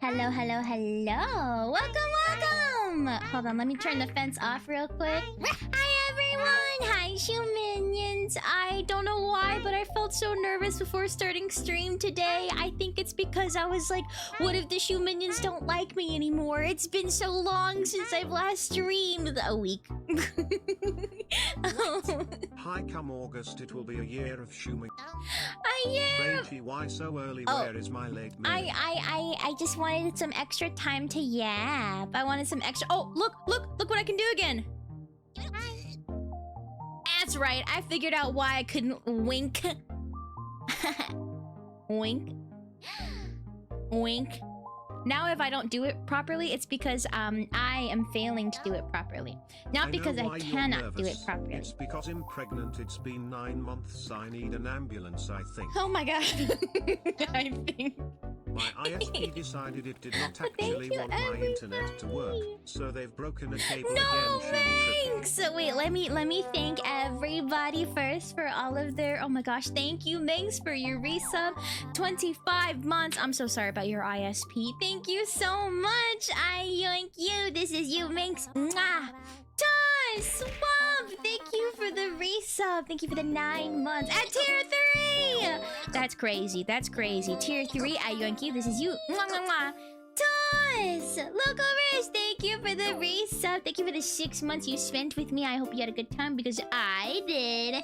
Hello, hello, hello. Welcome. Hold on, let me turn the fence off real quick. Hi, everyone. Hi, Shoe Minions. I don't know why, but I felt so nervous before starting stream today. I think it's because I was like, what if the Shoe Minions don't like me anymore? It's been so long since I've last streamed. A week. Hi, come August, it will be a year of Shoeming. Yeah. Why so early? Oh. Where is my leg? I just wanted some extra time to yap. I wanted some extra. Oh, look what I can do again. That's right. I figured out why I couldn't wink. Wink. Wink. Now if I don't do it properly, it's because I am failing to do it properly. Not because I cannot do it properly. It's because I'm pregnant. It's been 9 months. I need an ambulance, I think. Oh my god. I think. My ISP decided it did not actually want my internet to work, so they've broken a cable No again. thanks. So wait, let me thank everybody first for all of their. Oh my gosh, thank you, Minx, for your resub. 25 months. I'm so sorry about your ISP. Thank you so much. I yoink you. This is you, Minx. Mwah. Todd Swamp, thank you for the resub. Thank you for the 9 months at tier 3. That's crazy. That's crazy. Tier 3, I yoink you. This is you. Mwah, mwah, mwah. Toss! Local Rich, thank you for the resub. Thank you for the 6 months you spent with me. I hope you had a good time because I did.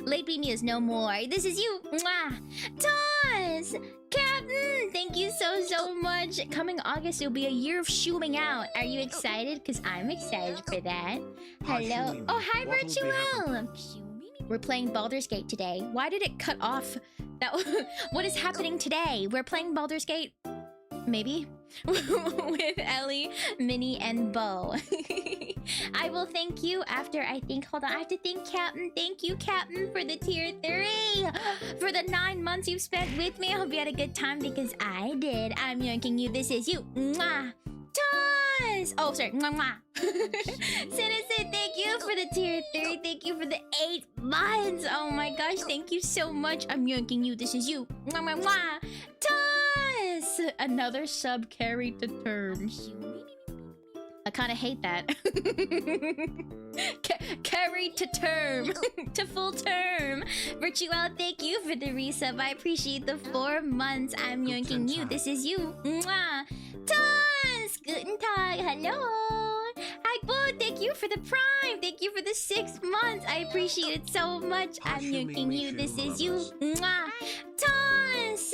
Late meals no more. This is you. Mwah. Toss! Captain, thank you so much. Coming August, it'll be a year of shooming out. Are you excited? Because I'm excited for that. Hello. Oh, hi, Virtual. We're playing Baldur's Gate today. Why did it cut off? That. What is happening today? We're playing Baldur's Gate. Maybe with Ellie, Minnie, and Bo. I will thank you after I think. Hold on, I have to thank Captain. Thank you, Captain, for the tier 3. For the 9 months you've spent with me. I hope you had a good time because I did. I'm yoinking you. This is you. Mwah. Toss! Oh, sorry. Mwah, mwah. Citizen, thank you for the tier 3. Thank you for the 8 months. Oh my gosh, thank you so much. I'm yoinking you. This is you. Mwah, mwah, mwah. Toss! Another sub carried to terms. I kind of hate that. Carried to term. To full term. Virtual, thank you for the resub. I appreciate the 4 months. I'm yoinking you. This is you. Mwah. Toss! Guten Tag. Hello. Hi, Bo. Thank you for the prime. Thank you for the 6 months. I appreciate it so much. I'm yoinking you. This is you. Mwah. Toss!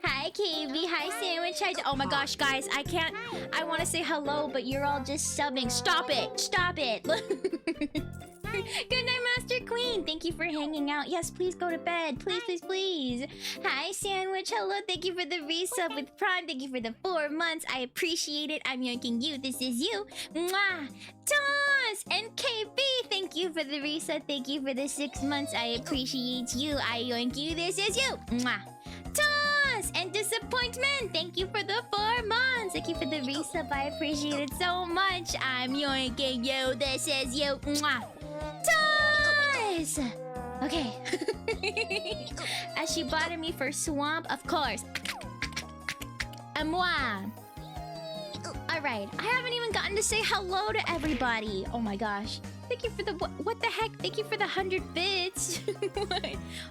Hi, KB. Hi, Sandwich. Hi. Oh my gosh, guys. I can't. I want to say hello, but you're all just subbing. Stop it. Stop it. Good night, Master Queen. Thank you for hanging out. Yes, please go to bed. Please, please, please. Hi, Sandwich. Hello. Thank you for the resub with Prime. Thank you for the 4 months. I appreciate it. I'm yoinking you. This is you. Mwah. Toss! And KB, thank you for the resub. Thank you for the 6 months. I appreciate you. I yoink you. This is you. Mwah. Toss! And Disappointment, thank you for the 4 months. Thank you for the resub. I appreciate it so much. I'm yoinking you. This is you. Mwah. Toss! Okay. As she botted me for Swamp, of course. And moi. Alright, I haven't even gotten to say hello to everybody. Oh my gosh. Thank you for the... What the heck? Thank you for the 100 bits.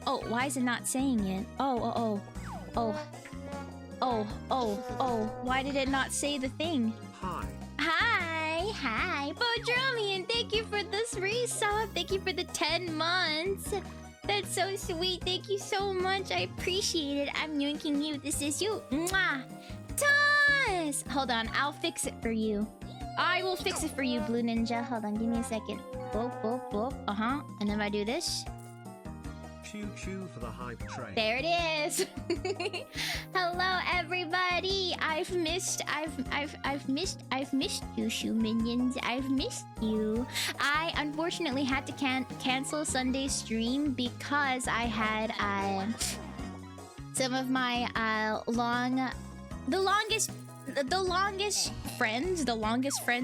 Oh, why is it not saying it? Oh. Why did it not say the thing? Hi, Bodromian. Thank you for this resub. Thank you for the 10 months. That's so sweet. Thank you so much. I appreciate it. I'm yoinking you. This is you. Mwah. Toss! Hold on, I'll fix it for you. I will fix it for you, Blue Ninja. Hold on, give me a second. Boop. And then I do this. Choo for the hype train. There it is. Hello, everybody. I've missed you, Shoe Minions. I've missed you. I unfortunately had to cancel Sunday's stream because I had some of my the longest the longest friends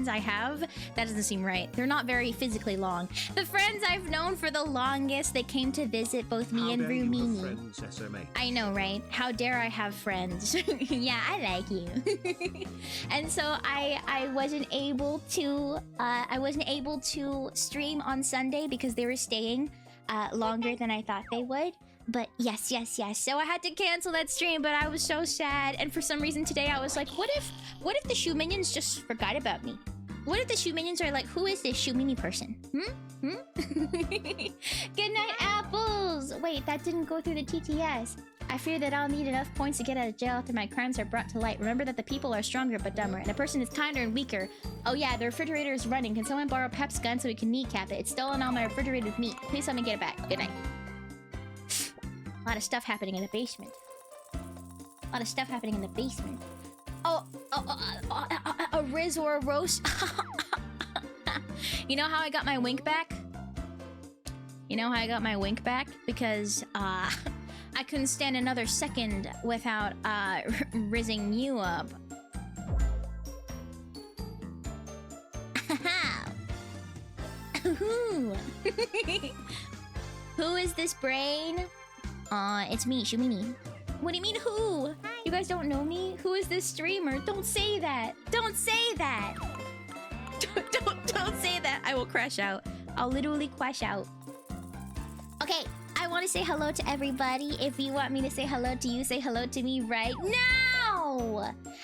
I have, that doesn't seem right. They're not very physically long. The friends I've known for the longest, they came to visit both me and Rumini. I know, right? How dare I have friends? Yeah, I like you. And so I wasn't able to stream on Sunday because they were staying longer than I thought they would. But yes. So I had to cancel that stream, but I was so sad. And for some reason today I was like, what if the Shoe Minions just forgot about me? What if the Shoe Minions are like, who is this Shoe Mini person? Good night, apples! Wait, that didn't go through the TTS. I fear that I'll need enough points to get out of jail after my crimes are brought to light. Remember that the people are stronger but dumber, and a person is kinder and weaker. Oh yeah, the refrigerator is running. Can someone borrow Pep's gun so we can kneecap it? It's stolen all my refrigerated meat. Please help me get it back. Good night. A lot of stuff happening in the basement. Oh, a Riz or a roast. You know how I got my wink back? Because, I couldn't stand another second without, rizzing you up. Who is this brain? It's me, Shumini. What do you mean, who? You guys don't know me? Who is this streamer? Don't say that. Don't say that. Don't say that. I will crash out. I'll literally crash out. Okay, I want to say hello to everybody. If you want me to say hello to you, say hello to me right now.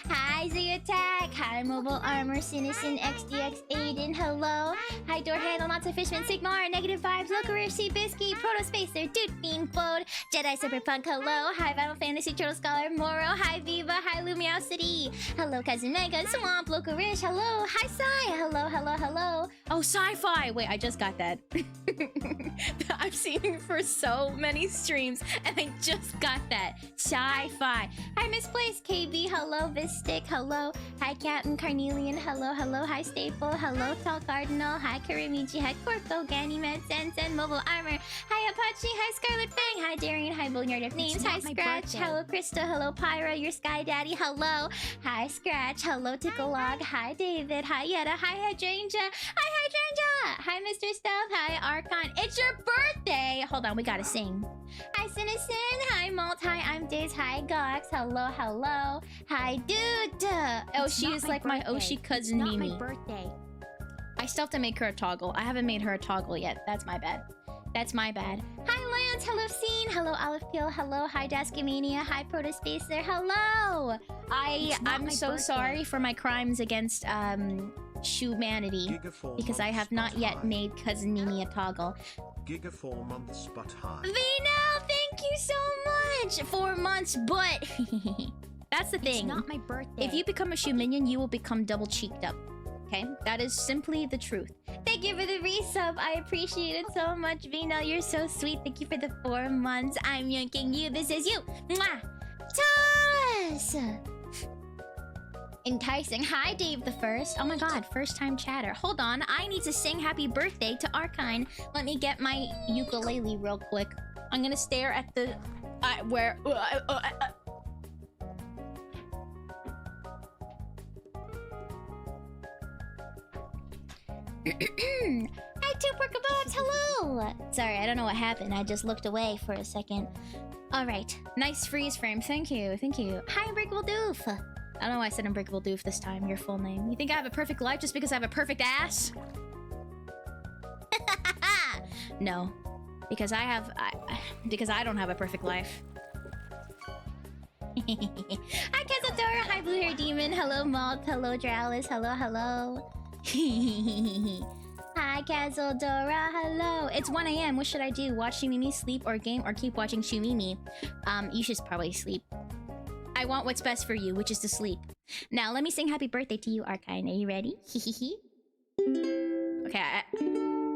Hi, Attack. Hi, Mobile Armor, Citizen, XDX, Aiden. Hello. Hi, Door Handle, Not Fishman, Sigmar, Negative Vibes, Lokarish, Bisky, Protospacer, Dude Fiend, Flowed, Jedi Cyberpunk. Hello. Hi, Final Fantasy, Turtle Scholar, Moro. Hi, Viva. Hi, Lumiosity. Hello, Cousin Mega, Swamp, Lokarish. Hello. Hi, Sai. Hello. Oh, Sci-Fi. Wait, I just got that. I've seen you for so many streams, and I just got that. Sci-Fi. Hi, Misplaced KB. Hello, Vistic. Hello. Hi, Captain Carnelian. Hello. Hi, Staple. Hello, Tall Cardinal. Hi, Karimichi. Hi, Corpo, Ganymed, Sensen, Mobile Armor. Hi, Apache. Hi, Scarlet Fang. Hi, Darian. Hi, Boneyard of Names. Hi, Scratch. Hello, Krista. Hello, Pyra. Your Sky Daddy. Hello. Hi, Scratch. Hello, Ticklelog. Hi, David. Hi, Yetta. Hi, Hydrangea. Hi, Hydrangea. Hi, Mr. Stealth. Hi, Archon. It's your birthday. Hold on, we gotta sing. Hi, Citizen. Hi, Malt. Hi, I'm Days. Hi, Gox. Hello. Hi, Dude. Oh, she is like my Oshi cousin Mimi. My birthday. I still have to make her a toggle. I haven't made her a toggle yet. That's my bad. Hi, Lance. Hello, Scene. Hello, Olive Peel. Hello, hi, Daskamania. Hi, Protospacer. Hello. I'm so birthday. sorry for my crimes against humanity because I have not yet made cousin Mimi a toggle. Giga 4 months but hi. Vino, thank you so much. 4 months, but that's the thing. It's not my birthday. If you become a shoe minion, you will become double cheeked up. Okay, that is simply the truth. Thank you for the resub. I appreciate it so much, Vino. You're so sweet. Thank you for the 4 months. I'm yanking you. This is you. Mwah. Toss. Enticing. Hi, Dave the First. Oh my god, first time chatter. Hold on, I need to sing happy birthday to Archine. Let me get my ukulele real quick. I'm gonna stare at the... where... Hi, Two Porkabobs. Hello. Sorry, I don't know what happened. I just looked away for a second. Alright, nice freeze frame. Thank you. Hi, Unbreakable Doof. I don't know why I said Unbreakable Doof this time, your full name. You think I have a perfect life just because I have a perfect ass? No. Because I don't have a perfect life. Hi, Kazadora. Hi, Blue Hair Demon. Hello, Malt. Hello, Dralis. Hello. Hi, Kazadora. Hello. It's 1 a.m. What should I do? Watch Shumimi, sleep, or game, or keep watching Shumimi? You should probably sleep. I want what's best for you, which is to sleep. Now, let me sing happy birthday to you, Archine. Are you ready? Okay,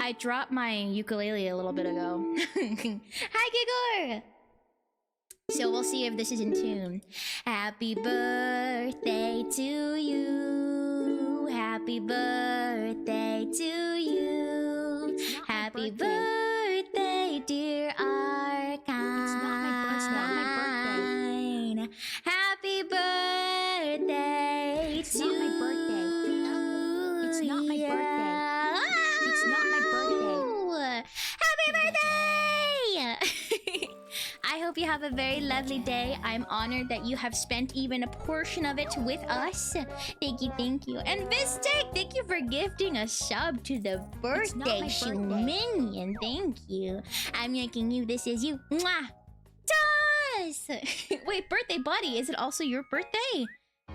I dropped my ukulele a little bit ago. Hi, Gigor! So we'll see if this is in tune. Happy birthday to you. Happy birthday to you. Happy birthday, dear Archine. It's not my birthday. Happy birthday have a very lovely day. I'm honored that you have spent even a portion of it with us. Thank you, thank you. And Vistek, thank you for gifting a sub to the birthday shoe minion. Thank you. I'm making you. This is you. Mwah. Toss! Wait, birthday buddy, is it also your birthday?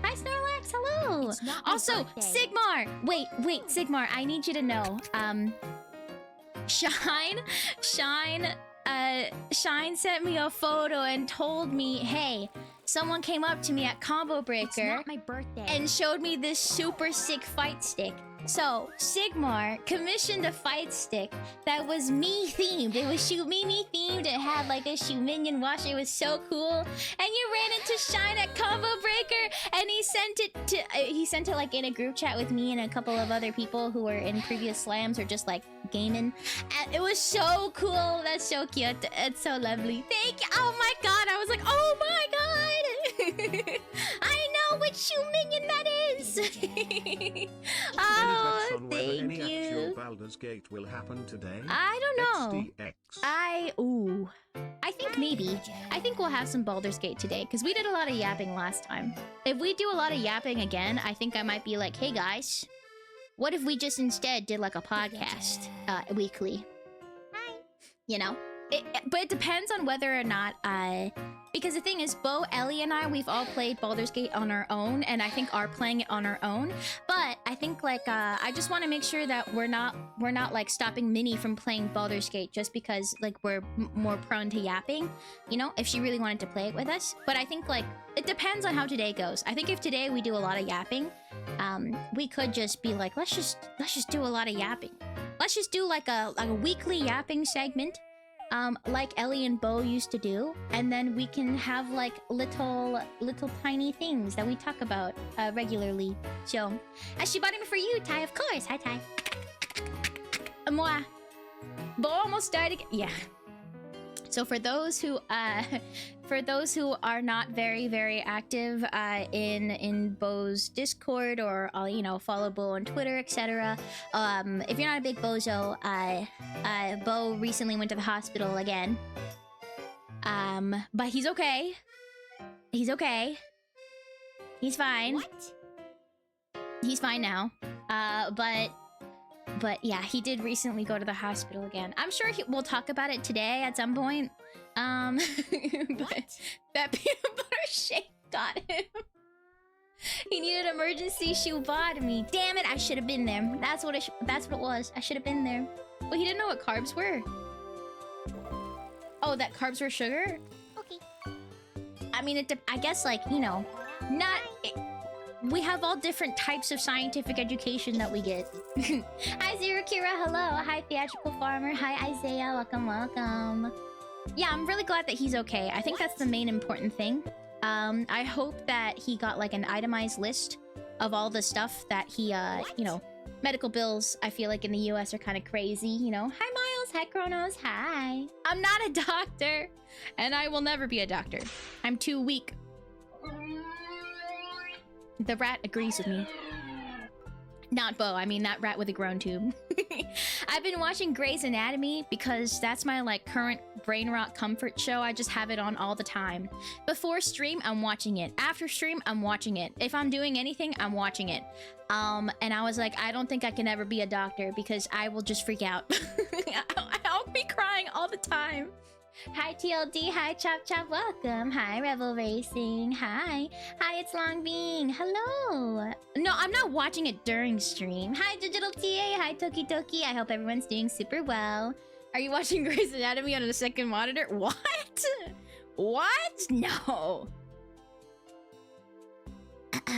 Hi, Snorlax, hello! Also, birthday. Sigmar! Wait, Sigmar, I need you to know. Shine sent me a photo and told me, hey, someone came up to me at Combo Breaker. It's not my birthday. And showed me this super sick fight stick. So, Sigmar commissioned a fight stick that was me themed. It was Shoot Mimi themed. It had like a Shoot Minion wash. It was so cool. And you ran into Shine at Combo Breaker, and he sent it like in a group chat with me and a couple of other people who were in previous slams or just like gaming. And it was so cool. That's so cute. It's so lovely. Thank you. Oh my god. I was like, oh my god. I know which Shoot Minion that is. Oh, on whether thank any actual you. Baldur's Gate will happen today? I don't know. XDX. I think maybe. I think we'll have some Baldur's Gate today because we did a lot of yapping last time. If we do a lot of yapping again, I think I might be like, hey guys, what if we just instead did like a podcast weekly? Hi. You know? But it depends on whether or not because the thing is, Bo, Ellie, and we've all played Baldur's Gate on our own, and I think are playing it on our own. But I think like I just want to make sure that we're not like stopping Minnie from playing Baldur's Gate just because like we're more prone to yapping, you know, if she really wanted to play it with us. But I think like it depends on how today goes. I think if today we do a lot of yapping, we could just be like, let's just do a lot of yapping. Let's just do like a weekly yapping segment. Like Ellie and Bo used to do, and then we can have like little tiny things that we talk about regularly. So, she bought him for you, Ty, of course. Hi, Ty. Moi. Bo almost died again. Yeah. So for those who are not very active in Bo's Discord or you know, follow Bo on Twitter, etc. If you're not a big Bozo, Bo recently went to the hospital again. But he's okay. He's okay. He's fine. What? He's fine now. But yeah, he did recently go to the hospital again. I'm sure we'll talk about it today at some point. But that peanut butter shake got him. He needed emergency shoebotomy. Damn it, I should have been there. That's what it was. I should have been there. Well, he didn't know what carbs were. Oh, that carbs were sugar? Okay. I mean, I guess like, you know, we have all different types of scientific education that we get. Hi, Zero Kira. Hello. Hi, Theatrical Farmer. Hi, Isaiah. Welcome. Yeah, I'm really glad that he's okay. I think that's the main important thing. I hope that he got like an itemized list of all the stuff that he, you know, medical bills, I feel like in the US are kind of crazy, you know. Hi, Miles. Hi, Kronos. Hi. I'm not a doctor, and I will never be a doctor. I'm too weak. The rat agrees with me. Not Bo, I mean that rat with a groan tube. I've been watching Grey's Anatomy because that's my like current brain rot comfort show. I just have it on all the time. Before stream, I'm watching it. After stream, I'm watching it. If I'm doing anything, I'm watching it. And I was like, I don't think I can ever be a doctor because I will just freak out. I'll be crying all the time. Hi, TLD. Hi, Chop Chop. Welcome. Hi, Rebel Racing. Hi, it's Long Bean. Hello. No, I'm not watching it during stream. Hi, Digital TA. Hi, Toki Toki. I hope everyone's doing super well. Are you watching Grey's Anatomy on a second monitor? What? What? No.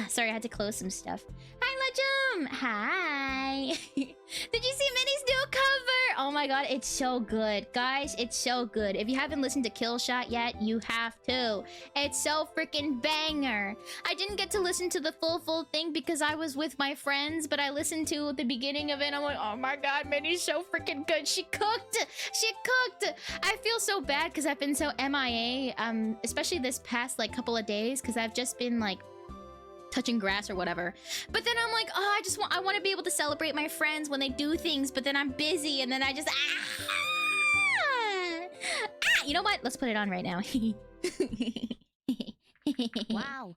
Sorry, I had to close some stuff. Hi, Legum! Hi! Did you see Minnie's new cover? Oh my god, it's so good. Guys, it's so good. If you haven't listened to Kill Shot yet, you have to. It's so freaking banger. I didn't get to listen to the full thing because I was with my friends, but I listened to the beginning of it and I'm like, oh my god, Minnie's so freaking good. She cooked! She cooked! I feel so bad because I've been so MIA, especially this past like couple of days because I've just been like touching grass or whatever. But then I'm like, oh, I want to be able to celebrate my friends when they do things, but then I'm busy and then I just you know what? Let's put it on right now. Wow.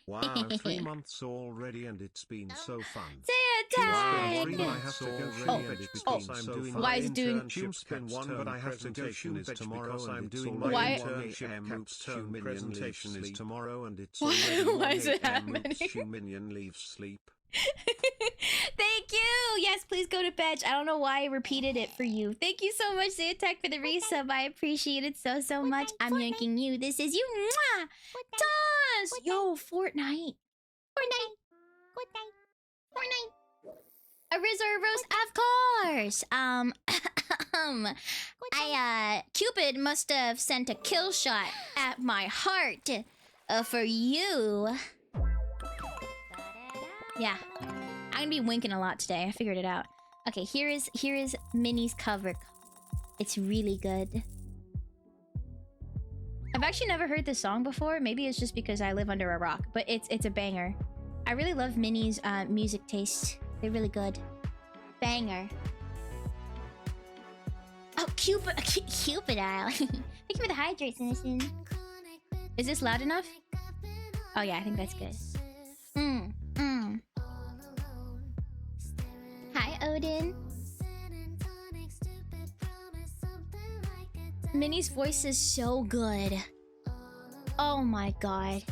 Wow, 3 months already and it's been so fun. Say Wow, attack! 3 I have to go Oh, because I'm doing Why my is it doing- internship's been one, but I have to go shoot tomorrow because I'm doing my Why- internship term presentation is tomorrow and it's Why- already why is it 1 a.m. happening? Oops, Minion leaves sleep. Thank you! Yes, please go to bed. I don't know why I repeated it for you. Thank you so much, Say attack, for the resub. I appreciate it so much. I'm yanking you. This is you. Mwah! Toss! Yo, Fortnite. Fortnite. Arisa Rose, of course. Cupid must have sent a kill shot at my heart for you. Yeah, I'm gonna be winking a lot today. I figured it out. Okay, here is Minnie's cover. It's really good. I've actually never heard this song before. Maybe it's just because I live under a rock, but it's a banger. I really love Minnie's music taste. They're really good. Banger. Oh, Cupid, Cupidile. Thank you for the hydrates, innocent. Is this loud enough? Oh yeah, I think that's good. Hi, Odin. Minnie's voice is so good. Oh my god.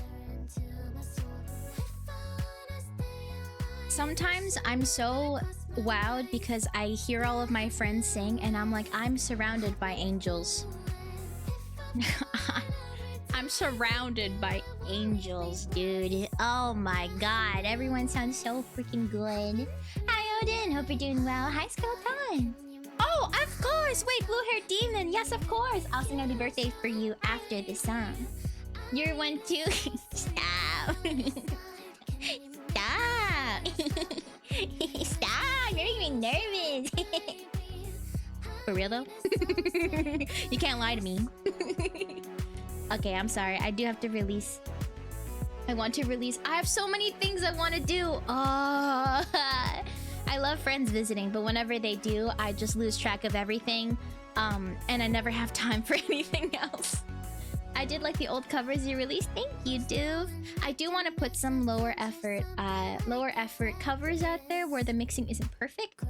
Sometimes I'm so wowed because I hear all of my friends sing and I'm like, I'm surrounded by angels. I'm surrounded by angels, dude. Oh my god, everyone sounds so freaking good. Hi, Odin. Hope you're doing well. Hi, Skeleton. Oh, of course. Wait, blue-haired demon. Yes, of course. I'll sing happy birthday for you after the song. You're one too. Stop. Stop. Stop. You're making me nervous. For real though? You can't lie to me. Okay, I'm sorry. I do have to release. I want to release. I have so many things I want to do. Oh, I love friends visiting, but whenever they do, I just lose track of everything. And I never have time for anything else. I did like the old covers you released. Thank you, Doof. I do want to put some lower effort covers out there where the mixing isn't perfect.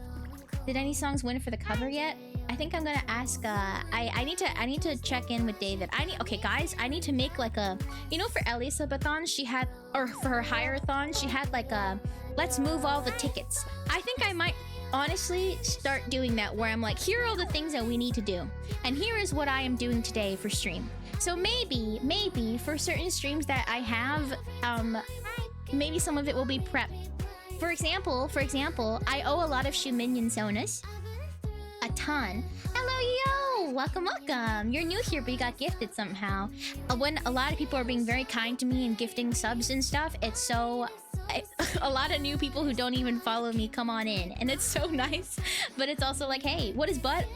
Did any songs win for the cover yet? I think I'm gonna ask. I need to check in with David. Okay, guys. I need to make like a, you know, for Ellie's subathon, she had, or for her hire-a-thon, she had like a, let's move all the tickets. I think I might honestly start doing that, where I'm like, here are all the things that we need to do, and here is what I am doing today for stream. So maybe for certain streams that I have, maybe some of it will be prep. For example, I owe a lot of Shu Minion Sonas. A ton. Hello, yo! Welcome. You're new here, but you got gifted somehow. When a lot of people are being very kind to me and gifting subs and stuff, it's so... a lot of new people who don't even follow me come on in, and it's so nice. But it's also like, hey, what is butt?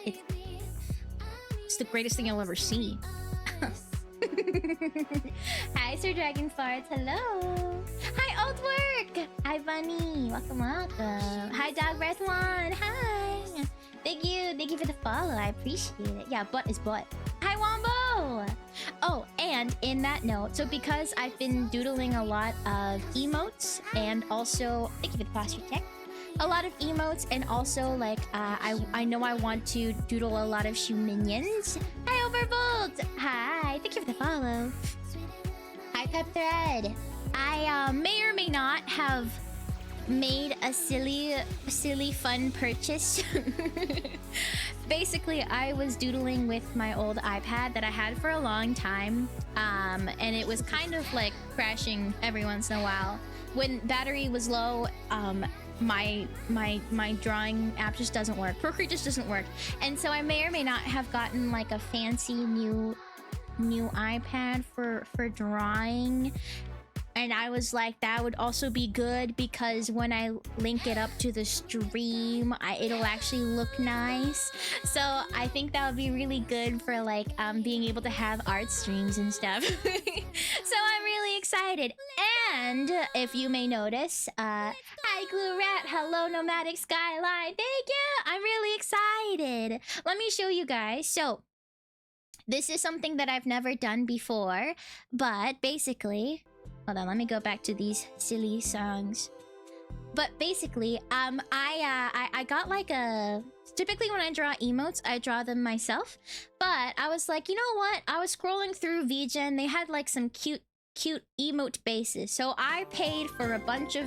It's the greatest thing you'll ever see. Hi, Sir Dragon Farts. Hello. Hi, Old Work. Hi, Bunny. Welcome. Hi, Dog Breath One. Hi. Thank you for the follow. I appreciate it. Yeah, butt is butt. Hi, Wombo. Oh, and in that note, so because I've been doodling a lot of emotes, and also thank you for the posture check. A lot of emotes, and also like I know I want to doodle a lot of Shu Minions. Hi, Overbold. Hi, thank you for the follow. Hi, Pep Thread. I may or may not have made a silly fun purchase. Basically, I was doodling with my old iPad that I had for a long time, and it was kind of like crashing every once in a while. When battery was low, my drawing app just doesn't work. Procreate just doesn't work, and so I may or may not have gotten like a fancy new iPad for drawing. And I was like, that would also be good because when I link it up to the stream, it'll actually look nice. So I think that would be really good for like being able to have art streams and stuff. So I'm really excited. And if you may notice, hi Glue Rat, hello Nomadic Skyline, thank you. I'm really excited. Let me show you guys. So This is something that I've never done before, but basically, hold on, let me go back to these silly songs. But basically, I got like a... Typically when I draw emotes, I draw them myself. But I was like, you know what? I was scrolling through VJ and they had like some cute emote bases. So I paid for a bunch of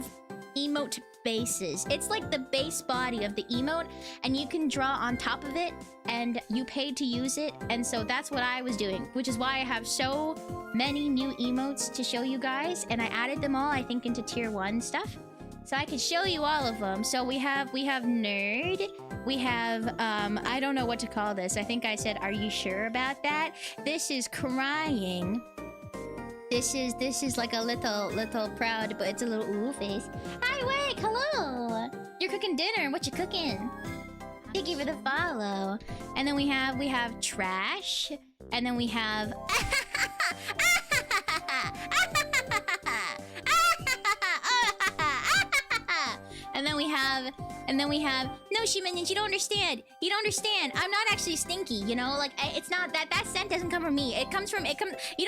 emote bases. It's like the base body of the emote and you can draw on top of it and you paid to use it. And so that's what I was doing, which is why I have so many new emotes to show you guys. And I added them all, I think, into tier 1 stuff. So I can show you all of them. So we have nerd. We have I don't know what to call this. I think I said, are you sure about that? This is crying. This is like a little proud, but it's a little ooh face. Hi, Wake, hello. You're cooking dinner. What you cooking? Thank you for the follow. And then we have trash. And then we have and then we have no, she minions, you don't understand. You don't understand. I'm not actually stinky, you know? Like it's not that scent doesn't come from me. You don't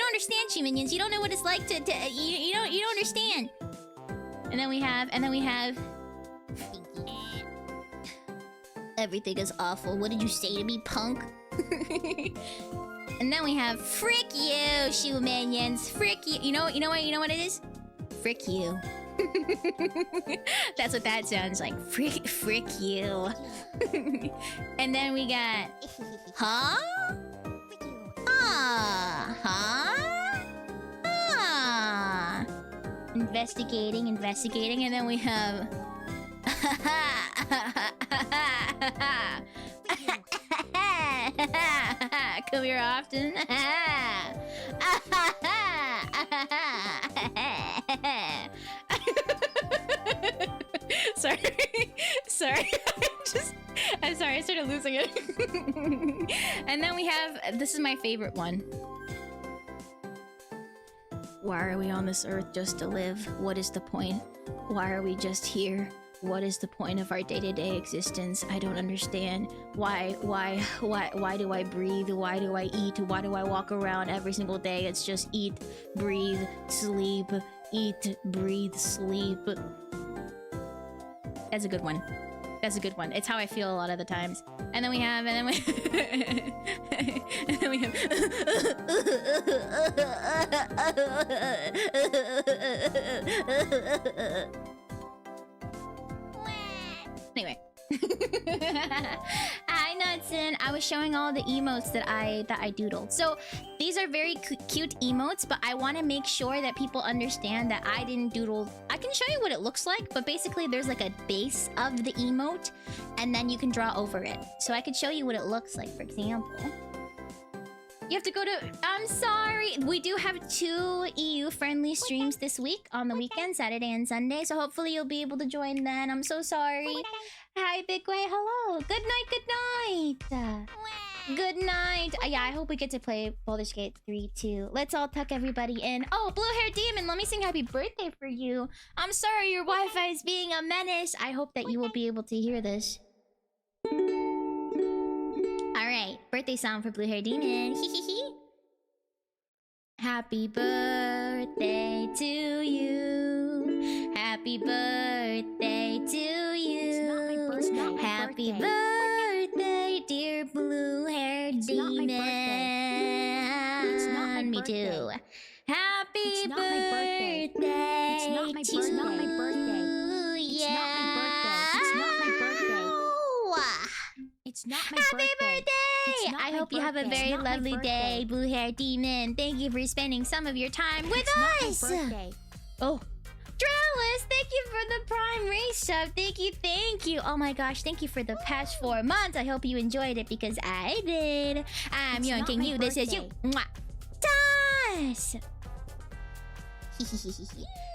understand, she minions. You don't know what it's like to you don't understand. And then we have everything is awful. What did you say to me, punk? And then we have frick you, shoe minions. Frick you. You know what it is? Frick you. That's what that sounds like. Frick you. And then we got huh? Investigating, and then we have come here often. Sorry. I'm sorry, I started losing it. And then we have, this is my favorite one. Why are we on this earth just to live? What is the point? Why are we just here? What is the point of our day-to-day existence? I don't understand. Why do I breathe? Why do I eat? Why do I walk around every single day? It's just eat, breathe, sleep. Eat, breathe, sleep. That's a good one. It's how I feel a lot of the times. And then we have anyway. Hi, Nutson. I was showing all the emotes that I doodled. So these are very cute emotes, but I want to make sure that people understand that I didn't doodle. I can show you what it looks like, but basically there's like a base of the emote, and then you can draw over it. So I could show you what it looks like, for example. You have to go to... I'm sorry. We do have 2 EU-friendly streams this week on the weekend, Saturday and Sunday. So hopefully you'll be able to join then. I'm so sorry. Hi, Big Way. Hello. Good night. Good night. Yeah, I hope we get to play Baldur's Gate 3 too. Let's all tuck everybody in. Oh, Blue Hair Demon, let me sing happy birthday for you. I'm sorry your Wi-Fi is being a menace. I hope that you will be able to hear this. Alright, birthday song for Blue Hair Demon. Happy birthday to you. Happy birthday to you. Happy birthday, dear Blue Hair Demon. It's not my Me birthday. too. Happy birthday. It's not my birthday. It's not my birthday. It's not my birthday. It's not my birthday. It's not my Happy birthday. It's birthday! not I my hope you have a birthday. very It's not my lovely birthday. day, Blue Hair Demon. Thank you for spending some of your time with It's us. not my birthday. Oh, Drellis, thank you for the Prime resub. Thank you. Oh my gosh, thank you for the past 4 months. I hope you enjoyed it because I did. I'm It's not yoinking my you. This is you. birthday. Mwah. Das.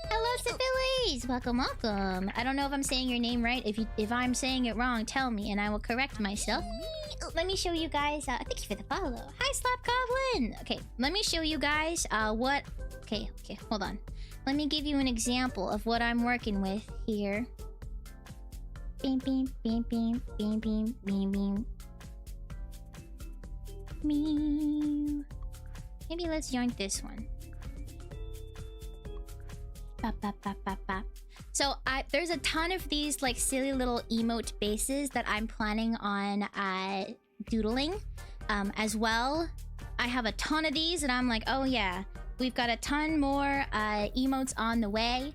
Hello, Syphilis. Welcome. I don't know if I'm saying your name right. If I'm saying it wrong, tell me and I will correct myself. Let me show you guys. Thank you for the follow. Hi, Slap Goblin. Okay, let me show you guys what. Okay, hold on. Let me give you an example of what I'm working with here. Beam. me. Maybe let's join this one. Bop, bop, bop, bop, bop. So there's a ton of these like silly little emote bases that I'm planning on doodling as well. I have a ton of these and I'm like, oh yeah, we've got a ton more emotes on the way.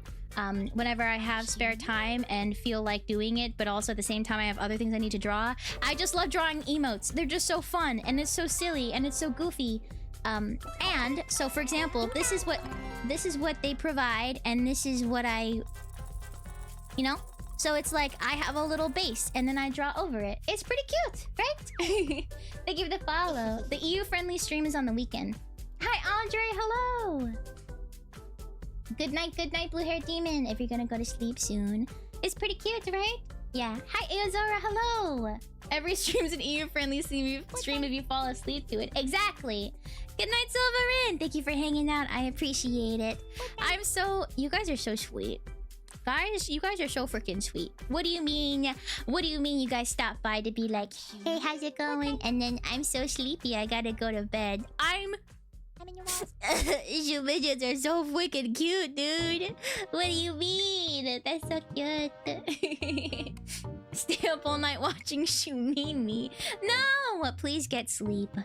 Whenever I have spare time and feel like doing it, but also at the same time I have other things I need to draw. I just love drawing emotes. They're just so fun and it's so silly and it's so goofy. And so for example, this is what they provide and this is what I, you know? So it's like I have a little base and then I draw over it. It's pretty cute, right? Thank you for the follow. The EU-friendly stream is on the weekend. Hi, Andre. Hello. Good night, blue-haired demon. If you're gonna go to sleep soon. It's pretty cute, right? Yeah. Hi, Eozora. Hello. Every stream's an EU-friendly stream if you fall asleep to it. Exactly. Good night, Silverin. Thank you for hanging out. I appreciate it. You guys are so sweet. Guys, you guys are so freaking sweet. What do you mean? What do you mean you guys stopped by to be like, hey, how's it going? And then I'm so sleepy, I gotta go to bed. I'm in your mouth. You midgets are so freaking cute, dude. What do you mean? That's so cute. Stay up all night watching Shumimi. No! Please get sleep.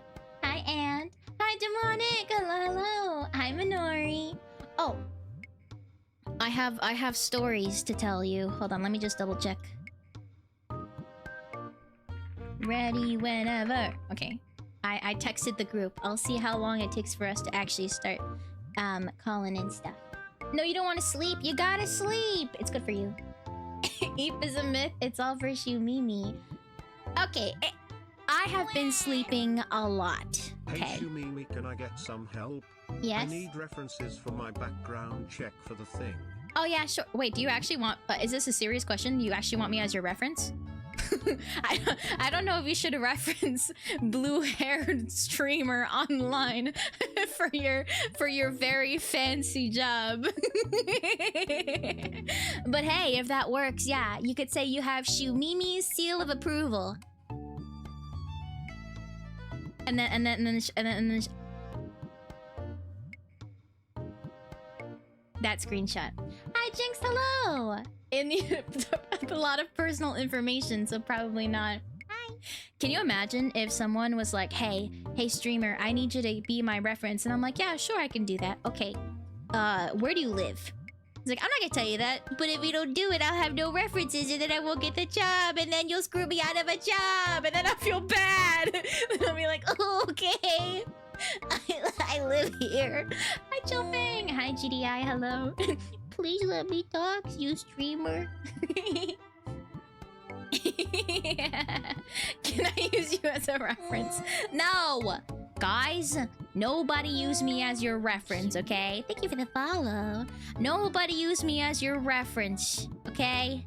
Hi, Ant. Hi, Demonic. Hello. Hi, Minori. Oh. I have stories to tell you. Hold on, let me just double check. Ready whenever. Okay. I texted the group. I'll see how long it takes for us to actually start calling in stuff. No, you don't want to sleep. You gotta sleep. It's good for you. Eep is a myth. It's all for Shumimi. Okay. I have been sleeping a lot. Okay. Hey Shumimi, can I get some help? Yes? I need references for my background check for the thing. Oh yeah, sure. Wait, do you actually want... is this a serious question? Do you actually want me as your reference? I don't know if you should reference blue-haired streamer online for your very fancy job. But hey, if that works, yeah, you could say you have Shumimi's seal of approval. And then that screenshot. Hi, Jinx. Hello. A lot of personal information, so probably not. Hi. Can you imagine if someone was like, hey, streamer, I need you to be my reference, and I'm like, yeah, sure, I can do that. Okay. Where do you live? He's like, I'm not gonna tell you that, but if you don't do it, I'll have no references, and then I won't get the job, and then you'll screw me out of a job, and then I'll feel bad. And I'll be like, oh, okay. I live here. Hi, Chilfang. Hi, GDI. Hello. Please let me talk, you streamer. Can I use you as a reference? No! Guys, nobody use me as your reference, okay? Thank you for the follow. Nobody use me as your reference, okay?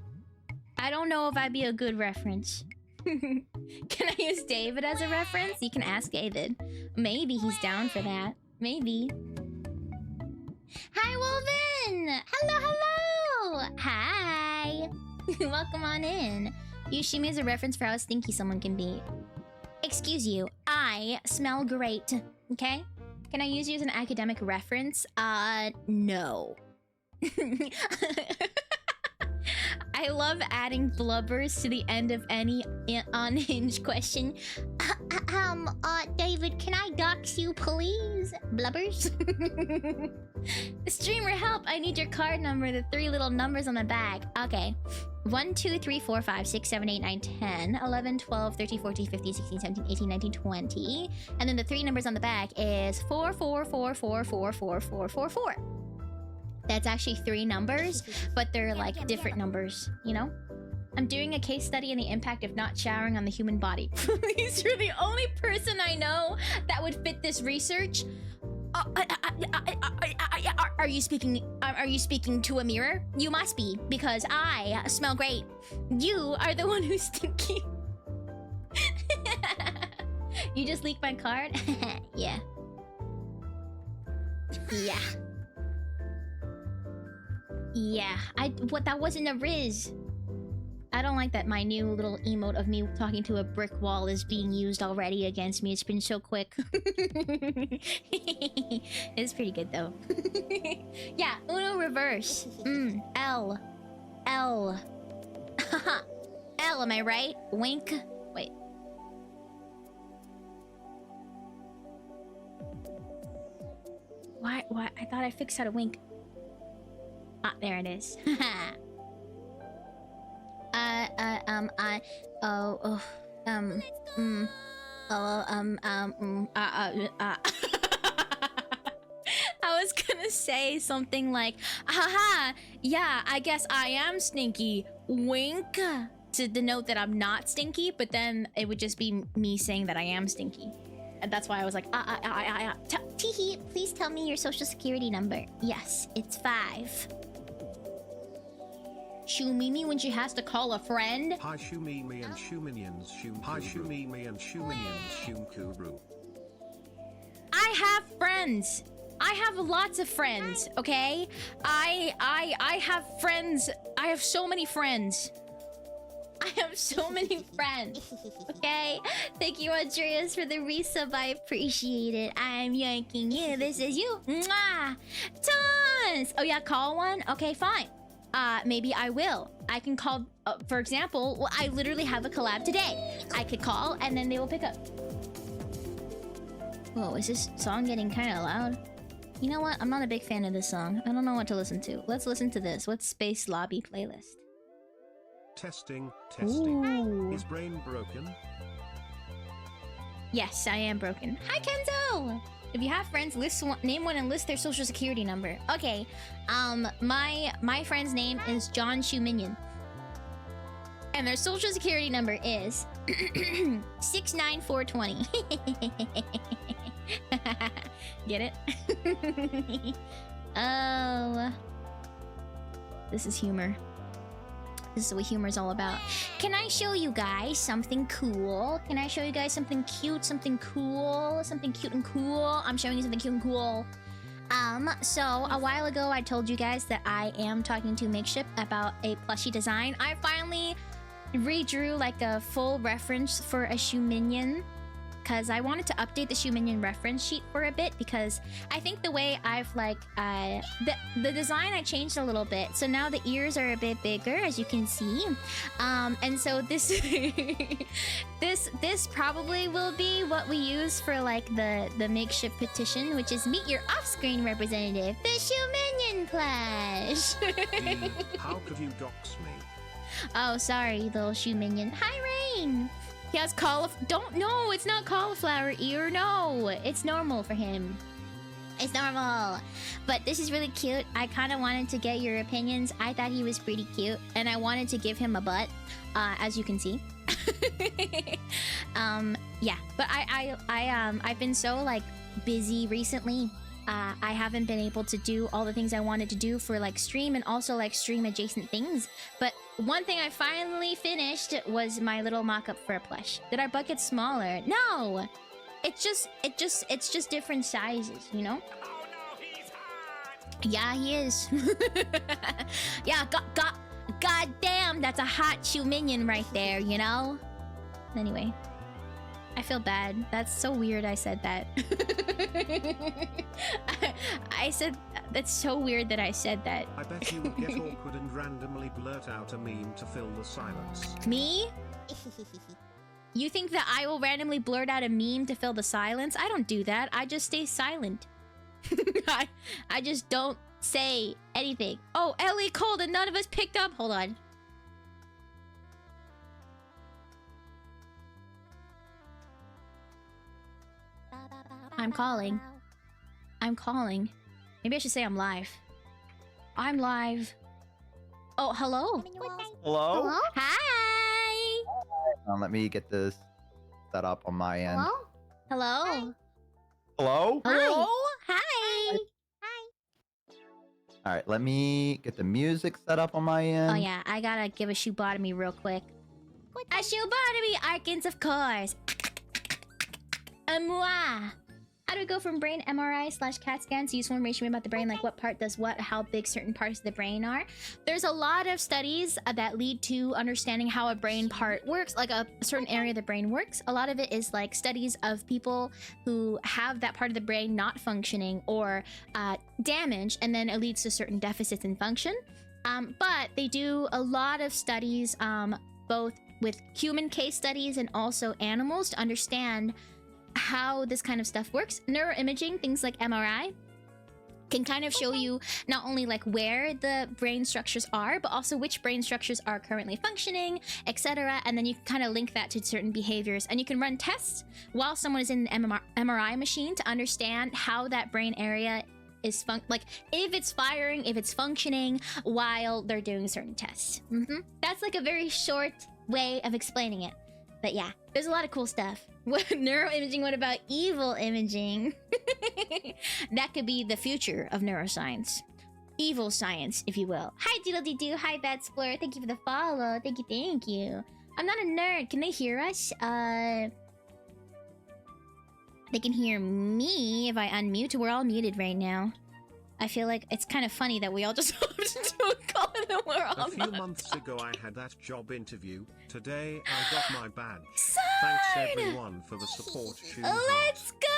I don't know if I'd be a good reference. Can I use David as a reference? You can ask David. Maybe he's down for that. Maybe. Hi, Wolven! Hello, hello! Hi! Welcome on in. Use Shimi as a reference for how stinky someone can be. Excuse you, I smell great. Okay? Can I use you as an academic reference? No. I love adding blubbers to the end of any unhinged question. David, can I dox you, please? Blubbers? Streamer, help! I need your card number, the 3 little numbers on the back. Okay. 1, 2, 3, 4, 5, 6, 7, 8, 9, 10, 11, 12, 13, 14, 15, 16, 17, 18, 19, 20. And then the 3 numbers on the back is 4, 4, 4, 4, 4, 4, 4, 4, 4. That's actually 3 numbers, but they're like different numbers, you know? I'm doing a case study on the impact of not showering on the human body. Please, you're the only person I know that would fit this research. Are you speaking to a mirror? You must be, because I smell great. You are the one who's stinky. You just leaked my card? Yeah. Yeah. Yeah. That wasn't a riz. I don't like that my new little emote of me talking to a brick wall is being used already against me. It's been so quick. It's pretty good though. Yeah, Uno reverse. L. L. L, am I right? Wink. Wait. Why? I thought I fixed how to wink. Ah, there it is. I was gonna say something like, haha, yeah, I guess I am stinky. Wink. To denote that I'm not stinky, but then it would just be me saying that I am stinky. And that's why I was like, Teehee, please tell me your social security number. Yes, it's 5. Shumimi when she has to call a friend. Hi Shumimi and Shuminians Shum. Hi Shumimi and Shuminians Shumkuru. I have friends. I have lots of friends, okay? I have friends. I have so many friends. I have so many friends. Okay? Thank you, Andreas, for the resub. I appreciate it. I'm yanking you. This is you. Mwah! Tons! Oh yeah, call one? Okay, fine. Maybe I will. I can call, for example, well, I literally have a collab today. I could call and then they will pick up. Whoa, is this song getting kind of loud? You know what? I'm not a big fan of this song. I don't know what to listen to. Let's listen to this. What's Space Lobby playlist? Testing. Ooh. Is brain broken? Yes, I am broken. Hi, Kenzo! If you have friends, name one and list their social security number. Okay, my friend's name is John Shuminian. And their social security number is 69420. Get it? Oh. This is humor. This is what humor is all about. Can I show you guys something cool? Can I show you guys something cute, something cool? Something cute and cool? I'm showing you something cute and cool. So a while ago I told you guys that I am talking to Makeship about a plushie design. I finally redrew like a full reference for a Shuminian, because I wanted to update the Shuminian reference sheet for a bit, because I think the way I've like the design I changed a little bit, so now the ears are a bit bigger, as you can see, and so this this probably will be what we use for like the makeshift petition, which is meet your off-screen representative, the Shuminian plush. How could you dox me? Oh, sorry, little Shuminian. Hi, Rain. He has no, it's not cauliflower ear. No, it's normal for him. It's normal. But this is really cute. I kind of wanted to get your opinions. I thought he was pretty cute, and I wanted to give him a butt, as you can see. Yeah. But I've been so like busy recently. I haven't been able to do all the things I wanted to do for like stream and also like stream adjacent things. But one thing I finally finished was my little mock-up for a plush. Did our butt get smaller? No! It's just different sizes, you know? Oh no, he's hot! Yeah, he is. Yeah, god damn, that's a hot Shuminian right there, you know? Anyway. I feel bad. That's so weird I said that. I said... That's so weird that I said that. I bet you would get awkward and randomly blurt out a meme to fill the silence. Me? You think that I will randomly blurt out a meme to fill the silence? I don't do that. I just stay silent. I just don't say anything. Oh, Ellie called and none of us picked up. Hold on. I'm calling. I'm calling. Maybe I should say I'm live. I'm live. Oh, hello. Hello? Hi. Let me get this set up on my end. Hello. Hello? Hello. Hi. All right, let me get the music set up on my end. Oh yeah, I gotta give a shoebotomy real quick. A shoebotomy, Arkins, of course. A moi. How do we go from brain MRI/CAT scans to useful information about the brain, like what part does what, how big certain parts of the brain are? There's a lot of studies that lead to understanding how a brain part works, like a certain area of the brain works. A lot of it is like studies of people who have that part of the brain not functioning or damaged, and then it leads to certain deficits in function. But they do a lot of studies, both with human case studies and also animals, to understand how this kind of stuff works. Neuroimaging, things like MRI, can kind of show you not only like where the brain structures are, but also which brain structures are currently functioning, etc. And then you can kind of link that to certain behaviors. And you can run tests while someone is in an MRI machine to understand how that brain area is like if it's firing, if it's functioning while they're doing certain tests. That's like a very short way of explaining it. But yeah, there's a lot of cool stuff. Neuroimaging, what about evil imaging? That could be the future of neuroscience. Evil science, if you will. Hi, Doodle-Dee-Doo. Hi, Bad Splur. Thank you for the follow. Thank you, thank you. I'm not a nerd. Can they hear us? They can hear me if I unmute. We're all muted right now. I feel like it's kind of funny that we all just hopped into a call and then we're all A few months ago I had that job interview. Today I got my badge. Son! Thanks everyone for the support. Let's go!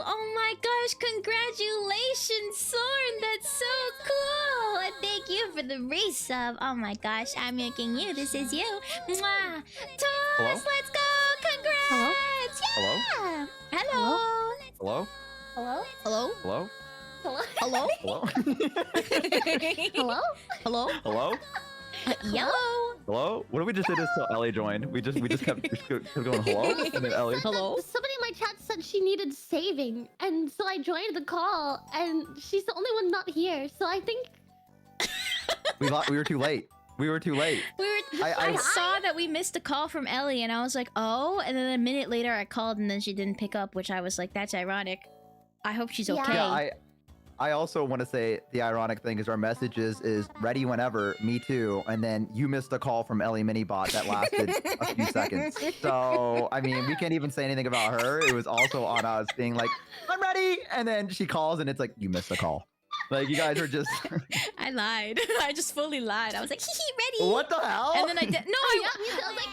Oh my gosh, congratulations, Sorn! That's so cool! And thank you for the resub. Oh my gosh, I'm making you. This is you. Mwah! Toss, let's go! Congrats! Hello? Yeah! Hello? Hello? Hello? Hello? Hello? Hello? Hello? Hello? Hello? Hello? Yellow? Hello? What did we just say this till Ellie joined? We just kept going hello, and then Ellie. Hello? Somebody in my chat said she needed saving, and so I joined the call, and she's the only one not here. So I think We were too late. We were too late. I saw that we missed a call from Ellie, and I was like, oh. And then a minute later, I called, and then she didn't pick up, which I was like, that's ironic. I hope she's okay. Yeah, I also want to say the ironic thing is our message is ready whenever, me too, and then you missed a call from Ellie Minibot that lasted a few seconds. So, I mean, we can't even say anything about her. It was also on us being like, I'm ready, and then she calls and it's like, you missed a call. Like, you guys are just... I lied. I just fully lied. I was like, hee ready. What the hell? And then I did... No, I was like,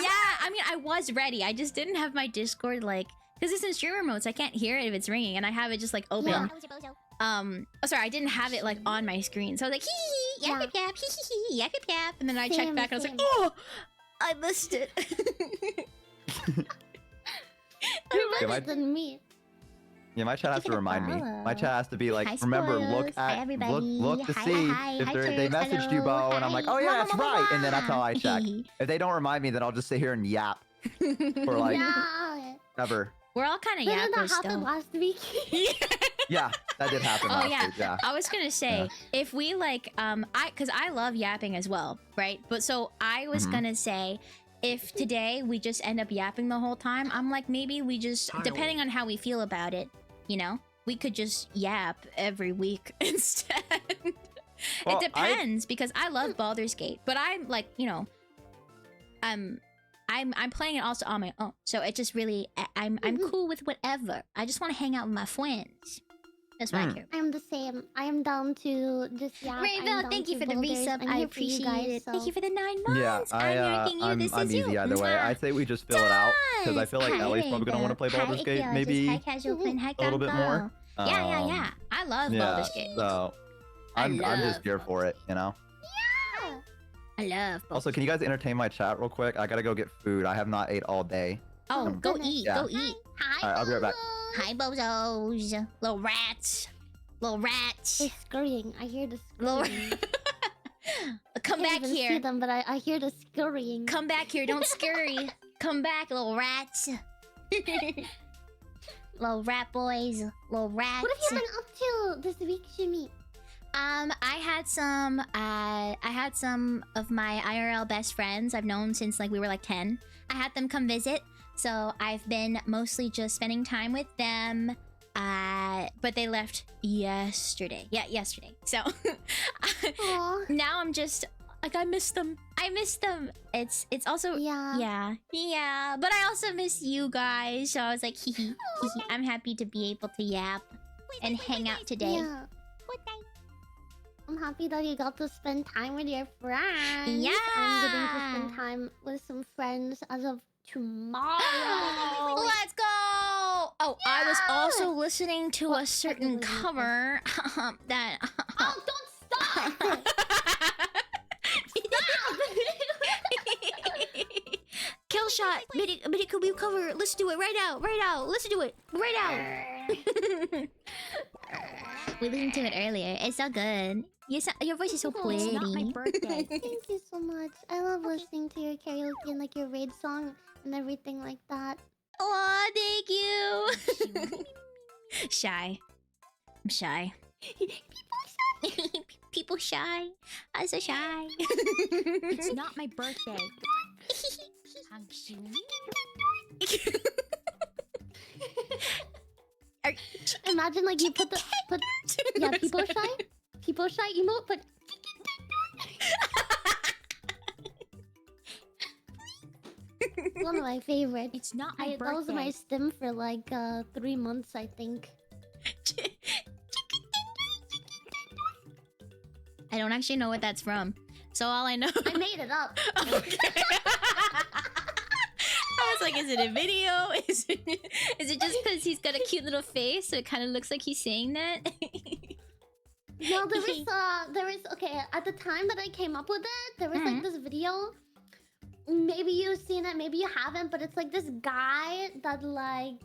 yeah, I mean, I was ready. I just didn't have my Discord, like... Because it's in streamer mode, so I can't hear it if it's ringing, and I have it just like open. Yeah. Oh, sorry, I didn't have it like on my screen, so I was like hee yap yap yap hee hee yap yap yap, and then I checked back and I was like, oh, I missed it. You're better than me. Yeah, my chat has to remind me. My chat has to be like, Hi, remember, spoilers. look Hi, at, everybody. look to Hi, see hi, if hi, they Church. messaged you, Hello. Bo, and I'm like, oh yeah, that's right, and then that's how I check. If they don't remind me, then I'll just sit here and yap for like ever. We're all kind of Didn't that yappers happen still. last week? Yeah, that did happen last week, yeah. I was gonna say, if we like, because I love yapping as well, right? But so I was gonna say, if today we just end up yapping the whole time, I'm like, maybe we just, depending on how we feel about it, you know, we could just yap every week instead. Well, it depends, because I love Baldur's Gate, but I'm like, you know, I'm playing it also on my own, so it just really I'm cool with whatever. I just want to hang out with my friends. That's what I care. I'm the same. I am down to just yap. Rayville, thank you for the resub. I appreciate it. Thank you for the 9 months. Yeah, I'm easy either way. I'd say we just fill it out because I feel like Ellie's probably gonna want to play Baldur's Gate maybe a little bit more. Yeah. I love Baldur's Gate. So I'm just here for it, you know. I love Baldur's Also, can you guys entertain my chat real quick? I gotta go get food. I have not ate all day. Oh, go eat. Yeah. Go eat. Hi, Alright, I'll be right back. Hi, bozos. Little rats. Little rats. They're scurrying. I hear the Little scurrying. Come I back can't even here. see them, but I hear the scurrying. Come back here. Don't scurry. Come back, little rats. Little rat boys. Little rats. What have you been up to this week, Shimi? I had some of my IRL best friends I've known since like we were like 10. I had them come visit, so I've been mostly just spending time with them. But they left yesterday. Yeah, yesterday. So now I'm just Like, I miss them. I miss them. It's also yeah. But I also miss you guys. So I was like, hee hee. I'm happy to be able to yap and hang out today. Yeah. I'm happy that you got to spend time with your friends. Yeah. I'm getting to spend time with some friends as of tomorrow. Let's go! Oh, I was also listening to a certain cover that. Oh, don't stop! Kill shot. Medical cover. Let's do it right now. Let's do it right now. We listened to it earlier. It's so good. Your voice is so pretty. It's not my birthday. Thank you so much. I love listening to your karaoke and like your raid song and everything like that. Oh, thank you. Shy. I'm shy. People shy. I'm so shy. It's not my birthday. Imagine like you put people shy emote, but one of my favorites. It's not my birthday. That was my stim for like 3 months, I think. I don't actually know what that's from. So all I know... I made it up. Okay. I was like, is it a video? Is it just because he's got a cute little face, so it kind of looks like he's saying that? No, there was okay, at the time that I came up with it, there was like this video. Maybe you've seen it, maybe you haven't, but it's like this guy that like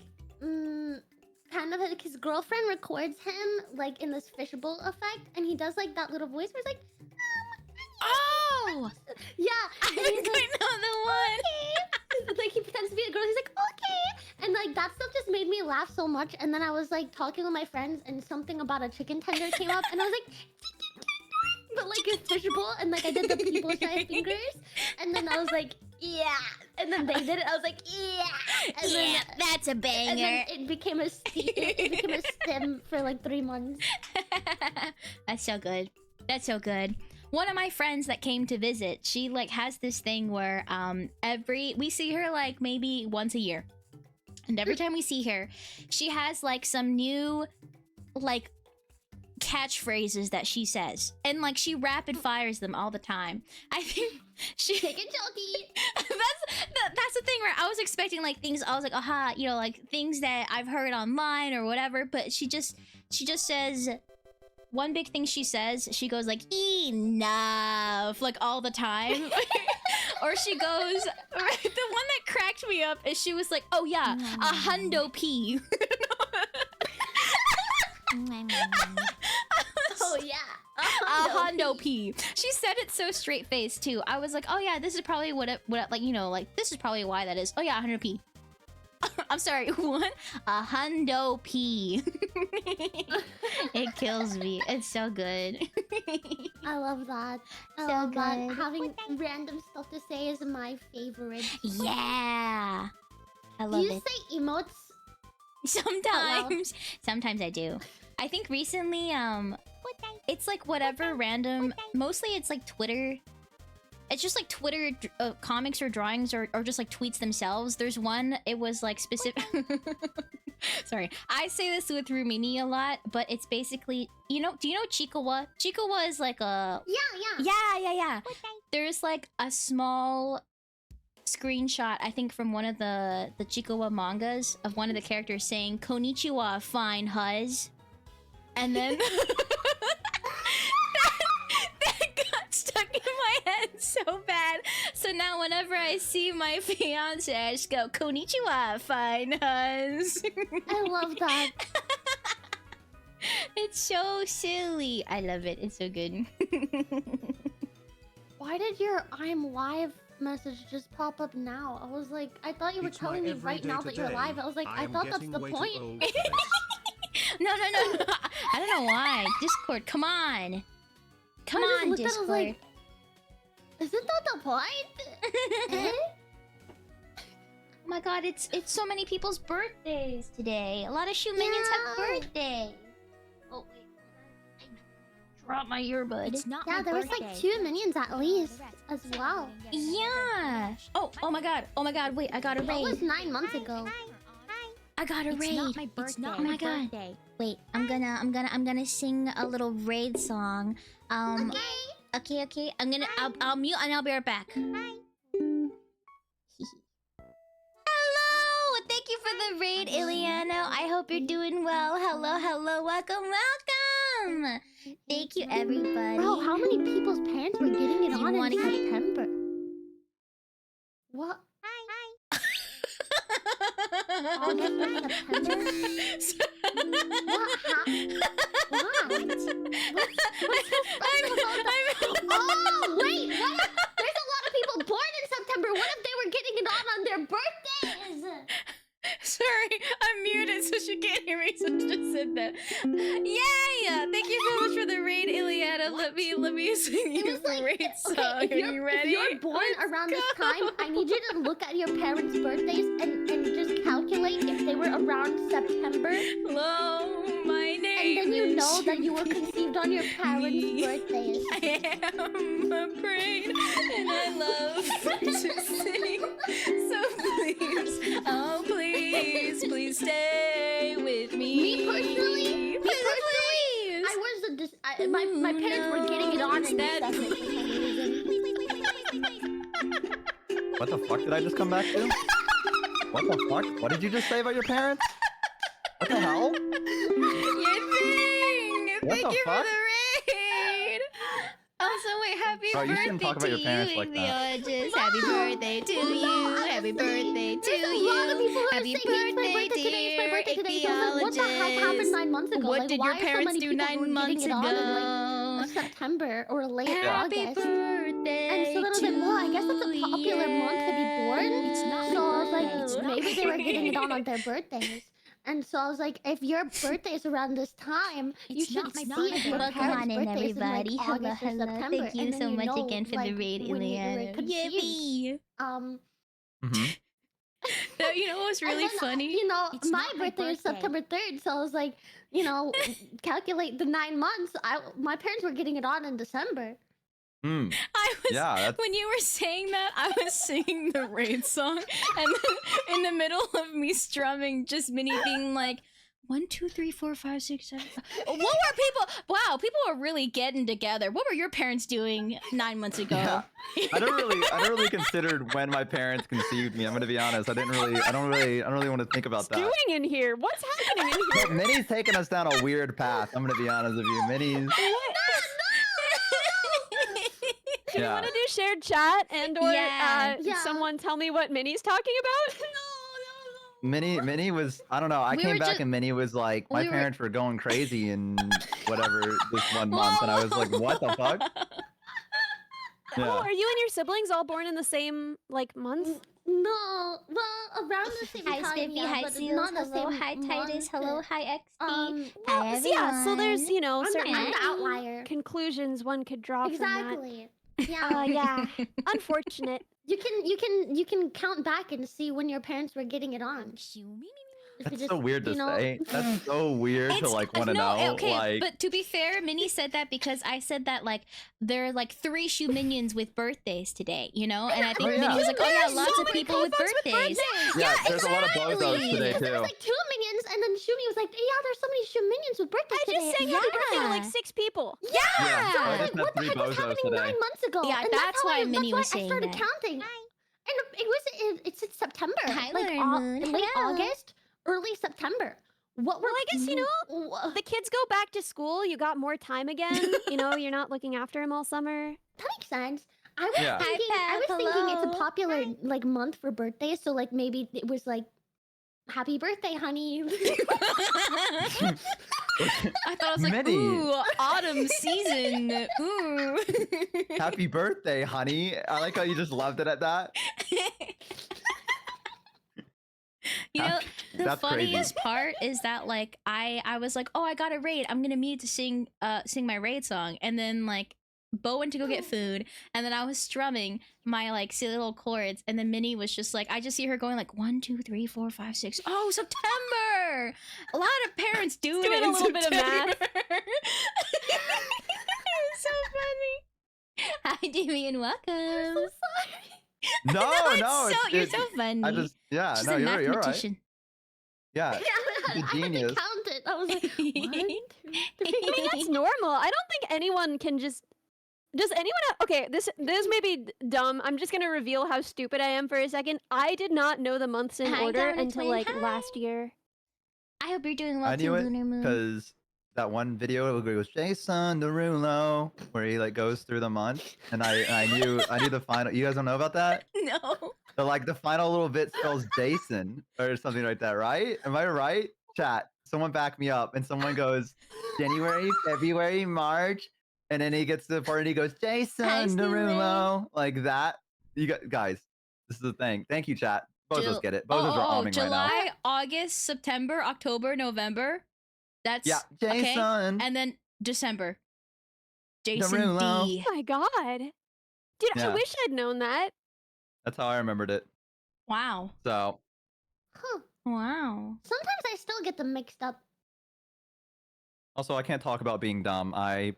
kind of like his girlfriend records him like in this fishbowl effect, and he does like that little voice where it's like oh! Yeah, I think I know the one. Okay. Like he pretends to be a girl, he's like, okay. And like that stuff just made me laugh so much. And then I was like talking with my friends and something about a chicken tender came up and I was like, chicken tender! But like it's fishbowl and like I did the people shy fingers. And then I was like, yeah. And then they did it, I was like, yeah. And yeah, then, that's a banger. And then it became a stim for like 3 months. That's so good. That's so good. One of my friends that came to visit, she like has this thing where we see her like maybe once a year. And every time we see her, she has like some new like catchphrases that she says. And like she rapid fires them all the time. I think she Take a jockey. that's the thing where I was expecting like things, I was like, aha, you know, like things that I've heard online or whatever, but she just says one big thing she says, she goes like, enough, like all the time. Or she goes, the one that cracked me up is she was like, oh yeah, a hundo P. Oh yeah. A hundo P. She said it so straight faced too. I was like, oh yeah, this is probably what like, you know, like this is probably why that is. Oh yeah, 100 P. I'm sorry, what? A hundo P. It kills me. It's so good. I love that. I love that. Having random stuff to say is my favorite. Yeah. I love it. Do you say emotes? Sometimes. Sometimes I do. I think recently, it's like whatever random... Mostly it's like Twitter... It's just like Twitter comics or drawings or just like tweets themselves. There's one, it was like specific... Sorry. I say this with Rumini a lot, but it's basically... do you know Chikawa? Chikawa is like a... Yeah. There's like a small screenshot, I think from one of the Chikawa mangas of one of the characters saying, "Konnichiwa, fine huzz." And then... stuck in my head so bad. So now whenever I see my fiance, I just go, "Konnichiwa, fine huzz." I love that. It's so silly. I love it. It's so good. Why did your I'm live message just pop up now? I was like, I thought you were telling me right now that you're live. I was like, I thought that's the point. No. I don't know why. Discord, come on. Come on, Discord. I was like, isn't that the point? Eh? Oh my god, it's so many people's birthdays today. A lot of Shoe Minions have birthdays. Oh wait, I'm brought my earbud. It's not Yeah, my there was birthday. like 2 minions at least as well. Yeah. Oh my god. Oh my god. Wait, I got a That raid. was 9 months ago. I got a It's raid. not my birthday. It's not my god. birthday. Wait, I'm gonna sing a little raid song. Okay. I'll mute and I'll be right back. Hello! Thank you for the raid, Iliano. I hope you're doing well. Hello. Welcome. Thank you, everybody. Bro, how many people's parents were getting it You on in wanna get- September? What? August or September? What? Why? What's so special about that? Oh, wait, what? There's a lot of people born in September. What if they were getting it on their birthdays? Sorry, I'm muted so she can't hear me, so I just said that. Yay! Thank you so much for the raid, Iliana. Let me sing you was the like, raid song. Are if you ready? you're born around this time, I need you to look at your parents' birthdays and just calculate if they were around September. Hello, my name And then you is know that you were conceived on your parents' Shumi. birthdays. I am a brain and I love to sing. So please, oh please stay with me. Me personally, Please. my parents were getting it on in That- December for some reason. What the fuck did I just come back to? What the fuck? What did you just say about your parents? What the hell? Your thing! What Thank the you fuck? for the raid! Also, wait, happy Bro, you birthday shouldn't talk about to your parents you, like that. Ichthyologist. Happy birthday to you. Happy birthday to There's a lot of people who are Happy saying it's my birthday today, it's my dear birthday today. So I was like, what the heck happened 9 months ago? What Like, did why your are so parents many do people who 9 were months getting it on in, like, ago? September or late Happy August? birthday And so then I was like, well, I guess that's a popular month to be born. It's not So my I was like, birthday. It's not maybe my they were getting it on their birthdays. And so I was like, if your birthday is around this time, you It's should not my see birthday. if your Welcome parents' on in, birthdays in, like, everybody. Hello, August or hello. September. Thank you And then so much know, again for like, the raid, when you were Ileana. conceived. Yippee! Mm-hmm. No, you know what's really And then, funny? You know, It's my not my birthday is birthday. September 3rd, so I was like, you know, calculate the 9 months. My parents were getting it on in December. Hmm. I was Yeah, that's when you were saying that, I was singing the raid song, and then in the middle of me strumming, just Minnie being like, 1, 2, 3, 4, 5, 6, 7. What were people? Wow, people are really getting together. What were your parents doing 9 months ago? Yeah. I don't really consider when my parents conceived me. I'm gonna be honest. I don't really want to think about that. doing in here? What's happening in here? But Minnie's taking us down a weird path. I'm gonna be honest with you. Minnie's. Do you Yeah. want to do shared chat and or Yeah. Yeah. someone tell me what Minnie's talking about? Minnie was, I don't know. I We came were back ju- and Minnie was like, my we were- parents were going crazy in whatever this one month, and I was like, what the fuck? Oh, Yeah. are you and your siblings all born in the same like month? No, well, around the same Hi, time, Spiffy. yeah, Hi, but Seals. not the Hello. same Hi, Titus. month. Hello. Hi, XP. Hi, Well, yeah, so there's everyone. you know certain I'm the outlier. conclusions one could draw from that. Exactly. Yeah. Yeah, unfortunate. You can count back and see when your parents were getting it on. If you That's just, so weird to you know- say. That's so weird to It's- like want to no, know. okay, Like, but to be fair, Minnie said that because I said that like there are like 3 shoe minions with birthdays today, you know, and I think Oh, Minnie yeah. was like, "Oh yeah, There's lots so of many people with birthdays." yeah, there's a lot of bozos exactly. today Because there too. was like 2 minions, and then Shumi was like, "Yeah, there's so many Shumi minions with birthdays I today." just sang Yeah. happy birthday to like 6 people. Yeah. Yeah, So I I was just like, met what the 3 heck was bozos happening today. 9 months ago? Yeah, And that's why Minnie was I saying started that. counting. And it's in September. Hi, like Lunar Moon. late Hello. August, early September. What were Well, I guess, you know, The kids go back to school. You got more time again. You know, you're not looking after them all summer. that makes sense. I was Yeah. thinking, Hi, I was Pep, thinking it's hello. a popular like month for birthdays, so like maybe it was like, "Happy birthday, honey." I thought I was like, Minnie. "Ooh, autumn season." Ooh. Happy birthday, honey. I like how you just loved it at that. You know, the That's crazy. funniest part is that like I was like, "Oh, I got a raid. I'm gonna mute to sing my raid song," and then like Bo went to go get food, and then I was strumming my like silly little chords, and then Minnie was just like, I just see her going like 1, 2, 3, 4, 5, 6. Oh, September! A lot of parents doing doing it a in little bit of math. September. Damien, welcome. I'm so sorry. No, You're so funny. I just, yeah, She's no, a you're right. mathematician. Yeah, Yeah, He's a I had genius. to count it. I was like, 1, 2, 3. I mean, that's normal. I don't think anyone can just. Does anyone okay, this may be dumb. I'm just gonna reveal how stupid I am for a second. I did not know the months in Hi, order Dominic until Twin. like Hi. last year. I hope you're doing well I too, knew it Lunar Moon. because that one video where it goes Jason Derulo, where he like goes through the months, and I knew the final. You guys don't know about that? No. So like the final little bit spells Jason or something like that, right? Am I right? Chat. Someone back me up, and someone goes January, February, March, and then he gets to the part and he goes Jason Derulo, like that. You guys, this is the thing. Thank you, chat. Bozos get it. Bozos are alming July, right now. August, September, October, November. That's Yeah, okay. Jason. And then December. Jason Derulo. D. Oh my god. Dude, I Yeah. wish I'd known that. That's how I remembered it. Wow. So Huh. Wow. Sometimes I still get them mixed up. also I can't talk about being dumb. I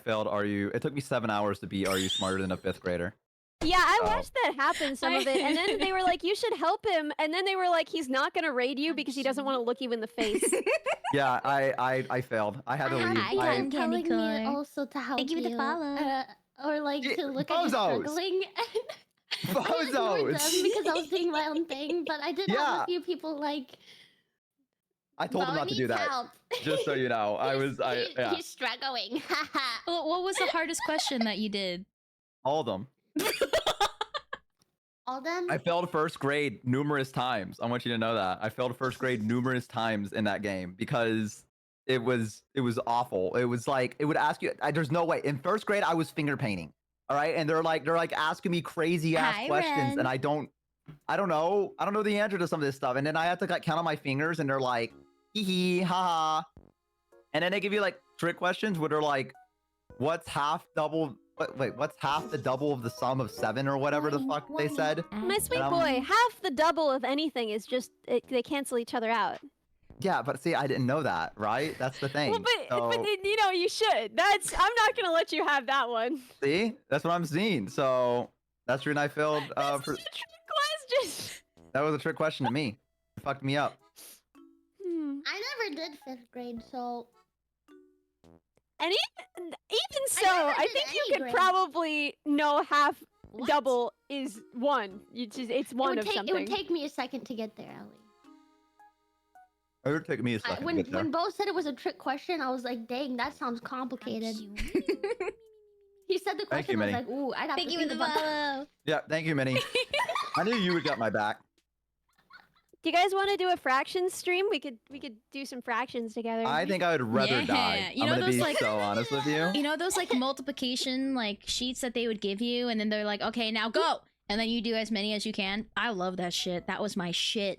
failed It took me 7 hours to beat Are You Smarter Than a 5th Grader? Yeah, I Oh. watched that happen, some of it, and then they were like, you should help him, and then they were like, he's not gonna raid you because he doesn't want to look you in the face. Yeah, I failed. I had to I leave. have Hi, people Cotton Candy telling me Color. also to help Thank you for the follow. Or like Gee, to look at you bozos. struggling. And I ignored Bozos! them because I was doing my own thing, but I did have Yeah. a few people like. I told him "Bo not to do needs that. help." Just so you know, yeah, He's struggling. What was the hardest question that you did? all of them. All them. I failed first grade numerous times. I want you to know that. I failed first grade numerous times in that game because it was awful. It was like it would ask you. There's no way. In first grade, I was finger painting. All right, and they're like asking me crazy ass Hi, questions, Ren. and I don't know the answer to some of this stuff. And then I have to like count on my fingers, and they're like hee hee ha ha, and then they give you like trick questions where they're like, what's half double? Wait, what's half the double of the sum of 7 or whatever the fuck they said? My sweet Um, boy, half the double of anything is just, they cancel each other out. Yeah, but see, I didn't know that, right? That's the thing. Well, but So, you know, you should. I'm not gonna let you have that one. see, that's what I'm seeing. So that's the reason I failed. That's For such a trick question. that was a trick question to me. It fucked me up. I never did 5th grade, so And even so, never I did think you any could grade. probably know half What? double is 1. It's one of it something. would take me a second to get there, Ellie. It would take me a second to When get there. Bo said it was a trick question, I was like, dang, that sounds complicated. He said the Thank you, question, I was Minnie. like, ooh, I'd have Thank to you think for the about that. follow. Yeah, thank you, Minnie. I knew you would get my back. Do you guys want to do a fractions stream? We could do some fractions together. I think I would rather die. You I'm know gonna those, be like- so honest with you. You know those like multiplication like sheets that they would give you, and then they're like, okay, now go, and then you do as many as you can. I love that shit. That was my shit.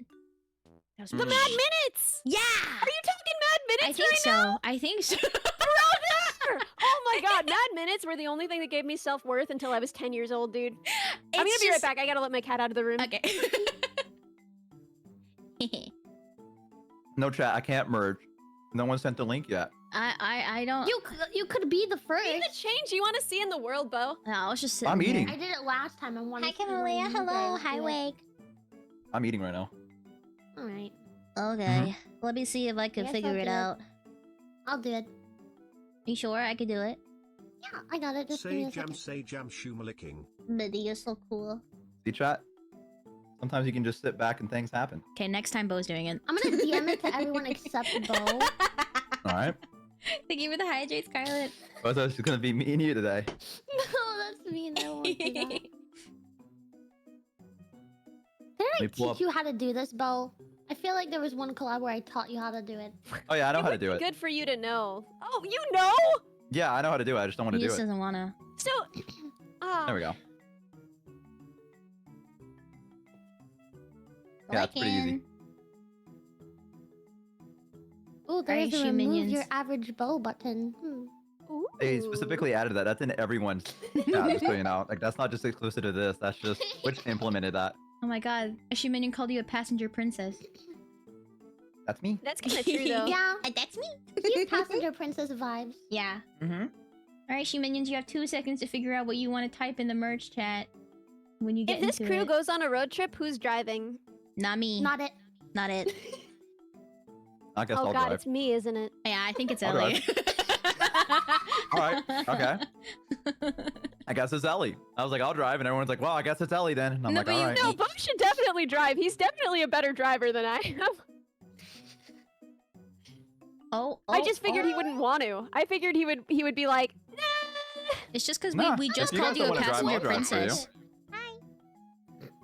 That was the my Mad shit. Minutes. Yeah. Are you talking Mad I Minutes think right so. now? I think so. Brother! Oh my god, Mad Minutes were the only thing that gave me self-worth until I was 10 years old, dude. I'm gonna be right back. I gotta let my cat out of the room. Okay. No chat. I can't merge. No one sent the link yet. I don't. You could be the first. Be the change you want to see in the world, Bo. No, I was just sitting I'm here. eating. I did it last time. I wanted Hi, to see when Camalia. you Hello. guys Hi, do it. Wake. I'm eating right now. All right, Okay. Let me see if I can Yes, figure I'll it do it. out. I'll do it. You sure I could do it? Yeah, I got it. Just give me a second. Say jam, shumalicking. Buddy, you're so cool. See chat. Sometimes you can just sit back and things happen. Okay, next time Bo's doing it. I'm gonna DM it to everyone except Bo. All right. Thank you for the hydrate, Scarlet. What's it's gonna be me and you today. No, that's mean. I won't do that. Did me I pull teach up- you how to do this, Bo? I feel like there was one collab where I taught you how to do it. Oh yeah, I know how to do it. Good for you to know. Oh, you know? Yeah, I know how to do it. I just don't want He to do just it. doesn't wanna. So, There we go. Go Yeah, it's pretty easy. Oh, there's Alright, a shoe remove minions. your average bow button. Ooh. They specifically added that. That's in everyone's chat, just so you know. Like that's not just exclusive to this. That's just which implemented that. Oh my god. A shoe minion called you a passenger princess. That's me. That's kind of true, though. Yeah, That's me. he's passenger princess vibes. Yeah. Mm-hmm. Alright, she minions, you have 2 seconds to figure out what you want to type in the merge chat when you get If this into crew it. goes on a road trip, who's driving? Not me. Not it. Not it. I guess Oh I'll god, drive. it's me, isn't it? Yeah, I think it's I'll Ellie. Alright, okay. I guess it's Ellie. I was like, I'll drive, and everyone's like, well, I guess it's Ellie then. And I'm No, like, but you alright. No, Bo should definitely drive. He's definitely a better driver than I am. I just figured he wouldn't want to. I figured he would be like, nah. It's just because Nah, we just if you called guys you a don't wanna drive, passenger I'll drive for you. princess.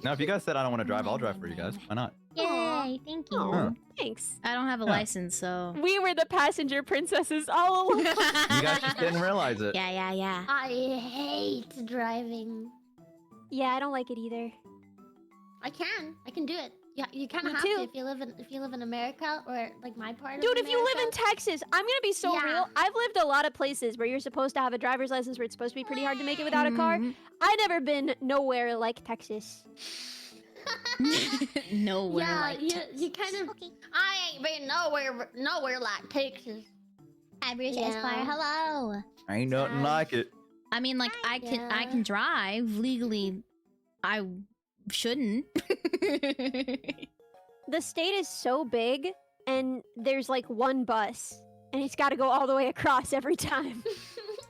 Now, if you guys said I don't want to drive, I'll drive for you guys. Why not? Yay, thank you. Aw, thanks. I don't have a Yeah. license, so... We were the passenger princesses all along. You guys just didn't realize it. Yeah. I hate driving. Yeah, I don't like it either. I can do it. Yeah, you kind Me of have too. to if you live in America or like my part. Dude, of if you live in America. Texas, I'm gonna be so Yeah. real. I've lived a lot of places where you're supposed to have a driver's license where it's supposed to be pretty hard to make it without a car. Mhm. I never been nowhere like Texas. Nowhere Yeah, like you kind of. I ain't been nowhere like Texas. Hi, Bruce Yeah. Esquire. Hello. Ain't nothing like it. I mean, like, I can drive legally. I shouldn't. The state is so big, and there's like one bus, and it's got to go all the way across every time.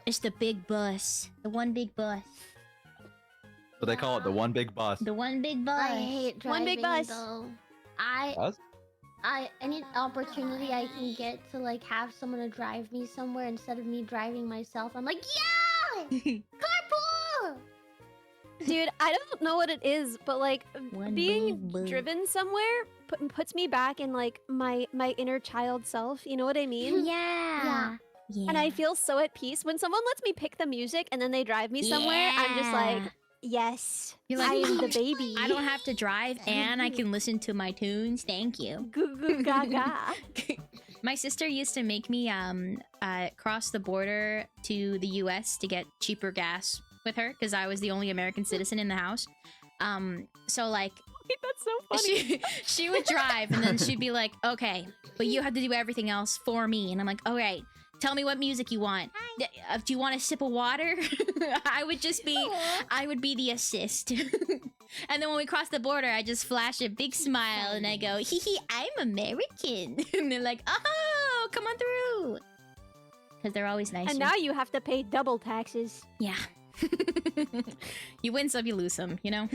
It's the big bus. The one big bus. So they call it the one big bus. The one big bus. I hate driving. One big bus. Though. Bus? Any opportunity I can get to like have someone to drive me somewhere instead of me driving myself, I'm like, yeah, carpool. Dude, I don't know what it is, but like One being big bus. driven somewhere puts me back in like my inner child self. You know what I mean? Yeah. And I feel so at peace when someone lets me pick the music and then they drive me somewhere. I'm just like, yes, You're like, I am the baby. I don't have to drive and I can listen to my tunes. Thank you. Goo goo gaga. My sister used to make me cross the border to the US to get cheaper gas with her because I was the only American citizen in the house. So like That's so funny. she would drive and then she'd be like, okay, but you have to do everything else for me. And I'm like, all right, tell me what music you want. Do you want a sip of water? I would be the assist. And then when we cross the border, I just flash a big smile and I go, hee hee, I'm American. And they're like, oh, come on through. Because they're always nice. And now you have to pay double taxes. Yeah. You win some, you lose some, you know?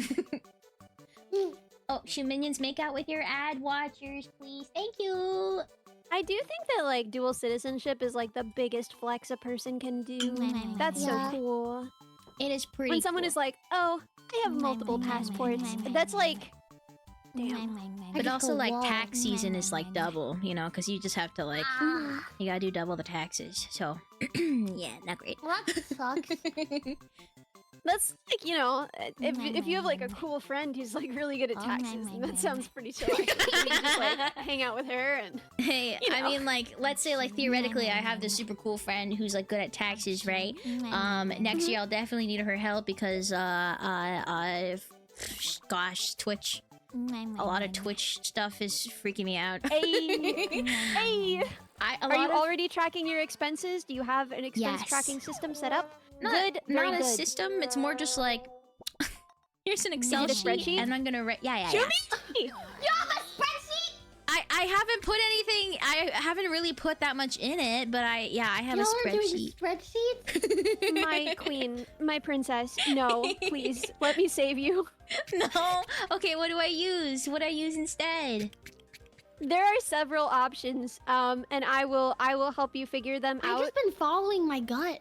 Oh, should minions make out with your ad watchers, please? Thank you. I do think that like dual citizenship is like the biggest flex a person can do. That's Yeah. so cool. It is pretty When someone is like, oh, I have multiple passports. That's like, damn. But just also, go, like, whoa. tax season is, like, double, you know? Because you just have to, like, Ah, you gotta do double the taxes. So, yeah, not great. well, that sucks. That's like, you know, if you have like a cool friend who's like really good at taxes, then that sounds pretty chill. You just like hang out with her and Hey, You I know. mean, like, let's say, like, theoretically, I have this super cool friend who's, like, good at taxes, right? Next year I'll definitely need her help because, gosh, Twitch. A lot of Twitch stuff is freaking me out. hey, hey. Are you of- already tracking your expenses? Do you have an expense Yes. tracking system set up? Not, Good, very not a good. system. It's more just like here's an Excel it a sheet, spreadsheet? and I'm gonna yeah. Show me. You have a spreadsheet? I haven't put anything. I haven't really put that much in it, but I have Y'all a are doing spreadsheet. spreadsheets? My queen, my princess. No, please, let me save you. No. Okay. What do I use? What do I use instead? There are several options, and I will help you figure them I've out. just been following my gut.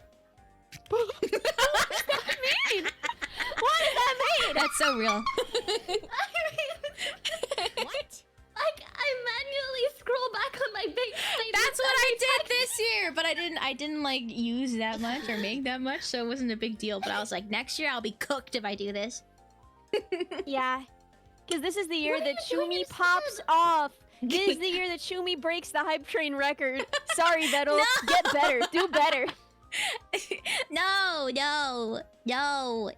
What does that mean? What does that mean? That's so real. What? Like, I manually scroll back on my bank statement. That's what I did this year, but I didn't like use that much or make that much, so it wasn't a big deal. But I was like, next year I'll be cooked if I do this. Yeah, because this is the year What are that you doing Shumi pops instead? off. This is the year that Shumi breaks the hype train record. Sorry, Vettel. Get better. Do better. No. No.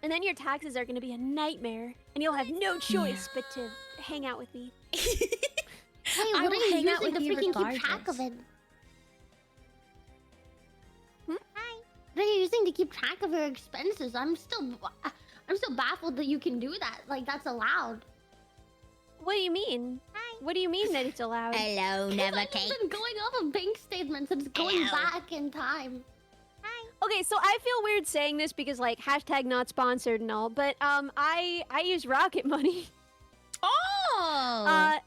And then your taxes are going to be a nightmare, and you'll have no choice but to hang out with me. Hey, I what will are you hang out using with to you freaking keep track of regardless. it? thing to keep track of your expenses. I'm still baffled that you can do that. Like, that's allowed. What do you mean? What do you mean that it's allowed? Hello, never I've cake. been going off of bank statements. It's going back in time. Okay, so I feel weird saying this because like hashtag not sponsored and all, but I use Rocket Money. Oh.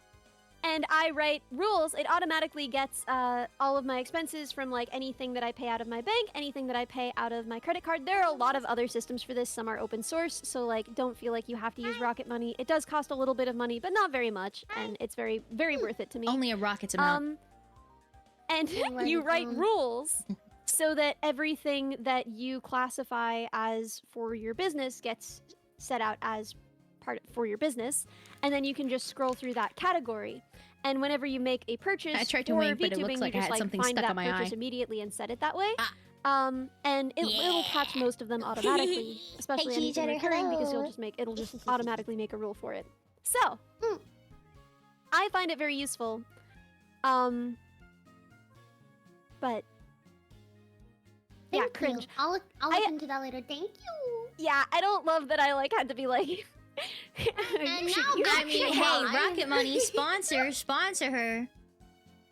And I write rules. It automatically gets all of my expenses from like anything that I pay out of my bank, anything that I pay out of my credit card. There are a lot of other systems for this. Some are open source, so like don't feel like you have to use Rocket Money. It does cost a little bit of money, but not very much, and it's very, very worth it to me. Only a rocket's amount. And you write rules so that everything that you classify as for your business gets set out as part for your business, and then you can just scroll through that category. And whenever you make a purchase, I tried to for wink, but it VTubing, looks like you I just had something find stuck that on my purchase eye. immediately and set it that way. And it'll catch most of them automatically, especially Hey, anything Cheesehead, recurring, because hello. it'll just automatically make a rule for it. So I find it very useful. But yeah, Thank cringe. you. I'll look into that later. Thank you. Yeah, I don't love that I like had to be like. you And should- now you back I mean, to hey, why. Rocket Money, sponsor her.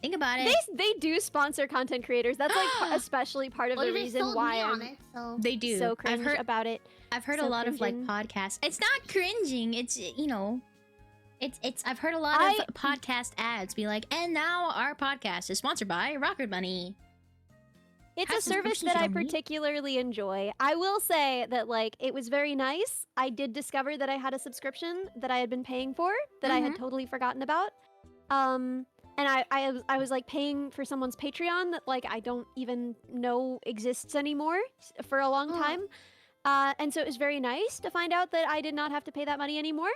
Think about it. They do sponsor content creators. That's like especially part of Well, the they reason sold why me I'm on it, so. They do. so cringe about it. I've heard so a lot of like cringing. podcasts. It's not cringing. It's it's. I've heard a lot of podcast ads be like, and now our podcast is sponsored by Rocket Money. It's Have a service subscriptions that you I don't need. particularly enjoy. I will say that like it was very nice. I did discover that I had a subscription that I had been paying for that I had totally forgotten about. And I was like paying for someone's Patreon that like I don't even know exists anymore for a long time. And so it was very nice to find out that I did not have to pay that money anymore.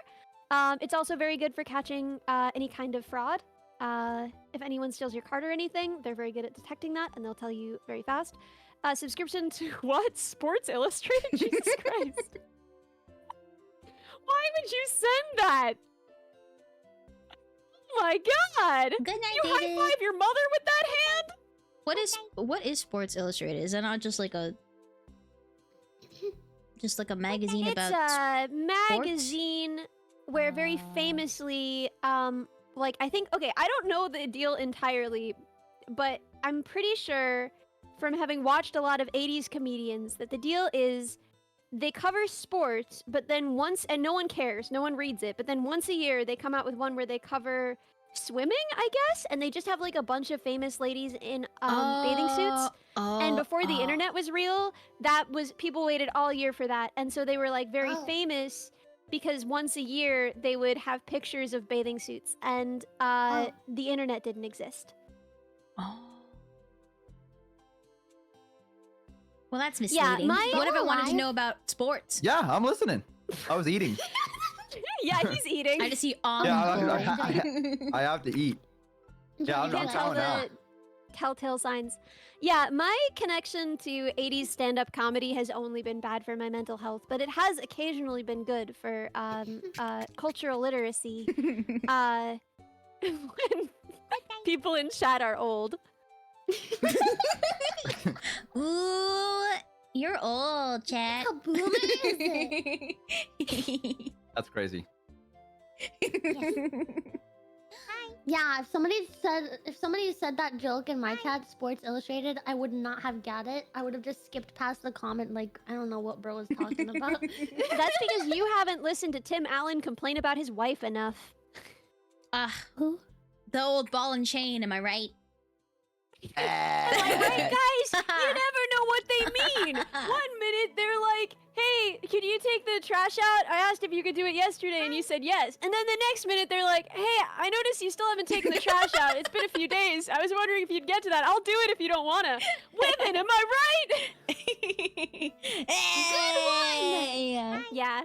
It's also very good for catching any kind of fraud. If anyone steals your card or anything, they're very good at detecting that, and they'll tell you very fast. Subscription to what? Sports Illustrated? Jesus Christ. Why would you send that? Oh my god! Good night, You David. high-five your mother with that hand? What is Sports Illustrated? Is it not just like a magazine It's about a magazine where very famously, like I think, okay, I don't know the deal entirely, but I'm pretty sure from having watched a lot of 80s comedians that the deal is they cover sports, but then once, and no one cares, no one reads it, but then once a year they come out with one where they cover swimming, I guess, and they just have like a bunch of famous ladies in bathing suits. And before the internet was real, that was, people waited all year for that, and so they were like very famous because once a year they would have pictures of bathing suits, and the internet didn't exist. Well, that's misleading. my- What if I Still wanted to alive? know about sports? Yeah, I'm listening. I was eating. Yeah, he's eating. I just see on Yeah, I have to eat. Yeah, I'm You can't tell chowing now. the telltale signs. Yeah, my connection to 80s stand-up comedy has only been bad for my mental health, but it has occasionally been good for cultural literacy. When people in chat are old. Ooh, you're old, chat. How boomer is it? That's crazy. Yeah, if somebody said that joke in my chat, Sports Illustrated, I would not have got it. I would have just skipped past the comment like, I don't know what bro was talking about. That's because you haven't listened to Tim Allen complain about his wife enough. Who? The old ball and chain, am I right? Like, right, guys? You never know what they mean. 1 minute they're like, hey, can you take the trash out? I asked if you could do it yesterday and you said yes. And then the next minute they're like, hey, I noticed you still haven't taken the trash out. It's been a few days. I was wondering if you'd get to that. I'll do it if you don't wanna. Women, am I right? Hey! Yeah.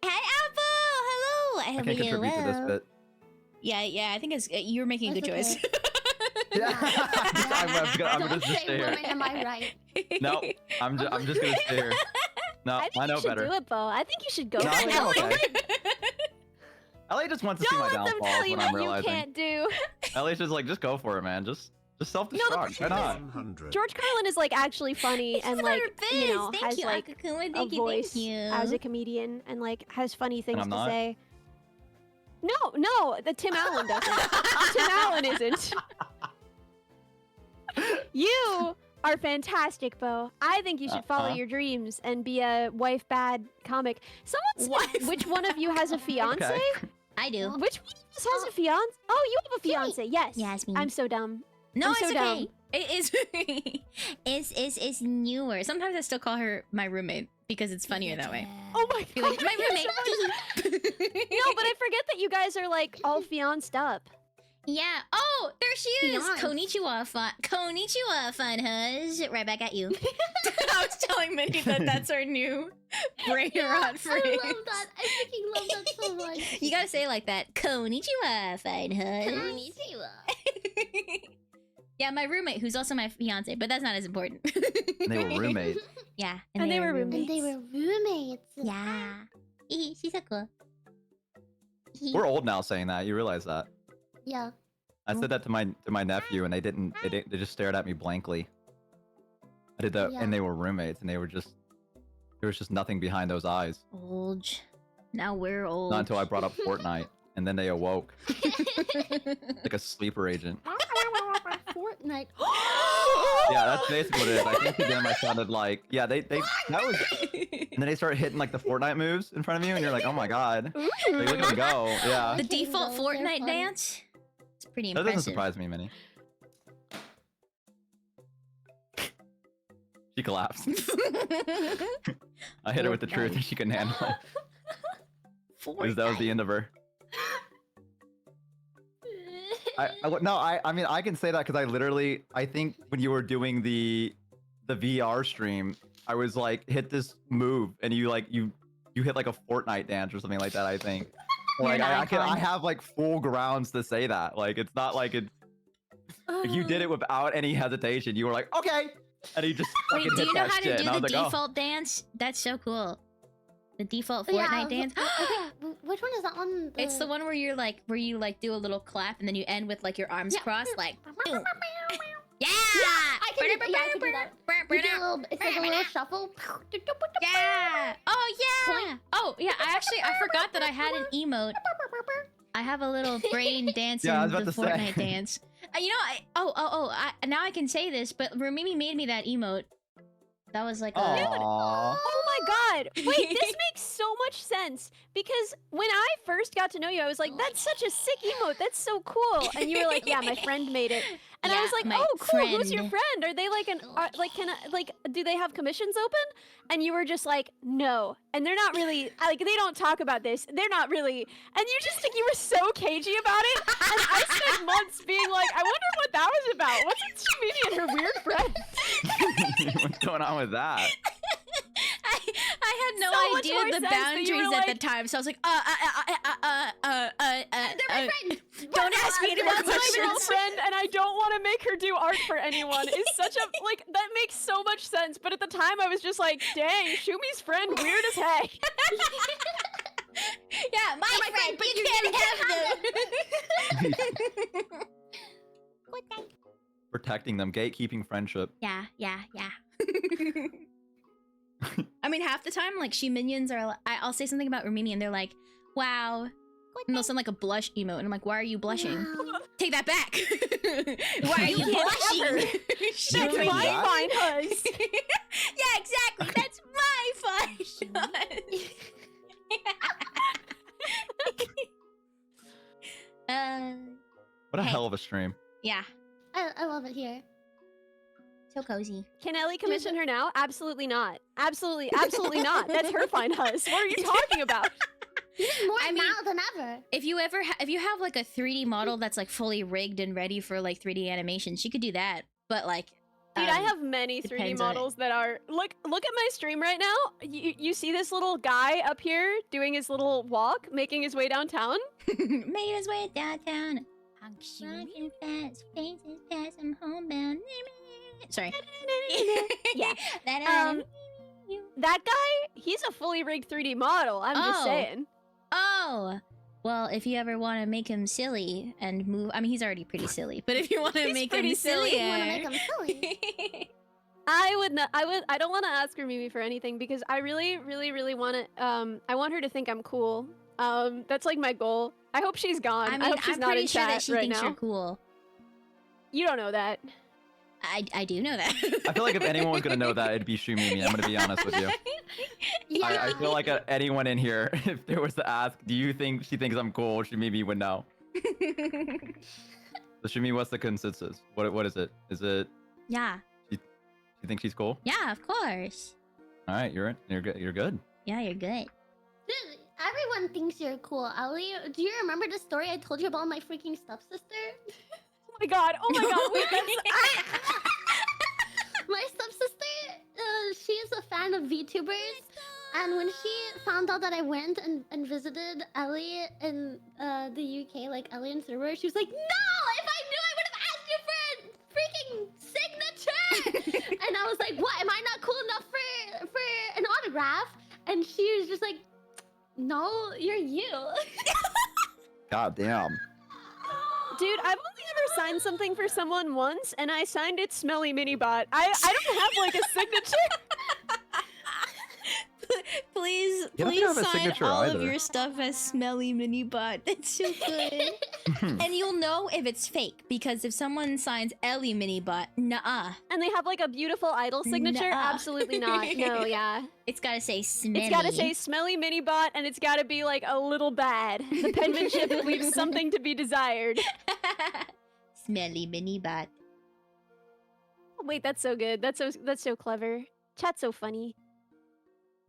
Hey, Apple! Hello! I can't contribute to this bit. Yeah, I think it's you're making a good That's choice. Yeah. I'm Don't gonna just say stay here. women, am I right? No, I'm just gonna stay here. No, I think I know you should better. do it, Bo. I think you should go. No, for I think I'm it. okay. Ellie just wants to see Don't my let them downfall. tell Is you what I'm what you realizing. can't do. Ellie's just like, just go for it, man. Just Just self-destruct. Why not? 100. George Carlin is like actually funny and like you know Thank has you, like Akakuma. a Thank you, voice thank you. as a comedian and like has funny things I'm to not? say. No, the Tim Allen doesn't. Tim Allen isn't. You are fantastic, Bo. I think you should follow your dreams and be a wife bad comic. Someone said which one of you has a fiance? Okay. I do. Which one of us has a fiance? Oh, you have a fiance. Yes. Yasmin. I'm so dumb. No, I'm it's so okay. dumb. It is. it's newer. Sometimes I still call her my roommate because it's funnier that way. Oh my Be god. like, my roommate. No, but I forget that you guys are like all fianced up. Yeah. Oh, there she is. Fiance. Konnichiwa, fun huzz. Right back at you. I was telling Minnie that that's our new brain rot phrase. I love that. I freaking love that so much. You gotta say it like that. Konnichiwa, fun huzz. Konnichiwa. Yeah, my roommate, who's also my fiance, but that's not as important. They were roommates. Yeah, And they were And they were roommates. Yeah. She's so cool. We're old now saying that. You realize that? Yeah. I said that to my nephew, and they didn't. They just stared at me blankly. I did that, Yeah. and they were roommates, and there was just nothing behind those eyes. Old. Now we're old. Not until I brought up Fortnite, and then they awoke like a sleeper agent. Fortnite. Yeah, that's basically what it is. I think to them I sounded like, yeah, that was, and then they start hitting like the Fortnite moves in front of you, and you're like, oh my god, like, look at them go. Yeah, The Okay, default those are Fortnite fun. dance? It's pretty that impressive. doesn't surprise me, Minnie. She collapsed. I hit her with the truth, and she couldn't handle it. That was the end of her. I mean, I can say that because I think when you were doing the VR stream, I was like, hit this move, and you hit like a Fortnite dance or something like that. I think. You're Like an I icon. have like full grounds to say that. Like it's not like it. Like, you did it without any hesitation. You were like, okay, and you just Wait, fucking do hit you know that how shit. to And do I the was like, oh. default dance? That's so cool. The default Yeah, Fortnite dance. okay, which one is that one? It's the one where you do a little clap and then you end with like your arms Yeah. crossed, like. boom. Yeah! I can do that. You do a little, it's like a little shuffle. Yeah! Oh yeah! Point. Oh yeah! I forgot that I had an emote. I have a little brain dancing Yeah, I was about the to say. Fortnite dance. You know, now I can say this, but Rumimi made me that emote. That was like a. Aww. Oh my god! Wait, this makes so much sense because when I first got to know you, I was like, "That's such a sick emote. That's so cool." And you were like, "Yeah, my friend made it." And I Yeah, was like, my "Oh, cool. Who's your friend. friend? Are they like do they have commissions open?" And you were just like, "No." And they're not really like they don't talk about this. They're not really. And you just think you were so cagey about it. And I spent months being like, "I wonder what that was about. What's it Mimi and her weird friend?" What's going on with that? I had no So much idea more the sense that you boundaries were at the like- time, so I was like, They're my friend. don't ask me any more That's my questions. girlfriend, and I don't want to make her do art for anyone. It's such a like that makes so much sense. But at the time, I was just like, "Dang, Shumi's friend, weird as heck." Yeah, my friend, but you can't have them. Protecting them, gatekeeping friendship. Yeah. I mean, half the time, like, she minions are. I'll say something about Rumimi, and they're like, "Wow," and they'll send like a blush emote, and I'm like, "Why are you blushing? Wow. Take that back. Why are you can't have blushing?" That's You can my die? fine hus. Yeah, exactly. That's my fine shot. What a Hey. hell of a stream. Yeah, I love it here. so cozy. Can Ellie commission her now? Absolutely not. Absolutely not. That's her fine hus. What are you talking about? Even more I mean- now than ever. If you ever, if you have like a 3D model that's like fully rigged and ready for like 3D animation, she could do that. But like, Dude, I have many 3D depends on it. models that are look at my stream right now. You see this little guy up here doing his little walk, making his way downtown? made his way downtown. Walking fast, faces past, I'm homebound. Sorry. Yeah. That, That guy, he's a fully rigged 3D model. I'm just Oh. saying. Oh, Well, if you ever want to make him silly and move, I mean, he's already pretty silly, but if you want to He's make him pretty silly. sillier, You want to make him silly? I would not. I don't want to ask her Mimi for anything because I really, really, really want to. I want her to think I'm cool. That's like my goal. I hope she's gone. I mean, hope she's I'm not pretty in sure chat that she right thinks now. you're cool. You don't know that. I do know that. I feel like if anyone was gonna know that, it'd be Shumimi. I'm gonna be honest with you. I feel like anyone in here, if there was to ask, do you think she thinks I'm cool? Shumimi would know. So Shumi, what's the consensus? What is it? Is it Yeah. you think she's cool? Yeah, of course. All right, you're good. You're good. Yeah, you're good. Dude, everyone thinks you're cool, Ellie. Do you remember the story I told you about my freaking stepsister? Oh my god. Oh my god. Wait, My stepsister, she is a fan of VTubers, and when she found out that I went and visited Ellie in the UK, like Ellie and server, she was like, "No! If I knew, I would have asked you for a freaking signature!" And I was like, "What? Am I not cool enough for an autograph?" And she was just like, "No, you're you." God damn. dude, I've only ever signed something for someone once, and I signed it Smelly Minibot. I don't have like a signature. Please, You don't please have a sign signature all of either. your stuff as Smelly Minibot. That's so good. And you'll know if it's fake, because if someone signs Ellie Minibot, nuh-uh. And they have like a beautiful idol signature? Nuh-uh. Absolutely not. No, yeah. It's gotta say Smelly. It's gotta say Smelly Minibot, and it's gotta be like a little bad. The penmanship leaves something to be desired. Smelly Minibot. Oh, wait, that's so good. That's so clever. Chat's so funny.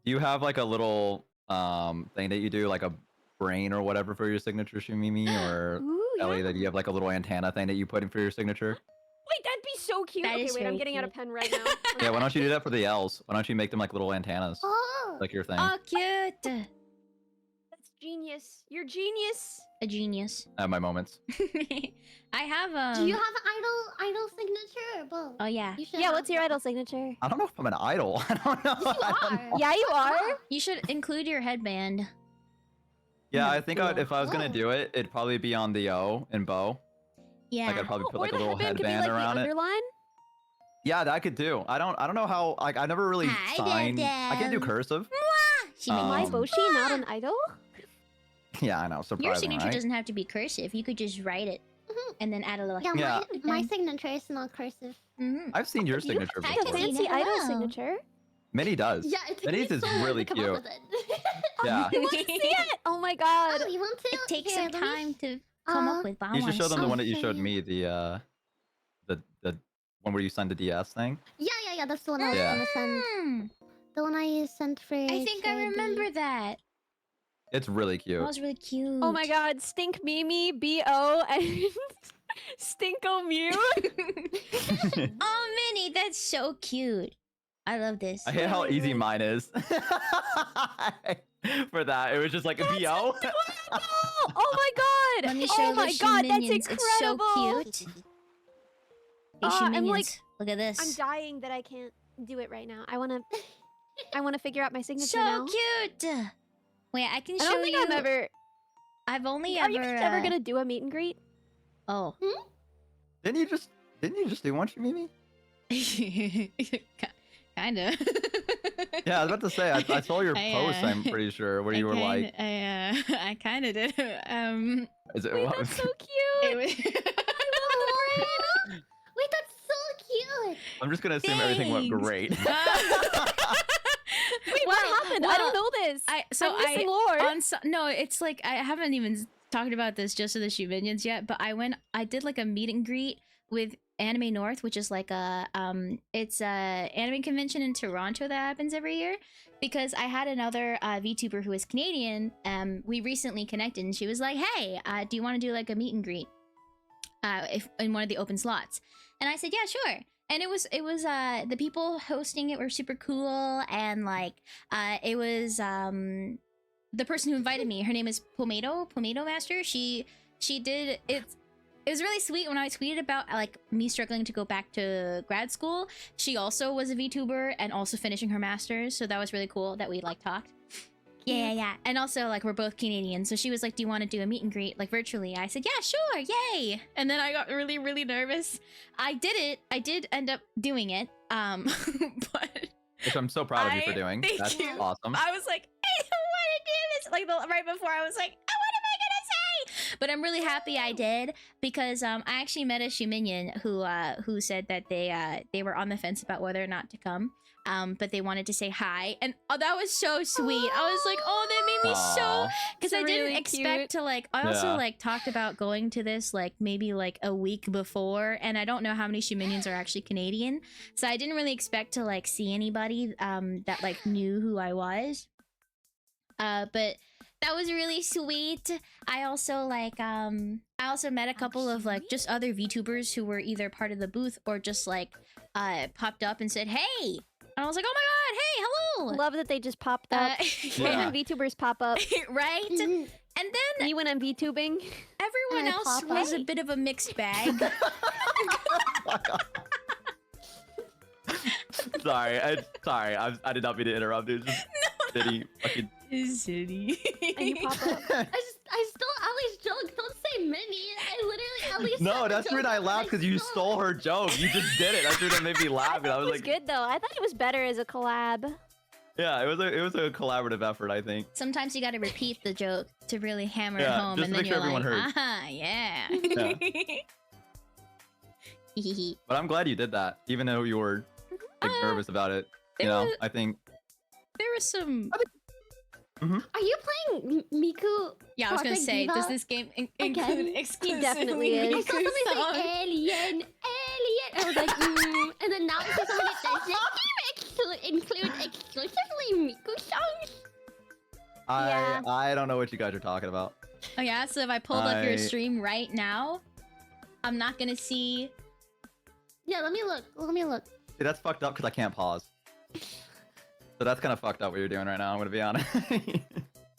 Do you have like a little thing that you do, like a brain or whatever for your signature, Shumimi, or Ooh, Ellie? yeah. That you have like a little antenna thing that you put in for your signature? Wait, that'd be so cute. That Okay, is wait, I'm very getting out a cute. pen right now. Yeah, why don't you do that for the L's? Why don't you make them like little antennas, Oh, like your thing? Oh, cute. That's genius. You're genius. A genius. I have my moments. I have do you have an idol signature or both? Oh yeah. You should Yeah, have what's your both. idol signature? I don't know if I'm an idol. I don't know. Yes, you I don't are. know. Yeah, you are. You should include your headband. Yeah, Yeah, I think if I was gonna do it, it'd probably be on the O in bow. Yeah. Like I'd probably put Or like a the little headband could be headband like around the it. underline. Yeah, that I could do. I don't know how. Like I never really Hi, signed. I can't do Dad. cursive. She made Why me- is Boshi not an idol? Yeah, I know. Your Surprising, signature right? doesn't have to be cursive. You could just write it Mhm. and then add a little. Yeah, Yeah. my signature is not cursive. Mhm. I've seen your You signature have Like a before. fancy- fancy idol Hello. signature. Minnie does. Yeah, it took Minnie's me is so long really to come cute. up with it. Yeah. You want to see it? Oh my god. Oh, you want to? It takes Here, some let me- time to come up with. But I You should wanna show them the see one that you show showed you. me. The one where you signed the DS thing. Yeah, that's the one I was Yeah. gonna send. Hmm, The one I sent for. I think I remember that. It's really That cute. was really cute. Oh my god. Stink Mimi, B.O. and Stinko Mew. Oh, Minnie, that's so cute. I love this. I hate how Really, easy really mine is. For that, it was just like a BO. Oh my god. Let me show oh you my the god, that's minions. incredible. It's so cute. Hey, I'm minions, like- look at this. I'm dying that I can't do it right now. I wanna figure out my signature So now. cute. Wait, I can I show don't think you. I'm ever. I've only Are ever. you just ever gonna do a meet and greet? Oh. Didn't you just do one, Mimi? Kinda. Yeah, I was about to say I saw your I, post. uh, I'm pretty sure where you were like, I kind of did. is it? Wait, What, that's so It cute. was. Wait, that's so cute. I'm just gonna assume everything went Thanks. great. Wait, what happened? I don't know this. So I'm missing lore. No, it's like I haven't even talked about this just to the Shoe Minions yet, but I did like a meet and greet with Anime North, which is like it's a anime convention in Toronto that happens every year. Because I had another VTuber who is Canadian. We recently connected, and she was like, "Hey, do you want to do like a meet and greet? If in one of the open slots?" And I said, "Yeah, sure." And it was the people hosting it were super cool, and like it was the person who invited me. Her name is Pomado Master. She did it. It was really sweet when I tweeted about like me struggling to go back to grad school. She also was a VTuber and also finishing her masters, so that was really cool that we like talked. Yeah. And also, like, we're both Canadian, so she was like, "Do you want to do a meet and greet, like, virtually?" I said, "Yeah, sure, yay!" And then I got really, really nervous. I did it. I did end up doing it. But Which I'm so proud of you for doing. Thank That's you. awesome. I was like, I don't want to do this. Like, right before, I was like, what am I gonna say? But I'm really happy I did because I actually met a Shuminion who said that they were on the fence about whether or not to come. But they wanted to say hi, and that was so sweet. I was like, oh, that made me so, because I didn't really expect cute. to, like, I also Yeah. like talked about going to this like maybe like a week before, and I don't know how many Shuminions are actually Canadian, so I didn't really expect to like see anybody that like knew who I was. But that was really sweet. I also like I also met a couple of like just other VTubers who were either part of the booth or just like popped up and said, "Hey." And I was like, "Oh my god, hey, hello!" Love that they just popped up. Yeah. When VTubers pop up. Right? And then Me when I'm VTubing. everyone I else pop was a up. bit of a mixed bag. Sorry, I did not mean to interrupt. It was just shitty fucking. City. And you pop up. I stole Ali's joke. Don't say mini. I literally at least. No, that's the reason I laughed because you stole her joke. You just did it. That's the reason that made me laugh. And I It was was like, good though. I thought it was better as a collab. yeah, it was a collaborative effort, I think. Sometimes you gotta repeat the joke to really hammer it Yeah, home, just and to then make sure you're like, everyone heard. "Ah, yeah." Yeah. But I'm glad you did that, even though you were like, nervous about it. You there know, was- I think. There was some. Are you playing Miku? Yeah, I was gonna Project say, Diva? does this game include Again? exclusively definitely is. I Miku saw somebody songs? say alien. I was like, and then now I see somebody says it include exclusively Miku songs. Yeah. I don't know what you guys are talking about. Oh yeah, so if I pulled up your I- stream right now, I'm not gonna see. Yeah, let me look. Let me look. See, that's fucked up because I can't pause. So that's kind of fucked up what you're doing right now. I'm gonna be honest.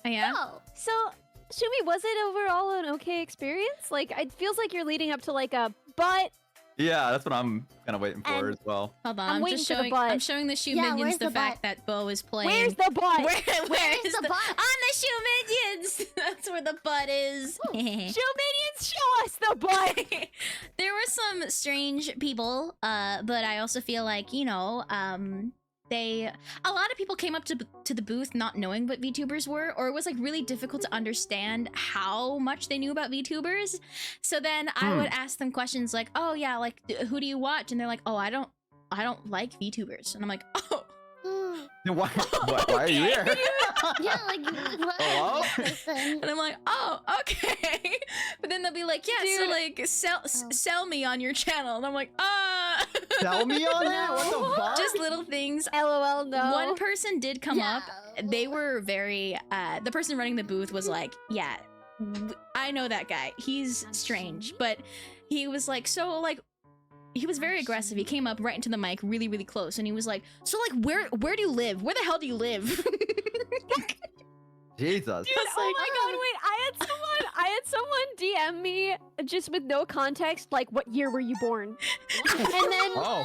Oh yeah. Oh, So, Shumi, was it overall an okay experience? Like, it feels like you're leading up to like a but. Yeah, that's what I'm kind of waiting for And- as well. Hold on, I'm I'm waiting just for the showing. butt. I'm showing the Shoe Yeah, Minions where's the the fact butt? that Bo is playing. Where's the butt? Where's the the butt? On the Shoe Minions. That's where the butt is. Show minions, show us the butt. There were some strange people, but I also feel like, you know, a lot of people came up to the booth not knowing what VTubers were, or it was like really difficult to understand how much they knew about VTubers. So then I would ask them questions like, "Oh yeah, like who do you watch?" And they're like, "Oh, I don't like VTubers." And I'm like, "Oh, Why are you here? yeah, like what? Hello? Person. And I'm like, "Oh, okay." But then they'll be like, "Yeah, so Dude. like sell me on your channel." And I'm like, Tell me on that? What the fuck? Just little things. LOL, no. One person did come up. Yeah. They were very the person running the booth was like, "Yeah, I know that guy. He's strange." But he was like, so like he was very aggressive. He came up right into the mic really, really close, and he was like, "So like where do you live? Where the hell do you live?" Jesus. Dude, oh my god, wait, I had someone DM me just with no context, like, what year were you born? And then Oh.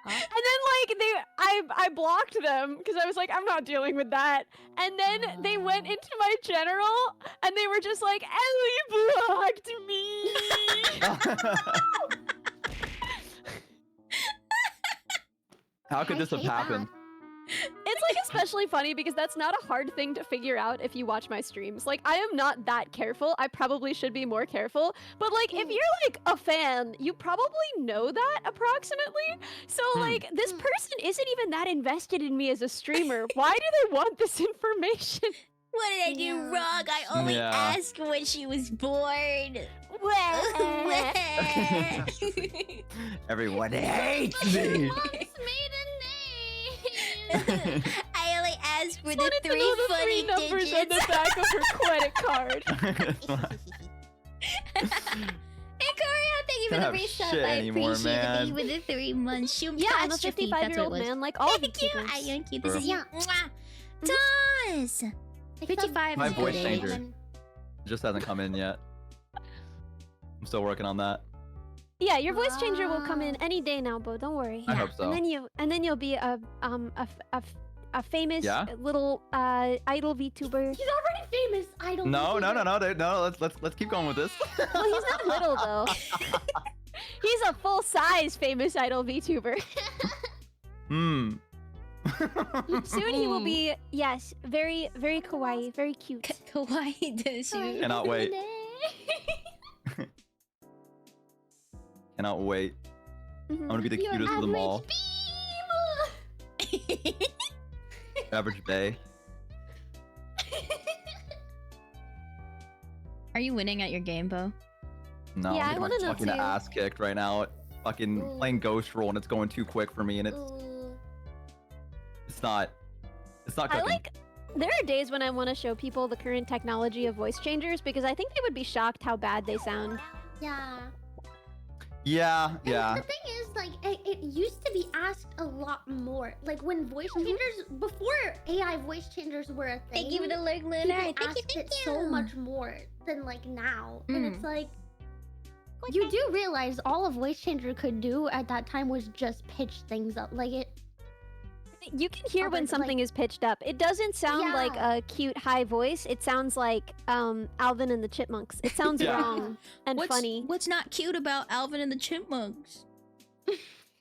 like I blocked them because I was like, I'm not dealing with that. And then they went into my general and they were just like, Ellie blocked me. How could this have hate that. happened? It's like especially funny because that's not a hard thing to figure out if you watch my streams. Like, I am not that careful. I probably should be more careful. But like, if you're like a fan, you probably know that approximately. So like, this person isn't even that invested in me as a streamer. Why do they want this information? What did I do Yeah. wrong? I only Yeah. asked when she was born. Everyone hates me. Mom's maiden name. I only asked for the Wanted to three know the funny three numbers on digits. the back of her credit card. Hey Coria, thank you for Don't the have resub. shit I anymore, appreciate it. Thank you man. for the 3 months. Yeah, I'm a 55-year-old man, like all Thank you. VTubers. Thank you. This is Yeah. Mwah. Taz. 55 My is voice good changer. age. Just hasn't come in yet. I'm still working on that. Yeah, your voice changer will come in any day now, Bo. Don't worry. I hope so. And then you'll be a famous Yeah? little idol VTuber. He's already famous. I don't. No. Let's keep going with this. Well, he's not little though. He's a full-size famous idol VTuber. Hmm. Soon he will be, yes, very, very kawaii, very cute. Kawaii desu. Cannot wait. Cannot wait. I'm gonna be the Your cutest of them all. beam. Average Bay. Are you winning at your game, Bo? No, Yeah, I I'm wanna know fucking too. ass kicked right now. Fucking Ooh. playing Ghost Roll and it's going too quick for me and it's Ooh. not. It's not cooking. There are days when I want to show people the current technology of voice changers because I think they would be shocked how bad they sound. Yeah. Yeah, And yeah. the thing is, like, it used to be asked a lot more. Like, when voice changers, before AI voice changers were a thing, Thank you for the leg, people Lunar. Thank you, asked thank it you. so much more than, like, now. And Mm. it's like, you do realize all a voice changer could do at that time was just pitch things up. Like, it... You can hear Oh, when but, something like- is pitched up. It doesn't sound like Yeah. a cute high voice. It sounds like Alvin and the Chipmunks. It sounds Yeah. wrong and funny. What's not cute about Alvin and the Chipmunks?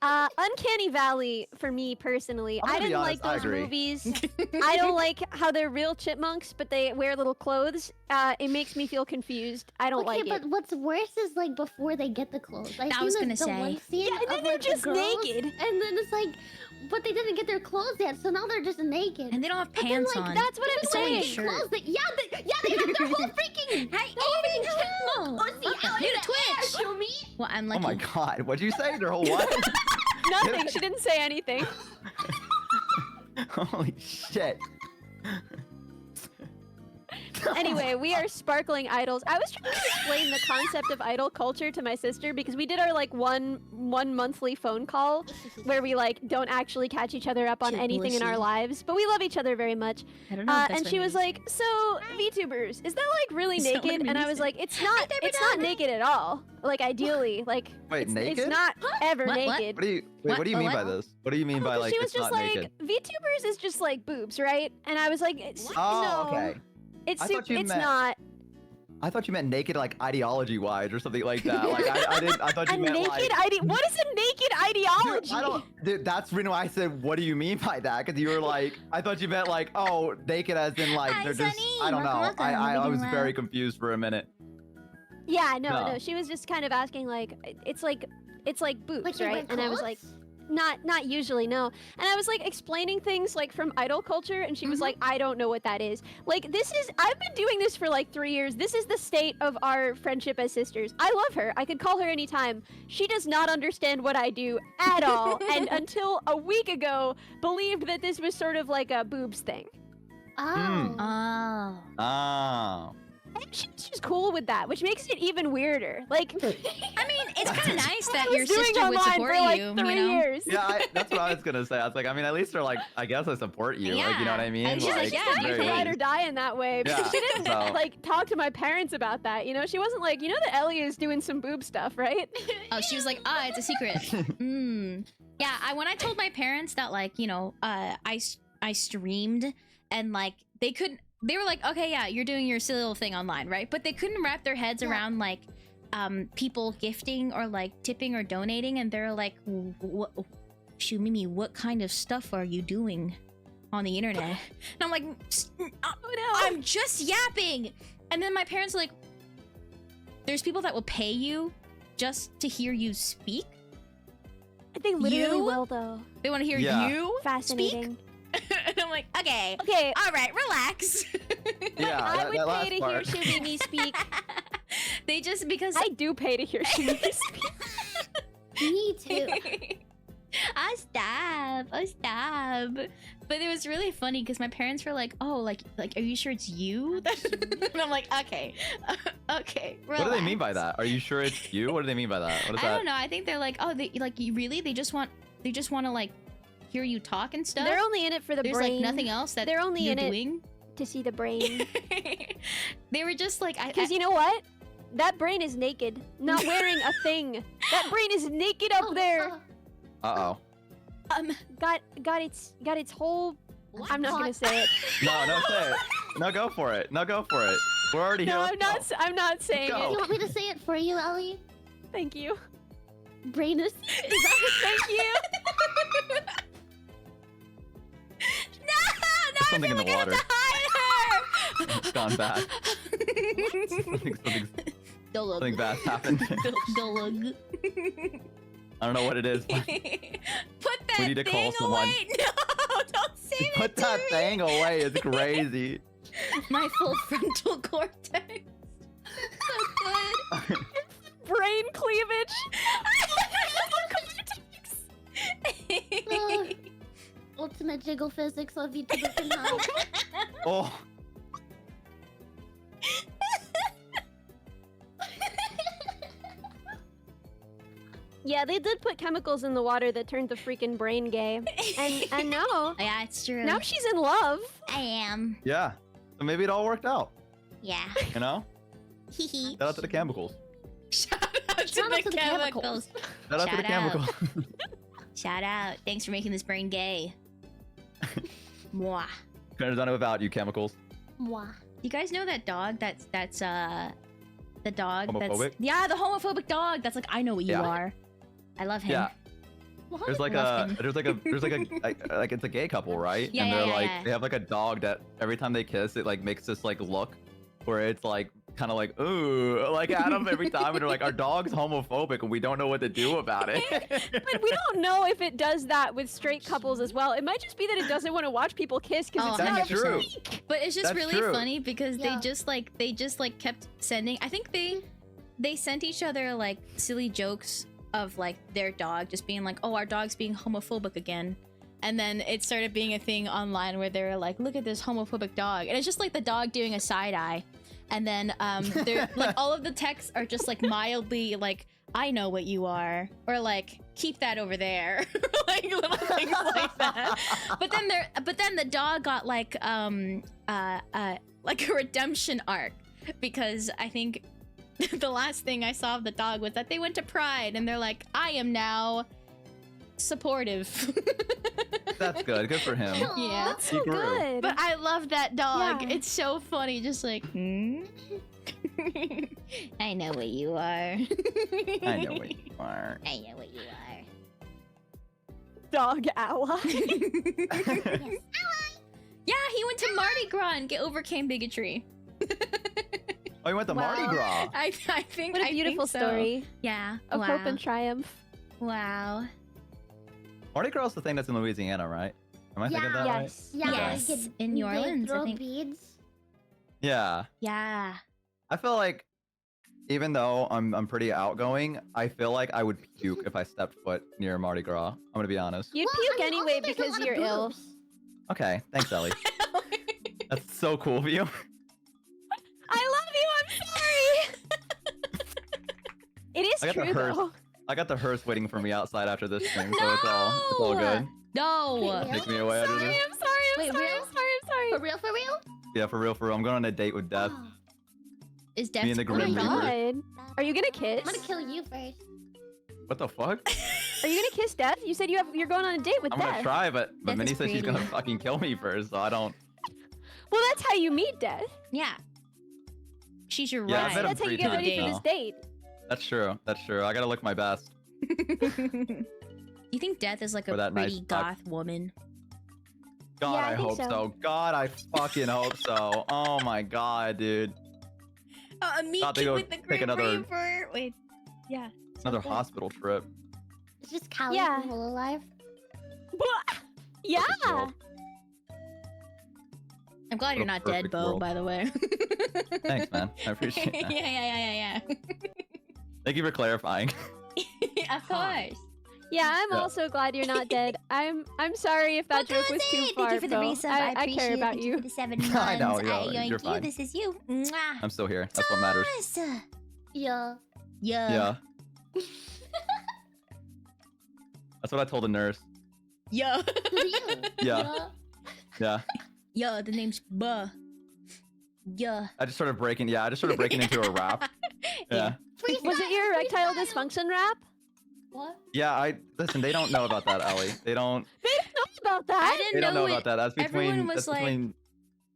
Uncanny Valley for me personally. I'm gonna I be didn't honest, like I those agree. movies. I don't like how they're real chipmunks, but they wear little clothes. It makes me feel confused. I don't like okay, it. but what's worse is, like, before they get the clothes. I was gonna the one say. scene Yeah, and then of, they're like, the just girls, naked. And then it's like, but they didn't get their clothes yet, so now they're just naked. And they don't have But then, pants like, on. That's what I'm It's only a saying. shirt. Clothes that, yeah, they have their whole freaking... Hey, their whole freaking oh, chipmunk pussy okay. out New in to the Twitch. air, show me. Well, I'm Oh lucky. my god, what'd you say? Their whole what? Nothing. She didn't say anything. Holy shit. Anyway, we are sparkling idols. I was trying to explain the concept of idol culture to my sister because we did our like one monthly phone call where we like don't actually catch each other up on Shit, anything in our pussy. lives, but we love each other very much. I don't know. if that's And what she it was is. like, "So VTubers, is that like really Is that what naked?" it And I is? was like, "It's not. never It's not done it." naked at all. Like ideally, like Wait, it's naked? not ever What? naked." What do you wait, what do you What? mean by What? this? What do you mean by like she was it's just not like, naked? VTubers is just like boobs, right? And I was like, Oh, no, okay. it's I thought you it's meant- not. I thought you meant naked like ideology wise or something like that. Like I thought you A meant naked like What is a naked ideology? Dude, I don't. Dude, that's the reason why I said, "What do you mean by that?" Because you were like, I thought you meant like, oh, naked as in like Hi, they're just. Sunny. I don't know. Welcome, welcome. I Living was loud. very confused for a minute. Yeah, no, No. She was just kind of asking like, it's like boobs, Like, they right? wear And I was like, clothes? not usually, no. And I was like explaining things like from idol culture, and she was like, I don't know what that is. Like I've been doing this for like 3 years. This is the state of our friendship as sisters. I love her. I could call her anytime. She does not understand what I do at all, and until a week ago, believed that this was sort of like a boobs thing. Oh. Oh. Oh. And she's cool with that, which makes it even weirder. Like, I mean, it's kind of nice that I your was doing sister would online support for like you. 3 You know. years. Yeah, that's what I was gonna say. I was like, I mean, at least they're like, I guess I support you. Like, you know what I Yeah. mean? And she's like, yeah, at the you very can Ride or least. die in that way. But Yeah, she didn't so- like talk to my parents about that. You know, she wasn't like, you know that Ellie is doing some boob stuff, right? Oh, she was like, it's a secret. Yeah, when I told my parents that, like, you know, I streamed and like they were like, okay, yeah, you're doing your silly little thing online, right? But they couldn't wrap their heads around like people gifting or like tipping or donating, and they're like, what? Shoot, Mimi, what kind of stuff are you doing on the internet? And I'm like, I'm just yapping. And then my parents are like, there's people that will pay you just to hear you speak. They literally You? will, though. They want to hear Yeah. you Fascinating. speak. And I'm like, okay, Okay, all right, relax. Yeah, I that would last pay to part. hear Shimimi speak. They just because I do pay to hear Shimimi speak. Me too. I stop. But it was really funny because my parents were like, "Oh, like, are you sure it's you?" And I'm like, "Okay, okay." What do they mean by relax." that? Are you sure it's you? What do they mean by that? What is I that? don't know. I think they're like, "Oh, they like you really? They just want to like hear you talk and stuff." They're only in it for the There's brain. like nothing else that They're only you're in it doing. to see the brain. They were just like, Because you know what? That brain is naked, not wearing a thing. That brain is naked up there. Uh oh. Got its whole I'm not gonna say it. No, say it. No, go for it. No, go for it. We're already here. No, Let's go. I'm not saying Go. You it. want me to say it for you, Ellie? Thank you. Brainus. Thank you. No, There's something in the I feel like water. I have to hide her. It's gone bad. Something bad's happened. Dog. I don't know what it is. Put that We need to thing call someone. away. No, don't say Put that that to me. thing away. It's crazy. My full frontal cortex. So good. Brain cleavage. Ugh. Ultimate jiggle physics of VTuber can help. Oh. Yeah, they did put chemicals in the water that turned the freaking brain gay. And no, Yeah, it's true. now she's in love. I am. Yeah. So maybe it all worked out. Yeah. You know? Hee hee. Shout out to the chemicals. Shout out to Shout out to the the chemicals. Shout out to the Shout out. chemicals. Shout out. Thanks for making this brain gay. Mwah. Couldn't have done it without you, chemicals. Mwah. You guys know that dog that's the dog Homophobic? yeah, the homophobic dog that's like, I know what you Yeah. are. I love him. Yeah. What? There's like Love a, him. there's like like it's a gay couple, right? Yeah, and yeah, they're yeah, like, yeah. they have like a dog that every time they kiss, it like makes this like look where it's like kind of like, ooh, like at them every time. And they're like, our dog's homophobic and we don't know what to do about it. But we don't know if it does that with straight couples as well. It might just be that it doesn't want to watch people kiss because Oh, it's That's not true. fake. But it's just That's really true. funny because Yeah. they just like kept sending. I think they sent each other like silly jokes of like their dog just being like, oh, our dog's being homophobic again. And then it started being a thing online where they were like, look at this homophobic dog. And it's just like the dog doing a side eye. And then they're like all of the texts are just like mildly like, I know what you are, or like, keep that over there. Like little things like that. But then the dog got like a redemption arc because I think the last thing I saw of the dog was that they went to Pride and they're like, I am now supportive. That's good. Good for him. Aw. Yeah. That's so He grew. good. But I love that dog. Yeah. It's so funny. Just like, I know what you are. I know what you are. I know what you are. Dog ally. Yeah, he went to Mardi Gras and overcame bigotry. Oh, you went to Mardi Wow. Gras. I think What a I beautiful think so. story Yeah. of wow. hope and triumph. Wow. Mardi Gras is the thing that's in Louisiana, right? Am I thinking Yeah. that right? Yes. Yeah, Yes, they could- in New they Orleans, I throw think. beads. Yeah. Yeah. I feel like even though I'm pretty outgoing, I feel like I would puke if I stepped foot near Mardi Gras. I'm gonna be honest. You'd Well, puke I mean, anyway also there's a because lot of you're ill. boobs. Okay, thanks, Ellie. That's so cool of you. I love you. I'm sorry. It is I got the true hearse. though. I got the hearse waiting for me outside after this stream, so it's all good. No. Wait, Take me away after Sorry, this. I'm sorry. I'm Wait, sorry. real? I'm sorry. I'm sorry. For real, for real? Yeah, for real, for real. I'm going on a date with Death. Oh, Is Death Me and the Oh my Grim Reaper. god. Are you gonna kiss? I'm gonna kill you first. What the fuck? Are you gonna kiss Death? You said you're going on a date with I'm Death. gonna try, but Death Minnie is said she's gonna pretty. fucking kill me first, so I don't. Well, that's how you meet Death. Yeah. She's your Yeah, I ride. met him That's how you 3 get ready times for now. this date. That's true. That's true. I gotta look my best. You think Death is like For a that nice pretty buck. goth woman? God, Yeah, I I think hope so. so. God, I fucking hope so. Oh my god, dude. A meet Thought they cute go with the take Grim another- Reaper. Wait. Yeah. Another good. hospital trip. It's just Callie Yeah. from Hololive. Yeah. Perfect world. I'm glad you're What a not dead, perfect Bo, world. by the way. Thanks, man. I appreciate that. yeah. Thank you for clarifying. Of course. Yeah, I'm Yeah. also glad you're not dead. I'm sorry if that joke was too far. Thank you for the Bo. resub. I care about Thank you. for the 7 months. I know, I yo, yoink you're you. fine. This is you. Mwah. I'm still here. That's what matters. Yes. Yeah. Yeah. Yeah. That's what I told the nurse. Yo. Who are you? Yeah. Yeah. Yo, the name's Buh. Yeah. I just started breaking. Yeah, I just started breaking into a rap. Yeah. Was it your erectile dysfunction rap? What? Yeah. Listen. They don't know about that, Ellie. They don't. They don't know about that. I didn't We don't know it. about that. That's between. Everyone was that's like, between.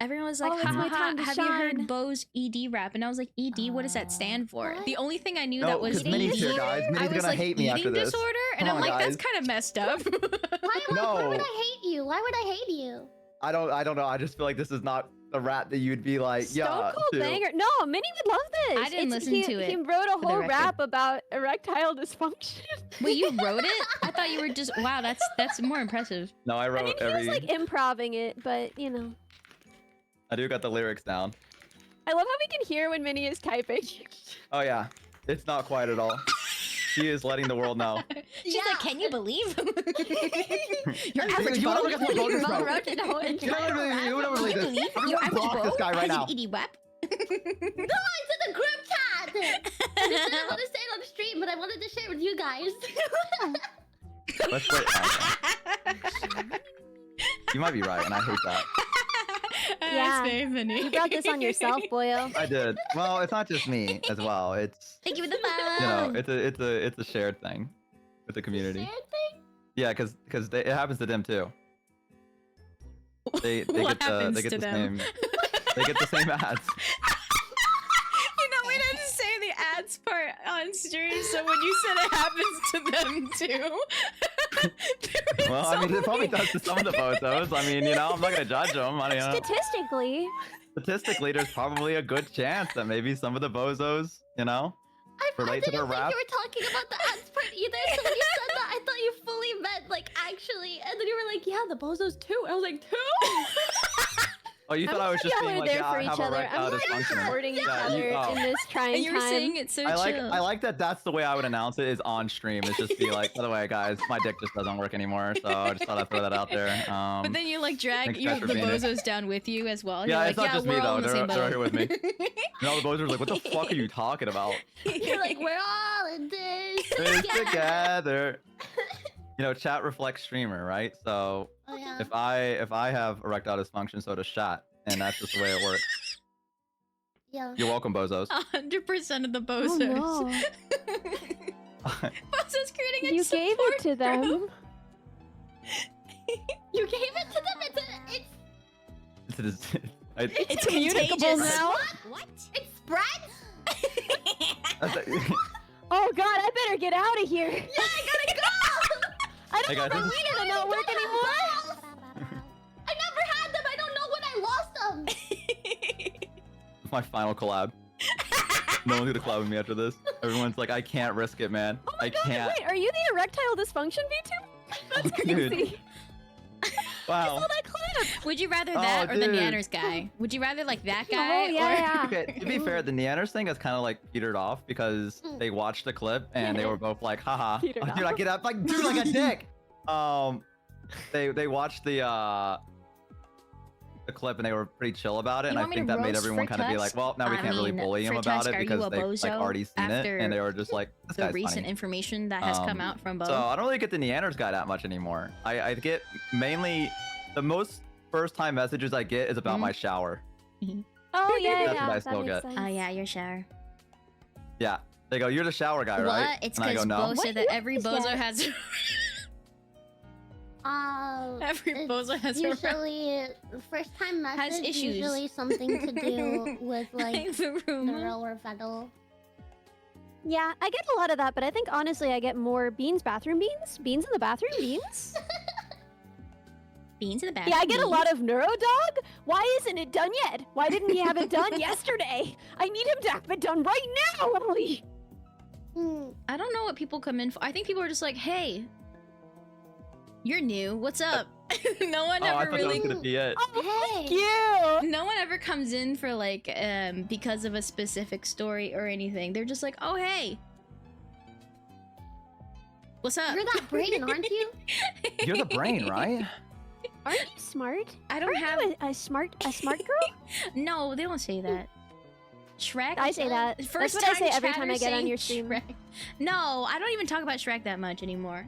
everyone was like, Oh, it's ha my ha time ha, to have you heard shine. Bo's ED rap? And I was like, ED, what does that stand for? What? The only thing I knew No, that was because Minnie's here, ED. guys. I Minnie's was gonna like, hate me eating after this. disorder? And Come I'm on, like, that's guys. kind of messed up. Why would No. I hate you? Why would I hate you? I don't know. I just feel like this is not the rap that you'd be like, Stone yeah. Cold to. Banger. No, Minnie would love this. I didn't listen he, to it, He wrote a the whole record. rap about erectile dysfunction. Wait, you wrote it? I thought you were just, wow, that's more impressive. No, I I wrote mean, he every. was like improving it, but you know. I do got the lyrics down. I love how we can hear when Minnie is typing. Oh yeah, it's not quiet at all. She is letting the world know. She's like, can you believe? Your Hey, average you Bo? wanna look at what Bo's Bo about? wrote it all in You would never believe this. Your Everyone average block Bo this guy right has now. an ED web? No, it's in the group chat. I just didn't want to say it on the stream, but I wanted to share it with you guys. Let's wait. You might be right, and I hate that. Yeah. That's very funny. You brought this on yourself, boyo. I did. Well, it's not just me as well. It's Thank you for the follow. you know, it's a shared thing with the community. Shared thing? Yeah, because it happens to them too. They What get the happens they get to the them? same they get the same ads. You know, we didn't say the ads part on stream, so when you said it happens to them too. Well, I mean, it probably does to some of the photos. I mean, you know, I'm not gonna judge them. I don't know. Statistically, Statistically, there's probably a good chance that maybe some of the bozos, you know, I relate to didn't their think rap. you were talking about the ads part either. So when you said that, I thought you fully meant like actually, and then you were like, "Yeah, the bozos too." And I was like, "Two?" Oh, you thought I was just y'all being are like, there yeah, for I each have other. erectile I'm not dysfunction. supporting each Yeah, other you- oh. in this trying And you were time. saying it so I chill. like that that's the way I would announce it is on stream. It's just be like, by the way, guys, my dick just doesn't work anymore, so I just thought I'd throw that out there. But then you like drag thanks, you, guys, for the being here. bozos down with you as well. Yeah, You're it's like, not just we're me all though. in the same They're here boat. with me. And all the bozos are like, what the fuck are you talking about? You're like, "We're all in this It's together." together. You know, chat reflects streamer, right? So Oh yeah. if I have erectile dysfunction, so does chat, and that's just the way it works. Yeah. You're welcome, bozos. 100% of the Oh, bozos. no. Bozos creating a You gave it to support them. group. You gave it to them. It's It's communicable contagious. now. What? It spreads. Oh god, I better get out of here. Yeah, I gotta go. I don't Hey, know guys, if this my is- weed not work anymore. I never had them. I don't know when I lost them. It's my final collab. No one's gonna collab with me after this. Everyone's like, I can't risk it, man. Oh my I god, can't. wait, are you the erectile dysfunction VTuber? That's Dude. crazy. Wow. I saw that clip. Would you rather Oh, that or the dude. Neanners guy? Would you rather like that Oh, guy? yeah, or... yeah. Okay, to be fair, the Neanners thing has kind of like petered off because they watched the clip and they were both like, haha. Petered Oh, dude, I off. get up like dude like a dick. They watched the clip and they were pretty chill about it, You and I want me think to that made roast everyone kind of be like, Fritusk? well, now we I can't really mean, bully him about Fritusk, it are you because a they've like bozo already seen it and they after were just like, this the guy's recent funny. information that has come out from Bo. So I don't really get the Neanners guy that much anymore. I get mainly the most first time messages I get is about my shower. Oh yeah, That's yeah. what I that still makes get. sense. Oh yeah, your shower. Yeah, they go, you're the shower guy, right? What? It's and I go, because no. Bo What said that year every is bozo that? has every It's bozo has a usually first time message. issues. Usually something to do with like the room. neuro or federal. Yeah, I get a lot of that, but I think honestly I get more beans, bathroom beans, beans in the bathroom, beans. Beans in the bathroom. Yeah, I get a lot of neurodog. Why isn't it done yet? Why didn't he have it done yesterday? I need him to have it done right now, Emily. Hmm. I don't know what people come in for. I think people are just like, hey, you're new. What's up? No one Oh, I ever thought that really. was gonna be it. Hey. You. No one ever comes in for like because of a specific story or anything. They're just like, oh hey, what's up? You're that brain, aren't you? You're the brain, right? Aren't you smart? I don't Aren't have. you a smart girl? No, they don't say that. Shrek. I say that. First That's what I say every chatter time I get on saying your stream. Shrek. No, I don't even talk about Shrek that much anymore.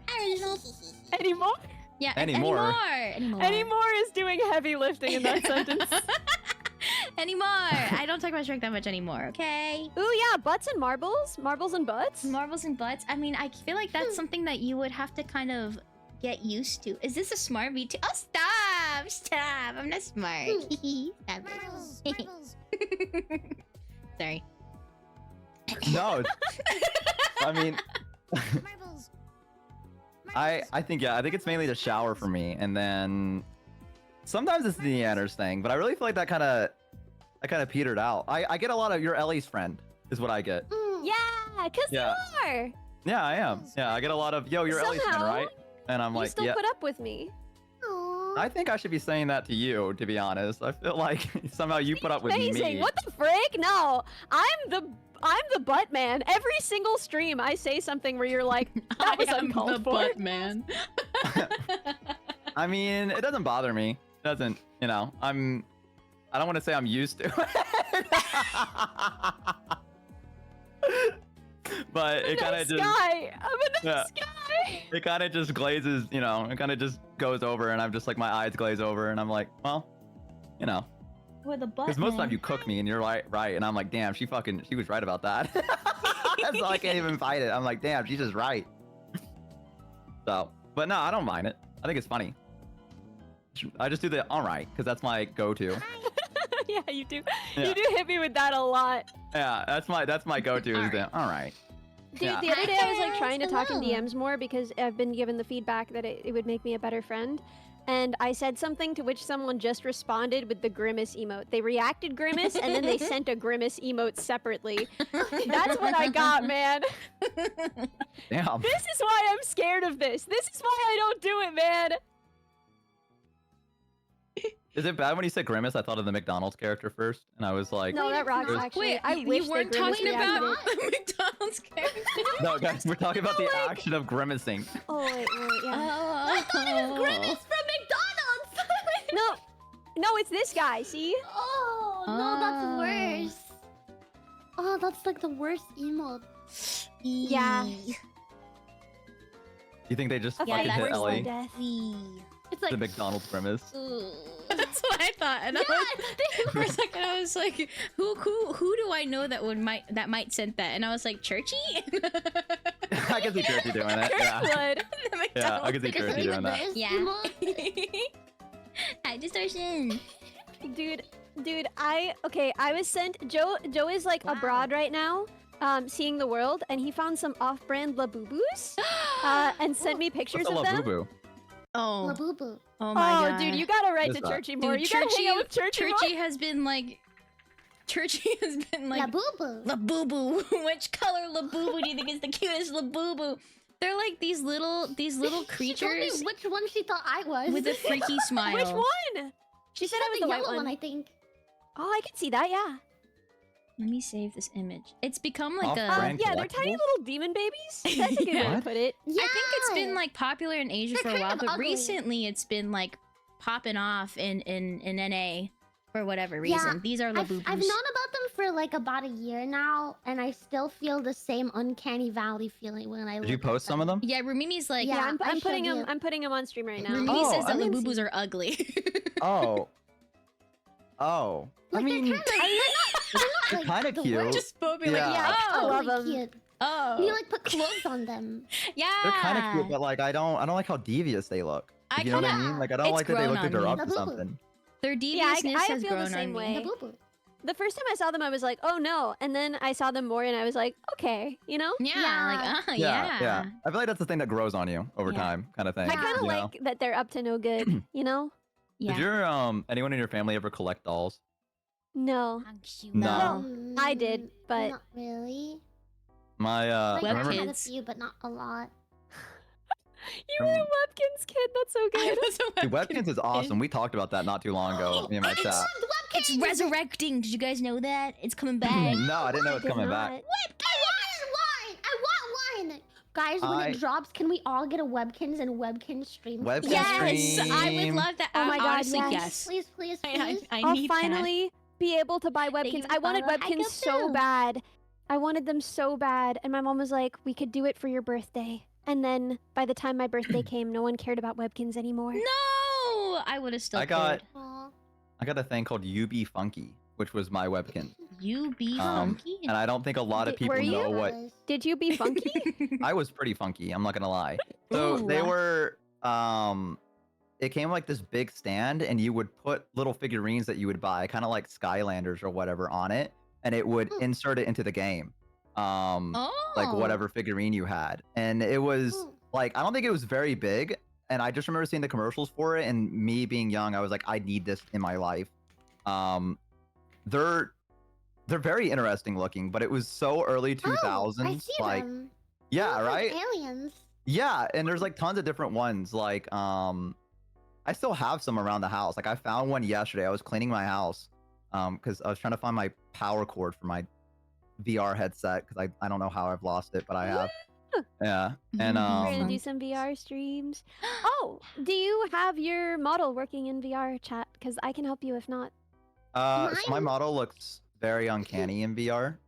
Anymore? Yeah, Anymore. Anymore is doing heavy lifting in that sentence. Anymore. I don't talk about Shrek that much anymore. Okay. Ooh yeah, butts and marbles, marbles and butts. Marbles and butts. I mean, I feel like that's something that you would have to kind of get used to. Is this a smart VT? Oh, stop! Stop! I'm not smart. Stop it. Sorry. No. I mean, I think it's mainly the shower for me, and then sometimes it's the Neanders thing, but I really feel like that kind of petered out. I get a lot of "you're Ellie's friend" is what I get. Yeah, because Yeah. you are. Yeah, I am. Yeah, I get a lot of "yo, you're Ellie's friend, Somehow, right?" And I'm You like, still yeah. put up with me. Aw. I think I should be saying that to you, to be honest. I feel like somehow you put up with Amazing. me. What the frick? No, I'm the butt man. Every single stream, I say something where you're like, "That was uncalled for." man. I mean, it doesn't bother me. It doesn't, I don't want to say I'm used to it. But it kind of just, I'm a Yeah. nice guy. it kind of just glazes, it kind of just goes over, and I'm just like, my eyes glaze over, and I'm like, well, With a butt. because most of the time you cook me, and you're right, and I'm like, damn, she was right about that. So I can't even fight it. I'm like, damn, she's just right. So, but no, I don't mind it. I think it's funny. I just do the all right because that's my go-to. Yeah, you do. Yeah. You do hit me with that a lot. Yeah, that's my go-to is the all right. Dude, Yeah. the other day I was like Hi, trying to talk in hello. DMs more because I've been given the feedback that it would make me a better friend. And I said something to which someone just responded with the grimace emote. They reacted grimace and then they sent a grimace emote separately. That's what I got, man. Damn. This is why I'm scared of this. This is why I don't do it, man. Is it bad when you said grimace? I thought of the McDonald's character first, and I was like, No, that rocks, Wait, actually. Wait, I you wish weren't they grimace talking reacted about it. the McDonald's character? no, guys, we're talking about the action of grimacing. Oh, wait, yeah. I thought it was Grimace from McDonald's. No, it's this guy, see? Oh no, that's worse. Oh, that's like the worst emote. Yeah. You think they just A Yeah, fucking fucking hit that's worse Ellie? than death. It's like The McDonald's grimace. That's what I thought, and I was, for a second I was like, who do I know that might send that? And I was like, Churchy. I can see Churchy doing it. Yeah, Would. The yeah, I can see McDonald's Churchy doing that. Worst Yeah. emote? Hi, distortion. Dude, I was sent. Joe is like abroad right now, seeing the world, and he found some off-brand Labubus, and sent me pictures What's a of them. Labubu? Oh, Labubu. oh my god. Oh, dude, you gotta write What to is that? Churchy more. Dude, You gotta hang out with Churchy more. Churchy has been like, Labubu. Labubu. Which color Labubu do you think is the cutest Labubu? They're like these little She told me creatures which one she thought I was. with a freaky smile. Which one? She said I was the the white yellow one. one, I think. Oh, I can see that. Yeah. Let me save this image. It's become like Off-brand? a. Brand Yeah, they're tiny collectibles? little demon babies. That's a good way to What? put it. Yeah. I think it's been like popular in Asia They're for a kind while, of but ugly. recently it's been like popping off in NA for whatever reason. Yeah, These are I've known Labubus. about them for like about a year now, and I still feel the same uncanny valley feeling when I Did you look at post some of them? Yeah, Rumini's like. Yeah. I'm I putting showed them. you. I'm putting them on stream right now. Rumini Oh, says I that didn't Labubus are ugly. Oh. Oh. I Like mean, they're they're not kind like of the cute. worst. Just Bobby Yeah. like, Yeah, oh, I love ugly them. cute. oh, You like put clothes on them. yeah. They're kind of cute, but like I don't like how devious they look. I You know what I kinda- mean? Like I don't it's like that they grown look like on they're me. up to Labubu. something. Their I deviousness has feel grown the same on way. me. Labubu. The first time I saw them, I was like, oh no. And then I saw them more and I was like, okay, you know? Yeah, Yeah. like Yeah. I feel like that's the thing that grows on you over Yeah. time, kind of thing. I kind of you know? like that they're up to no good, you know? Yeah. Did your anyone in your family ever collect dolls? No. No. I did, but- not really. My Like, Web I remember had a kids. few, but not a lot. You were a Webkins kid. That's so good. Dude, Webkins is awesome. We talked about that not too long ago. Me and my It's- chat. It's resurrecting. Did you guys know that? It's coming back. No, I didn't know it's Did coming not. back. I want one! Guys, when it drops, can we all get a Webkins and Webkins stream? Webkins Yes, I would stream. love that. Oh my God, honestly, yes. Please, please, I, please. I I'll need that. finally be able to buy Thank you Webkins. for I wanted following. I Webkins do so too. bad. I wanted them so bad. And my mom was like, we could do it for your birthday. And then by the time my birthday came, no one cared about Webkins anymore. No, I would have still. I got- cared. Aw. I got a thing called UB Funky, which was my Webkin. You be Um, funky. And I don't think a lot of Were people you? know what. Guys. Did you be funky? I was pretty funky. I'm not gonna lie. So Ooh. they were. it came like this big stand, and you would put little figurines that you would buy, kind of like Skylanders or whatever, on it, and it would insert it into the game. Like whatever figurine you had, and it was like, I don't think it was very big, and I just remember seeing the commercials for it, and me being young, I was like, I need this in my life. They're very interesting looking, but it was so early 2000s. I see like, them. yeah, They look right. like aliens. Yeah, and there's like tons of different ones. Like, I still have some around the house. Like, I found one yesterday. I was cleaning my house, because I was trying to find my power cord for my VR headset, because I don't know how I've lost it, but I have. Yeah, and We're gonna do some VR streams. Oh, do you have your model working in VR, chat? Because I can help you if not. so my model looks very uncanny in VR,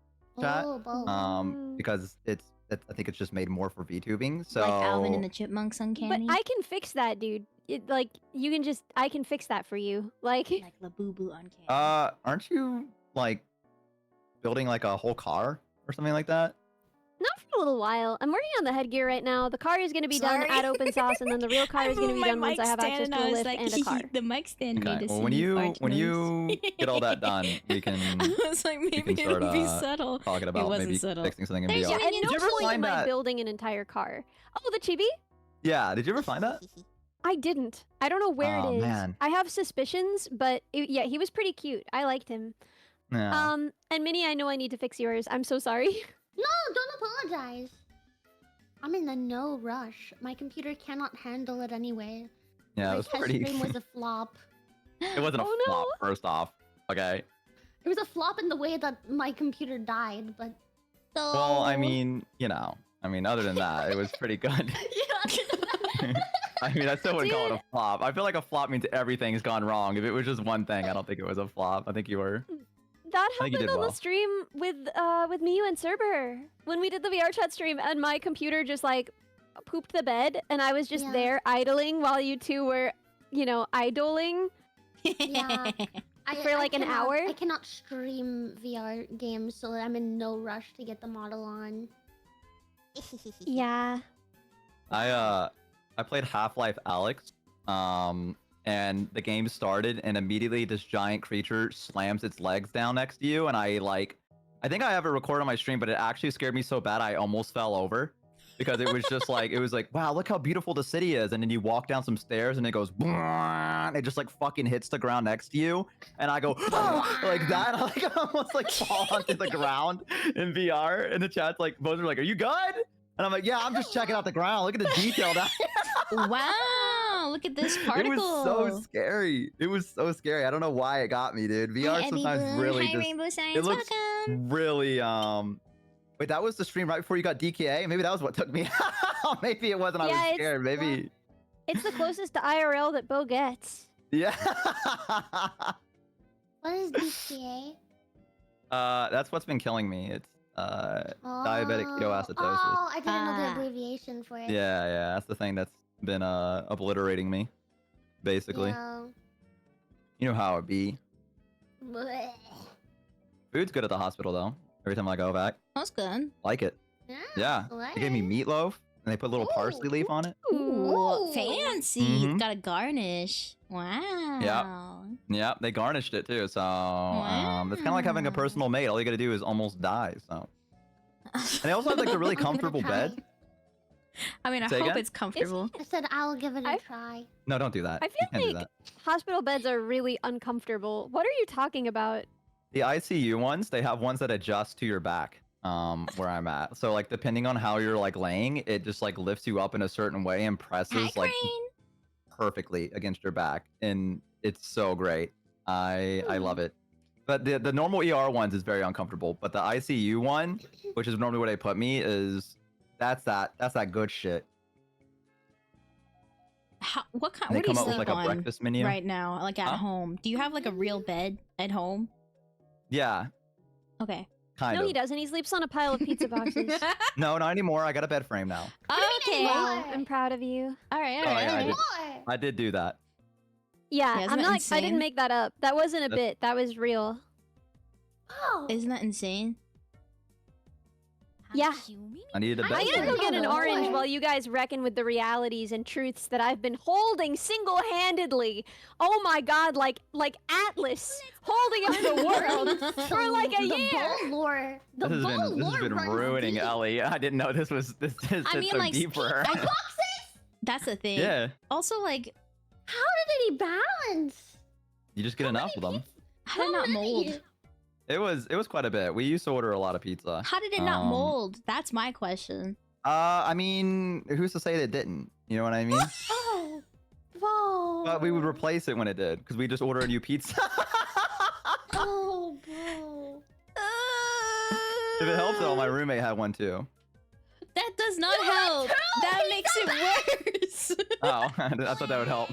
chat. Oh, Because I think it's just made more for VTubing. So Like Alvin and the Chipmunks uncanny. But I can fix that, dude. Like you can just, I can fix that for you. Like Like Labubu uncanny. aren't you like building like a whole car or something like that? not for a little while. I'm working on the headgear right now. The car is gonna be done Sorry. at open source, and then the real car is gonna be done once I have access to a lift and a car. The mic stand Okay. made a Well, when you get all that done, we can I was like, maybe can start, it'll be subtle. talking about wasn't maybe subtle. fixing something in There's VR. Yeah, you and Did no you ever point find am I that? building an entire car. Oh, the chibi? Yeah, did you ever find that? I didn't. I don't know where Oh, it is. man. I have suspicions, but yeah, he was pretty cute. I liked him. Yeah. And Minnie, I know I need to fix yours. I'm so sorry. No, don't apologize. I'm in a no rush. My computer cannot handle it anyway. Yeah, My it was test pretty. stream was a flop. It wasn't a Oh, no. flop, first off. Okay. It was a flop in the way that my computer died, but Well, I mean, other than that, it was pretty good. I mean, I still wouldn't call it a flop. I feel like a flop means everything's gone wrong. If it was just one thing, I don't think it was a flop. I think you were. That I think you happened did on well. the stream with me, you, and Cerber. When we did the VR chat stream, and my computer just like pooped the bed, and I was just Yeah. there idling while you two were, idoling. yeah. For like an hour? I cannot stream VR games, so I'm in no rush to get the model on. Yeah. I played Half-Life Alyx, and the game started, and immediately this giant creature slams its legs down next to you, and I think I have it recorded on my stream, but it actually scared me so bad I almost fell over. Because it was just like, wow, look how beautiful the city is. And then you walk down some stairs and it goes, and it just like fucking hits the ground next to you. And I go, like that. I almost like fall onto the ground in VR. And the chat's like, both are like, are you good? And I'm like, yeah, I'm just checking out the ground. Look at the detail down here. Wow, look at this particle. It was so scary. It was so scary. I don't know why it got me, dude. VR sometimes really just, Rainbow Science, it looks welcome. really, wait, that was the stream right before you got DKA? Maybe that was what took me out. Maybe it wasn't. I Yeah, was it's- scared. Maybe. It's the closest to IRL that Bo gets. Yeah. What is DCA? That's what's been killing me. It's diabetic ketoacidosis. Oh, I didn't know Ah. the abbreviation for it. Yeah. That's the thing that's been obliterating me, basically. Yeah. You know how it be. Blech. Food's good at the hospital though. Every time I go back, That's good. like it. Yeah. They gave me meatloaf and they put a little parsley leaf on it. Ooh, Ooh. fancy. Mhm. Got a garnish. Wow. Yeah, they garnished it too. So it's kind of like having a Wow. personal mate. All you gotta do is almost die. So, and they also have like a really I'm gonna comfortable try. bed. I mean, I Say hope again? it's comfortable. I said I'll give it a I- try. No, don't do that. I You feel can't do like that. hospital beds are really uncomfortable. What are you talking about? The ICU ones, they have ones that adjust to your back, where I'm at. So like depending on how you're like laying, it just like lifts you up in a certain way and Hi, presses like Crane. perfectly against your back, and it's so great. I love it. But the normal ER ones is very uncomfortable. But the ICU one, which is normally where they put me, that's that good shit. What kind? And they What do you come up with sleep like a on breakfast menu. right now? Like at Huh? home? Do you have like a real bed at home? Yeah, Okay. kind No, of. he doesn't. He sleeps on a pile of pizza boxes. No, not anymore. I got a bed frame now. Okay. What? All I'm proud of you. right. All Oh, right. yeah, all I right. did. More. I did do that. Yeah, Yeah, isn't I'm that not. I insane? didn't make that up. That wasn't a That's- bit. That was real. Oh. Isn't that insane? Yeah. I needed a I bed. I'm need gonna to go get an Oh, orange boy. while you guys reckon with the realities and truths that I've been holding single-handedly. Oh my god, like Atlas holding up the world for like a the year. bull lore. The This bull has lore been runs ruining deep. Ellie. I didn't know this hit I mean, so like, deep for her. Boxes? That's the thing. Yeah, Also, like, How did he balance? you just get enough of them. how did it not mold? It was quite a bit. We used to order a lot of pizza. How did it not mold? That's my question. I mean, who's to say that it didn't? You know what I mean? Oh, whoa. But we would replace it when it did, because we just order a new pizza. Oh, bro. If it helps at all, my roommate had one too. That does not help. That makes it worse. Oh, I thought that would help.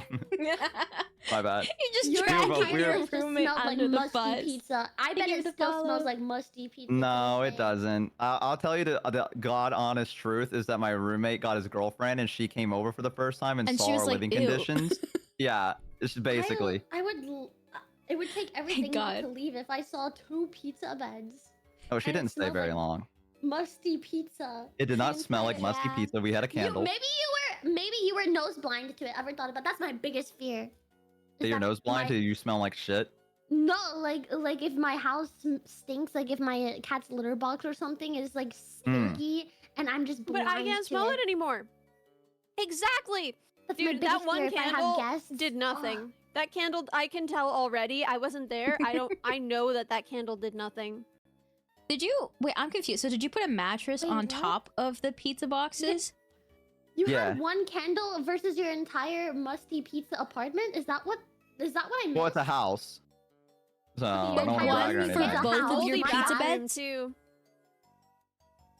My bad. You're Your just We were both- dragging we were- your just roommate smelled like under the musty bus. pizza. I bet Figure it to still follow. smells like musty pizza. No, to it this day. doesn't. I'll tell you the god honest truth is that my roommate got his girlfriend and she came over for the first time and And saw she was our like, living "Ew." conditions. Yeah, it's basically. I would. It would take everything not God. to leave if I saw 2 pizza beds. Oh, she and it didn't stay smelled very like long. Musty pizza. It did not the smell like entire- musty Yeah. pizza. We had a candle. Maybe you were nose blind to it. Ever thought about that's my biggest fear. That is your that nose blind my- till you smell like shit. No, like if my house stinks, like if my cat's litter box or something is like stinky, and I'm just blind But I can't to smell it anymore. Exactly. That's my Dude, biggest that one fear if I have candle guests. did nothing. Ugh. That candle, I can tell already. I wasn't there. I know that candle did nothing. Did you wait? I'm confused. So did you put a mattress Wait, on what? top of the pizza boxes? You Yeah. had one candle versus your entire musty pizza apartment. Is that what I missed? Well, it's a house. So I you don't want to had brag or one for anything. both of your Holy pizza bathroom, beds? Too.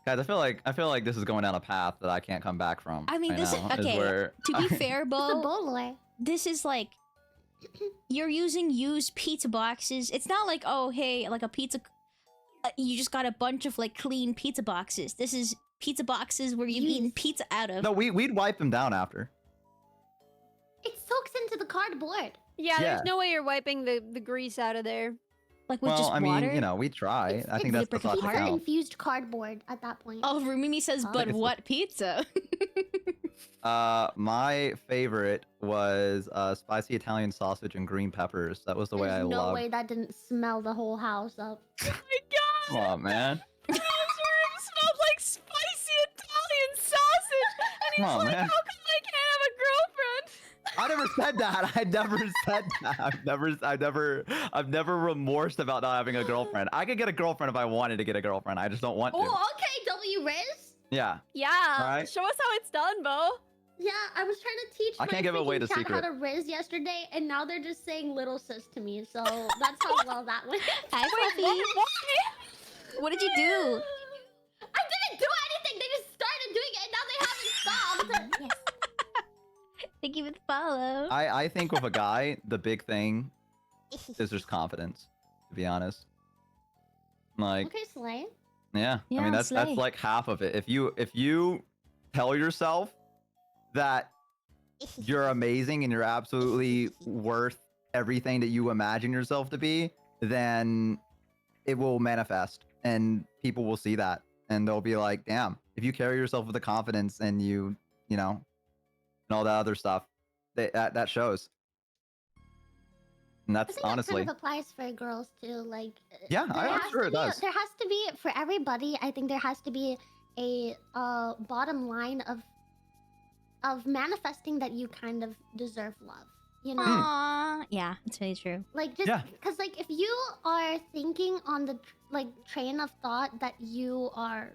Guys, I feel like this is going down a path that I can't come back from. I mean, right this is- now, okay, where- To be fair, It's the Bo, bowl lore. this is like you're using used pizza boxes. It's not like, oh hey, like a pizza. You just got a bunch of like clean pizza boxes. This is pizza boxes where you've eaten Used. pizza out of. No, we'd wipe them down after. It soaks into the cardboard. Yeah, Yeah. there's no way you're wiping the grease out of there. Like with Well, just I mean, water. you know, we try. It's- I think it's that's the thought that pizza counts. infused cardboard at that point. Oh, Rumimi says, Huh? but It's the- what pizza? My favorite was spicy Italian sausage and green peppers. That was the way I There's no loved. way that didn't smell the whole house up. Oh my god! Come on, man. His room smelled like spicy Italian sausage, and he's Come on, like, man. "How come I can't have a girlfriend?" I never said that. I never said that. I've never remorsed about not having a girlfriend. I could get a girlfriend if I wanted to get a girlfriend. I just don't want to. Oh, okay, W Riz. Yeah. Yeah. Alright. Show us how it's done, Bo. Yeah, I was trying to teach I can't my give away freaking the cat secret. how to Riz yesterday, and now they're just saying little sis to me. So that's how well that went. Hi, Wait, Fluffy. what? What did you do? I didn't do anything. They just started doing it, and now they haven't stopped. Yes. Thank you for the follow. I think with a guy, the big thing is just confidence, to be honest. Like, Okay, Slay. yeah. I Yeah, mean that's slay. like half of it. If you tell yourself that you're amazing and you're absolutely worth everything that you imagine yourself to be, then it will manifest and people will see that and they'll be like, damn, if you carry yourself with the confidence and you know, and all that other stuff, that shows. And I that's think honestly, that kind of applies for girls too. Like, yeah, there I'm has sure to it be does. there has to be for everybody. I think there has to be a bottom line of manifesting that you kind of deserve love. You know, Aww. Yeah, it's very true. like just Yeah. because like if you are thinking on the like train of thought that you are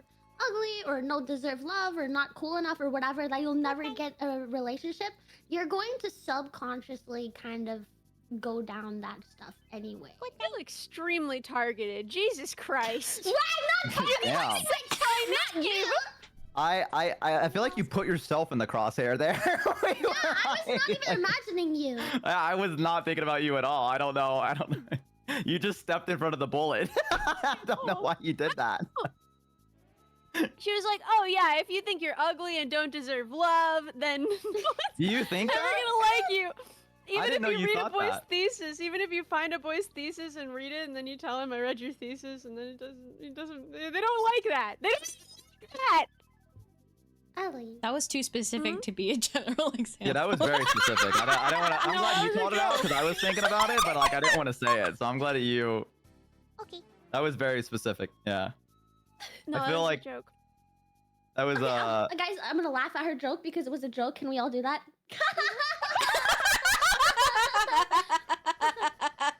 ugly or no deserve love or not cool enough or whatever, that you'll never get a relationship, you're going to subconsciously kind of go down that stuff anyway. I feel extremely targeted. Jesus Christ. Damn. Not you. I feel like you put yourself in the crosshair there. I was not even imagining you. I was not thinking about you at all. I don't know. You just stepped in front of the bullet. I don't know why you did that. She was like, "Oh yeah, if you think you're ugly and don't deserve love, then Do you think never that? gonna like you." Even didn't know if you you read a thought boy's that. thesis, even if you find a boy's thesis and read it, and then you tell him I read your thesis, and then it doesn't, they don't like that. They don't that? Ellie. That was too specific to be a general example. Yeah, that was very specific. I don't want to. I'm No, glad it you was a called it out joke. because I was thinking about it, but like I didn't want to say it. So I'm glad that you. Okay. That was very specific. Yeah. No, I that feel was like a joke. that was Okay, guys, I'm gonna laugh at her joke because it was a joke. Can we all do that?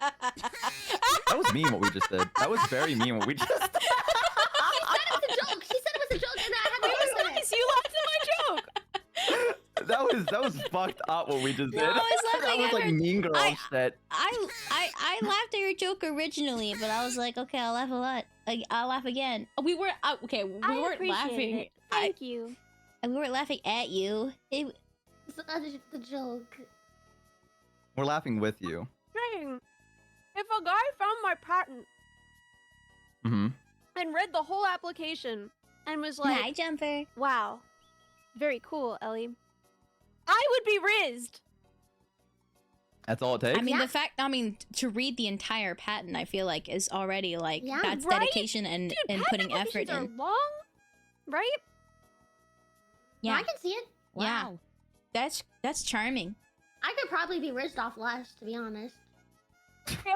That was mean what we just did. That was very mean what we just did. She said it was a joke. She said it was a joke, and I had to It was listen. nice. You laughed at my joke. That was fucked up what we just did. No, I was That laughing was at like her- mean girl shit. I laughed at your joke originally, but I was like, okay, I'll laugh a lot. I'll laugh again. We weren't okay. We I weren't appreciate laughing. it. Thank you. We weren't laughing at you. It's not the joke. We're laughing with you. Dang. If a guy found my patent Mm-hmm. and read the whole application and was Hi, like, Jumper. wow, very cool, Ellie, I would be rizzed. That's all it takes. I mean, Yeah. the fact. I mean, to read the entire patent, I feel like is already like Yeah, that's right? dedication and Dude, and patent putting effort applications in. are long, right? Yeah, Yeah, I can see it. yeah. That's charming. I could probably be rizzed off less, to be honest.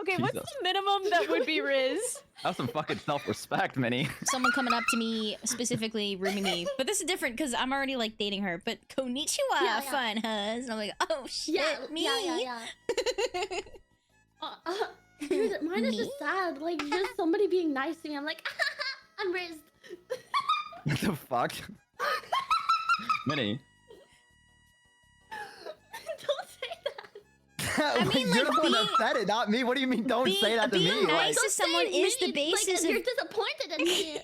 Okay, what's Jesus. the minimum that would be riz? That's some fucking self-respect, Minnie. Someone coming up to me specifically rooming me, but this is different because I'm already like dating her. But konnichiwa, Yeah. fun hus. And I'm like, oh shit, Yeah, me. yeah. Dude, mine is Me? just sad. Like, just somebody being nice to me. I'm like, I'm rizzed. What the fuck? Minnie. Don't say that. I mean, You're like, the one that being- said it, not me. What do you mean? Don't say that to me. being nice Like, to someone Don't is say the basis like, of. you're disappointed in me.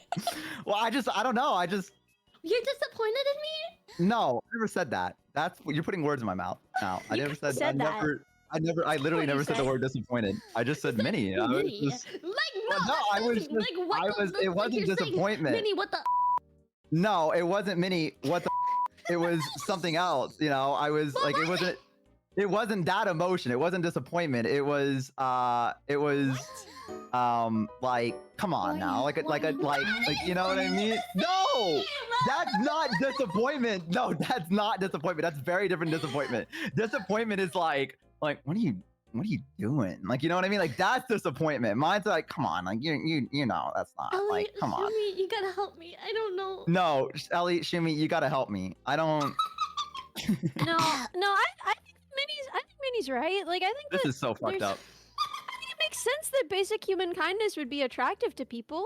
well, I don't know. You're disappointed in me? No, I never said that. That's you're putting words in my mouth. No, I You never kinda said. said that. I literally what never you said the said. word disappointed. I just said Minnie. I was Minnie. just, Like, no, Well, no, I was just- like, what I the- was- like, it wasn't you're saying, disappointment. Minnie, what the? no, it wasn't Minnie. What the? It was something else. You know, I was What like, it was wasn't. It wasn't that emotion. It wasn't disappointment. It was. Like, come on now, like, you know what I mean? No, that's not disappointment. No, that's not disappointment. That's very different disappointment. Disappointment is like, what are you doing? Like, you know what I mean? Like, that's disappointment. Mine's like, come on, like, you know, that's not Ellie, like, come on. Shumi, you gotta help me. I don't know. No, Ellie, Shimmy, you gotta help me. I don't. No, I think Minnie's right. Like, I think This that is so fucked there's- up. I think it makes sense that basic human kindness would be attractive to people.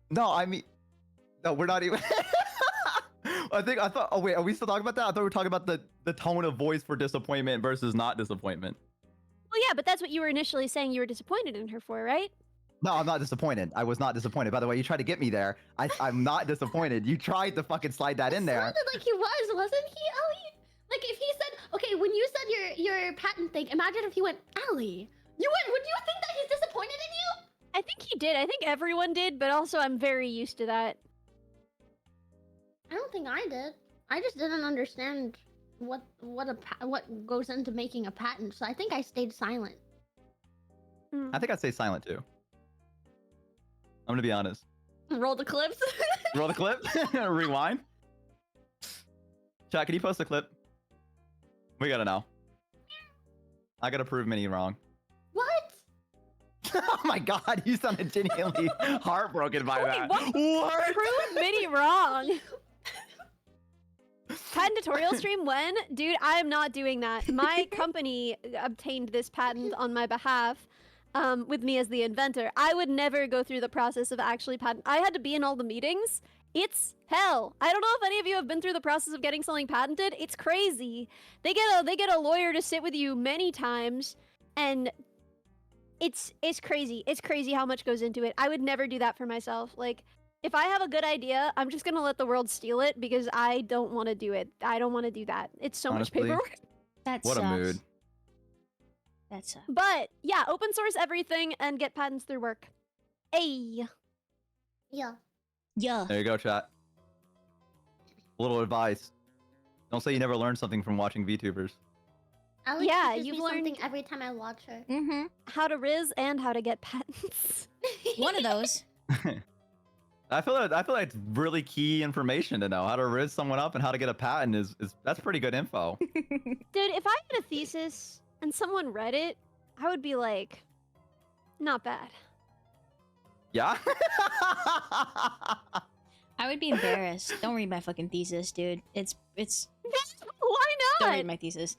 No, I mean, no, we're not even. I thought. Oh wait, are we still talking about that? I thought we were talking about the tone of voice for disappointment versus not disappointment. Well, yeah, but that's what you were initially saying you were disappointed in her for, right? No, I'm not disappointed. I was not disappointed. By the way, you tried to get me there. I'm not disappointed. You tried to fucking slide that in there. Sounded like he was, wasn't he, Ellie? Like, if he said, okay, when you said your patent thing, imagine if he went, Ellie. Would you think that he's disappointed in you? I think he did. I think everyone did, but also I'm very used to that. I don't think I did. I just didn't understand what goes into making a patent, so I think I stayed silent. I think I'd say silent too. I'm gonna be honest. Roll the clips. Roll the clip. Rewind. Chat, can you post the clip? We gotta know. I gotta prove Minnie wrong. What? Oh my god, you sounded genuinely heartbroken by Wait, that. what? Prove Minnie wrong. Patent tutorial stream when? Dude, I am not doing that. My company obtained this patent on my behalf with me as the inventor. I would never go through the process of actually patent. I had to be in all the meetings. It's hell. I don't know if any of you have been through the process of getting something patented. It's crazy. They get a lawyer to sit with you many times, and it's crazy. It's crazy how much goes into it. I would never do that for myself. Like, if I have a good idea, I'm just gonna let the world steal it because I don't want to do it. I don't want to do that. It's so Honestly, much paperwork. That What sucks. a mood. That sucks. But yeah, open source everything and get patents through work. Hey. Yeah. Yeah. There you go, chat. A little advice. Don't say you never learned something from watching VTubers. Ellie Yeah, teaches you've me learned- something every time I watch her. Mm-hmm. How to riz and how to get patents. One of those. I feel like it's really key information to know how to riz someone up and how to get a patent is that's pretty good info. Dude, if I had a thesis and someone read it, I would be like, not bad. Yeah. I would be embarrassed. Don't read my fucking thesis, dude. It's Why don't not? read my thesis.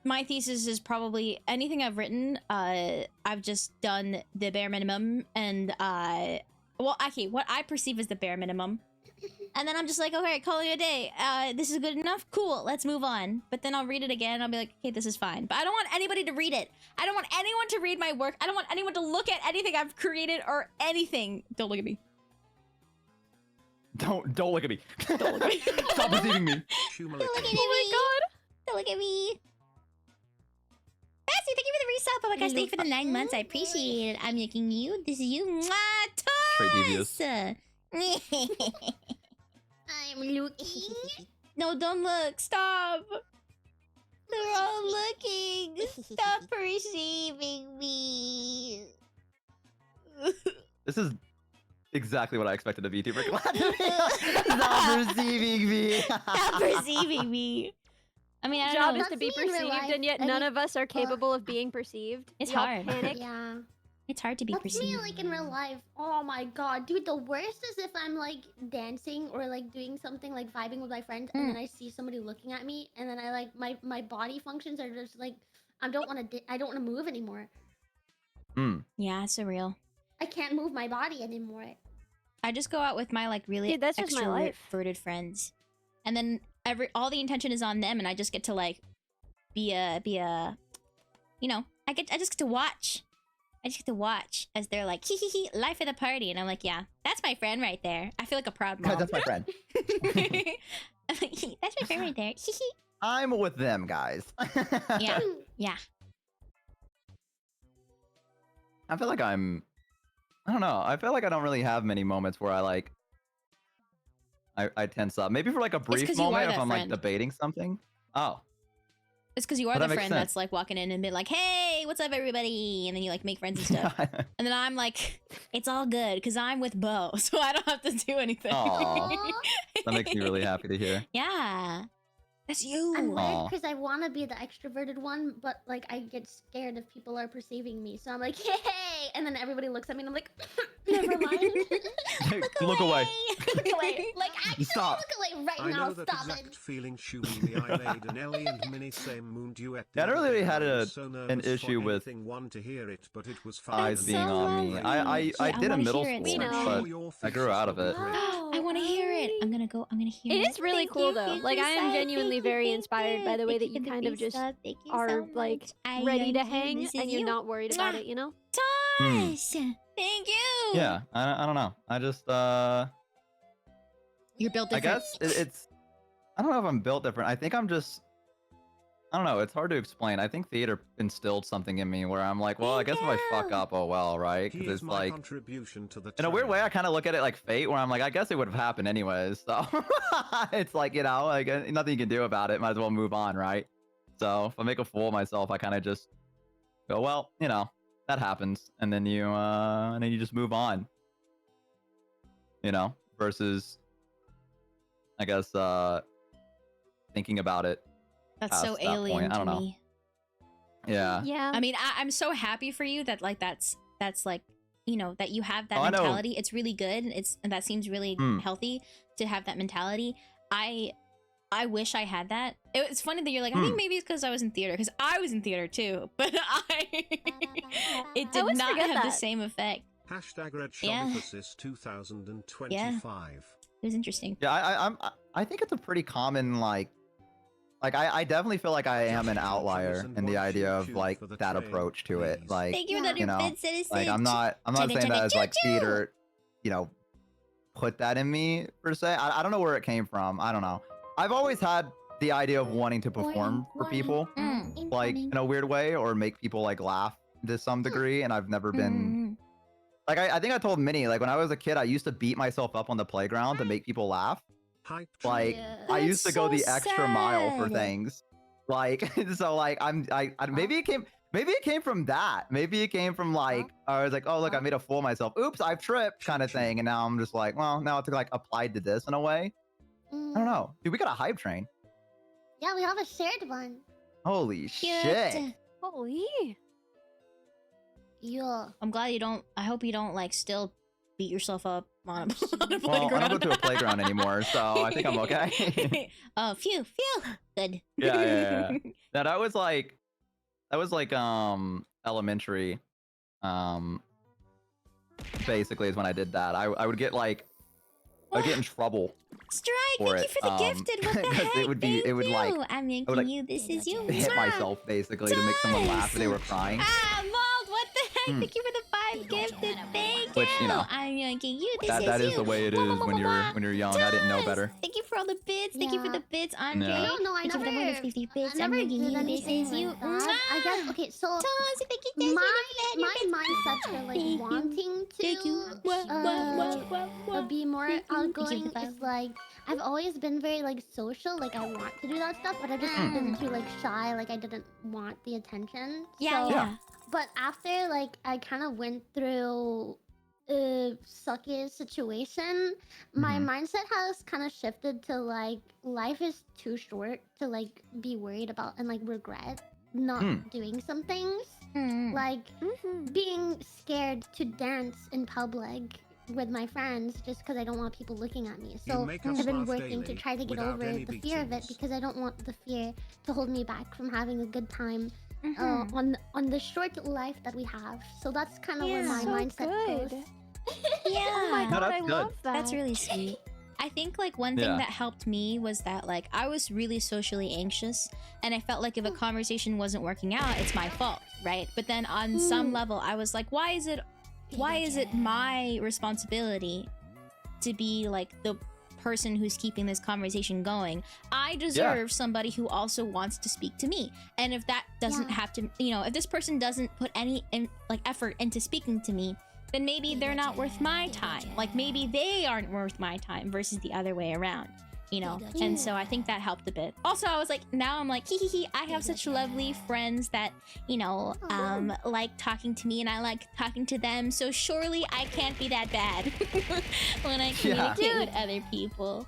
My thesis is probably anything I've written. I've just done the bare minimum, and well, actually, what I perceive as the bare minimum, and then I'm just like, okay, call it a day. This is good enough. Cool, let's move on. But then I'll read it again. I'll be like, okay, this is fine. But I don't want anybody to read it. I don't want anyone to read my work. I don't want anyone to look at anything I've created or anything. Don't look at me. Don't look at me. Don't look at me. Stop deceiving me. Humility. Don't look at Oh my me. god. Don't look at me. Bestie, thank you for the resub. Oh my gosh, thank you for the 9 months. I appreciate it. I'm looking you. This is you. Mwah, Trey devious. I'm looking. No, don't look. Stop. They're all looking. Stop perceiving me. This is exactly what I expected a VTuber class to be. Stop receiving me. Stop perceiving me. I mean, I Job don't know. is to be That's me in real perceived, life. and yet I none mean, of us are capable of being perceived. It's We all hard. Panic. Yeah. It's hard to be That's perceived. me, like, in real life. Oh my god. Dude, the worst is if I'm, like, dancing or, like, doing something, like, vibing with my friends, and then I see somebody looking at me, and then I, like, my body functions are just, like, I don't want to move anymore. Yeah, it's surreal. I can't move my body anymore. I just go out with my like really Dude, that's just my life. extroverted friends, and then all the intention is on them, and I just get to like be a you know, I just get to watch. I just get to watch as they're like, hee, life of the party. And I'm like, yeah, that's my friend right there. I feel like a proud mom. That's my friend. I'm like, that's my friend right there. Hee. I'm with them, guys. Yeah, yeah. I feel like I don't know. I feel like I don't really have many moments where I tense up. Maybe for like a brief 'cause you are moment if that I'm friend. like debating something. Oh. It's because you are But that the makes friend sense. that's like walking in and be like, hey, what's up, everybody? And then you like make friends and stuff. And then I'm like, it's all good because I'm with Bo, so I don't have to do anything. Aw. Aw. That makes me really happy to hear. Yeah. That's you. I'm weird Aw. because I want to be the extroverted one, but like I get scared if people are perceiving me. So I'm like, hey, and then everybody looks at me and I'm like, never mind. Look away. Look away. Like, actually, Stop. look away right I now. know that Stop exact it. feeling. Shumi, I made an Ellie and Minnie same moon duet. the Yeah, I other really day. had I was so an nervous for issue with anything one to hear it, but it was fine. eyes That's being so on me. lovely. I Yeah, did I in wanna middle hear it. school, We know. but Your I grew out of it. Wow. I want to hear it. I'm gonna hear It it. is really Thank cool you, though. thank Like you, I am Sai. genuinely Thank you, very thank inspired by the way Thank that you for kind the of just resub. Thank you are so like much. I ready to love you. hang This is and you're you. not worried about Mwah. it, you know? Tosh! Thank you. Yeah, I don't know. I just You're built I different. guess it's I don't know if I'm built different. I think I'm just I don't know. It's hard to explain. I think theater instilled something in me where I'm like, well, I guess if I fuck up, oh well, right? Because Here's it's my like contribution to the in a weird time. way, I kind of look at it like fate, where I'm like, I guess it would have happened anyways. So it's like, you know, like nothing you can do about it. Might as well move on, right? So if I make a fool of myself, I kind of just go, well, you know, that happens, and then you just move on. You know, versus, I guess, thinking about it. That's so past that point. alien I to don't know. me. Yeah. Yeah. I mean, I'm so happy for you that like that's like, you know, that you have that Oh, I know. mentality. It's really good. And that seems really healthy to have that mentality. I wish I had that. It's funny that you're like, I think maybe it's because I was in theater, because I was in theater too, but it I did always not forget have the that. same effect. Hashtag Red Yeah. Shopify 2025. It was interesting. Yeah, I think it's a pretty common like I definitely feel like I am an outlier in the idea of like that approach to it. Like Thank you for Yeah. that you new know, fid citizen. like I'm not Chugga, saying chugga, that as like choo-choo. theater, you know, put that in me per se. I don't know where it came from. I don't know. I've always had the idea of wanting to perform for people, like in a weird way, or make people like laugh to some degree, and I've never been like I think I told Minnie, like when I was a kid, I used to beat myself up on the playground to make people laugh. Hype Like Yeah. I That's used to go so the extra mile for sad. things. Like so like I maybe it came Maybe it came from that. Maybe it came from like, I was like, oh look, I made a fool of myself. Oops, I've tripped, kind of thing. And now I'm just like, well, now it's like applied to this in a way. I don't know. Dude, we got a hype train. Yeah, we have a shared one. Holy Cute. shit. Holy. Yeah. I'm glad you don't. I hope you don't like still beat yourself up on a, on a Well, I playground. don't go to a playground anymore, so I think I'm okay. Oh, phew. Good. Yeah. Now that was like elementary. Basically is when I did that. I would get like I'd get in trouble. Strike, for thank it, you for the gifted. What the 'cause heck? it would be- Thank it would, you. like- I'm making like, you. This is you. Hit Mwah. myself basically to make someone laugh if they were crying. Ah, Mold, what the heck? Mm. Thank you for the 5 gifted. Thank Which, you. you know, I'm making you. This That is is you. the way it is when you're young. I didn't know better. Thank you for all the bits. Thank you for Yeah. the bits, Andre. Yeah. No, I Thank you for the never. 150 bits. I never I'm making did you. This anything is you. like that. I guess. Okay, so Tons, thank you, Desmond, for my that. mindset for Thank like you. wanting Thank you. to be more outgoing the is like I've always been very like social. Like I want to do that stuff, but I've just been too like shy. Like I didn't want the attention. Yeah, So- yeah. But after like I kind of went through a sucky situation, my mindset has kind of shifted to like life is too short to like be worried about and like regret not doing some things. Like being scared to dance in public with my friends just because I don't want people looking at me. So make us I've been laugh working to daily try to get without over any the fear of it beatings. because I don't want the fear to hold me back from having a good time on the short life that we have. So that's kind of where my So mindset good. goes. Yeah. Oh my No, god, that's I good. love that. That's really sweet. I think like one thing Yeah. that helped me was that like I was really socially anxious and I felt like if a conversation wasn't working out, it's my fault, right? But then on some level I was like, why is it my responsibility to be like the person who's keeping this conversation going? I deserve somebody who also wants to speak to me. And if that doesn't have to, if this person doesn't put any effort into speaking to me, then maybe they're not worth my time. Like maybe they aren't worth my time versus the other way around, And so I think that helped a bit. Also, I was like, now I'm like, I have such lovely friends that, like talking to me and I like talking to them. So surely I can't be that bad when I communicate with other people.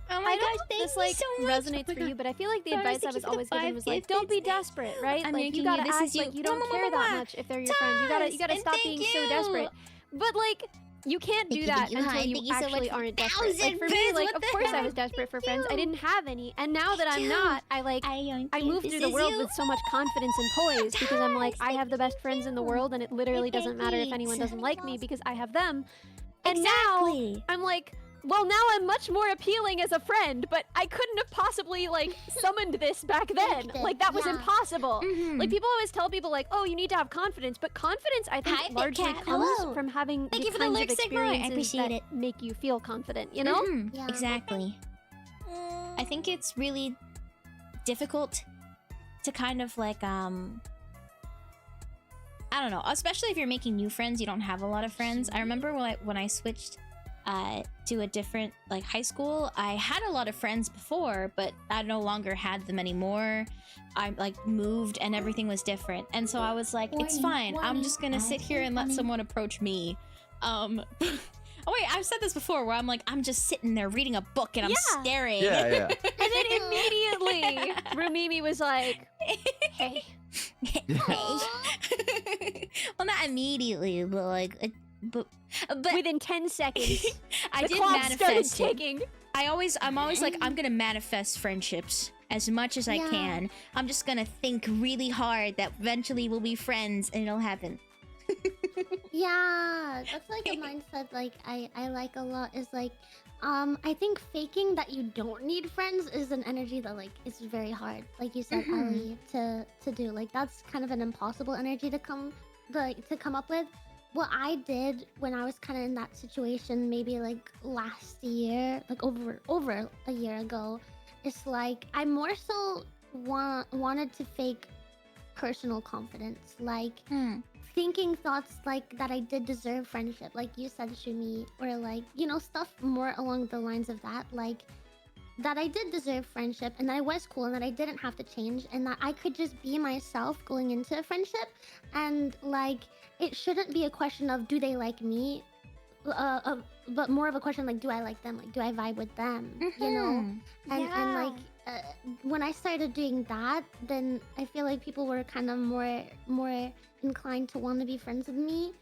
Oh my I don't gosh, know if thank this you like so much. resonates Oh my for you, God. but I feel like the Sorry, advice I thank you was for the always given 5 was like, gifted don't be bits. desperate, right? I'm Like making you you. gotta This act is you. like you don't care that much if they're your friends. You gotta Tons, stop and being thank so you. desperate. But like you can't do Thank you, that thank you. until Hi, you thank you so actually much for aren't desperate. Like 1,000 for me, bits, like what of the course I heck? was desperate for Thank friends. I you. didn't have any, and now that I'm you. not, I move through the world with so much confidence and poise because I'm like I have the best friends in the world, and it literally doesn't matter if anyone doesn't like me because I have them. And now Exactly. I'm like, well, now I'm much more appealing as a friend, but I couldn't have possibly, like, summoned this back then. Faked it, Like, that was yeah. impossible. Mhm. Like, people always tell people, like, oh, you need to have confidence. But confidence, I think, Hi, Big largely Cat. comes Hello. from having Thank the you for the kinds of lyrics, Sigmar. I experiences appreciate that it. make you feel confident, you know? Mhm. Yeah. Exactly. I think it's really difficult to kind of like I don't know, especially if you're making new friends, you don't have a lot of friends. I remember when I switched to a different like high school, I had a lot of friends before, but I no longer had them anymore. I like moved and everything was different, and so I was like, it's fine. I'm just gonna sit here and let someone approach me. Oh wait, I've said this before where I'm like, I'm just sitting there reading a book and I'm staring. Yeah, yeah. And then immediately, Rumimi was like, hey. Well, not immediately, but like, but Within 10 seconds, I the did clock started manifest it. ticking. I'm always like, I'm gonna manifest friendships as much as I Yeah. can. I'm just gonna think really hard that eventually we'll be friends and it'll happen. Yeah, that's like a mindset like I like a lot is like I think faking that you don't need friends is an energy that like is very hard. Like you said, Ali, to do. Like that's kind of an impossible energy to come up with. What I did when I was kind of in that situation maybe like last year, like over a year ago, is like I more so wanted to fake personal confidence. Like thinking thoughts like that I did deserve friendship, like you said, Shumi, or like, stuff more along the lines of that. Like, that I did deserve friendship, and that I was cool, and that I didn't have to change, and that I could just be myself going into a friendship, and like it shouldn't be a question of do they like me, but more of a question like do I like them, like do I vibe with them, you know? And like when I started doing that, then I feel like people were kind of more inclined to want to be friends with me.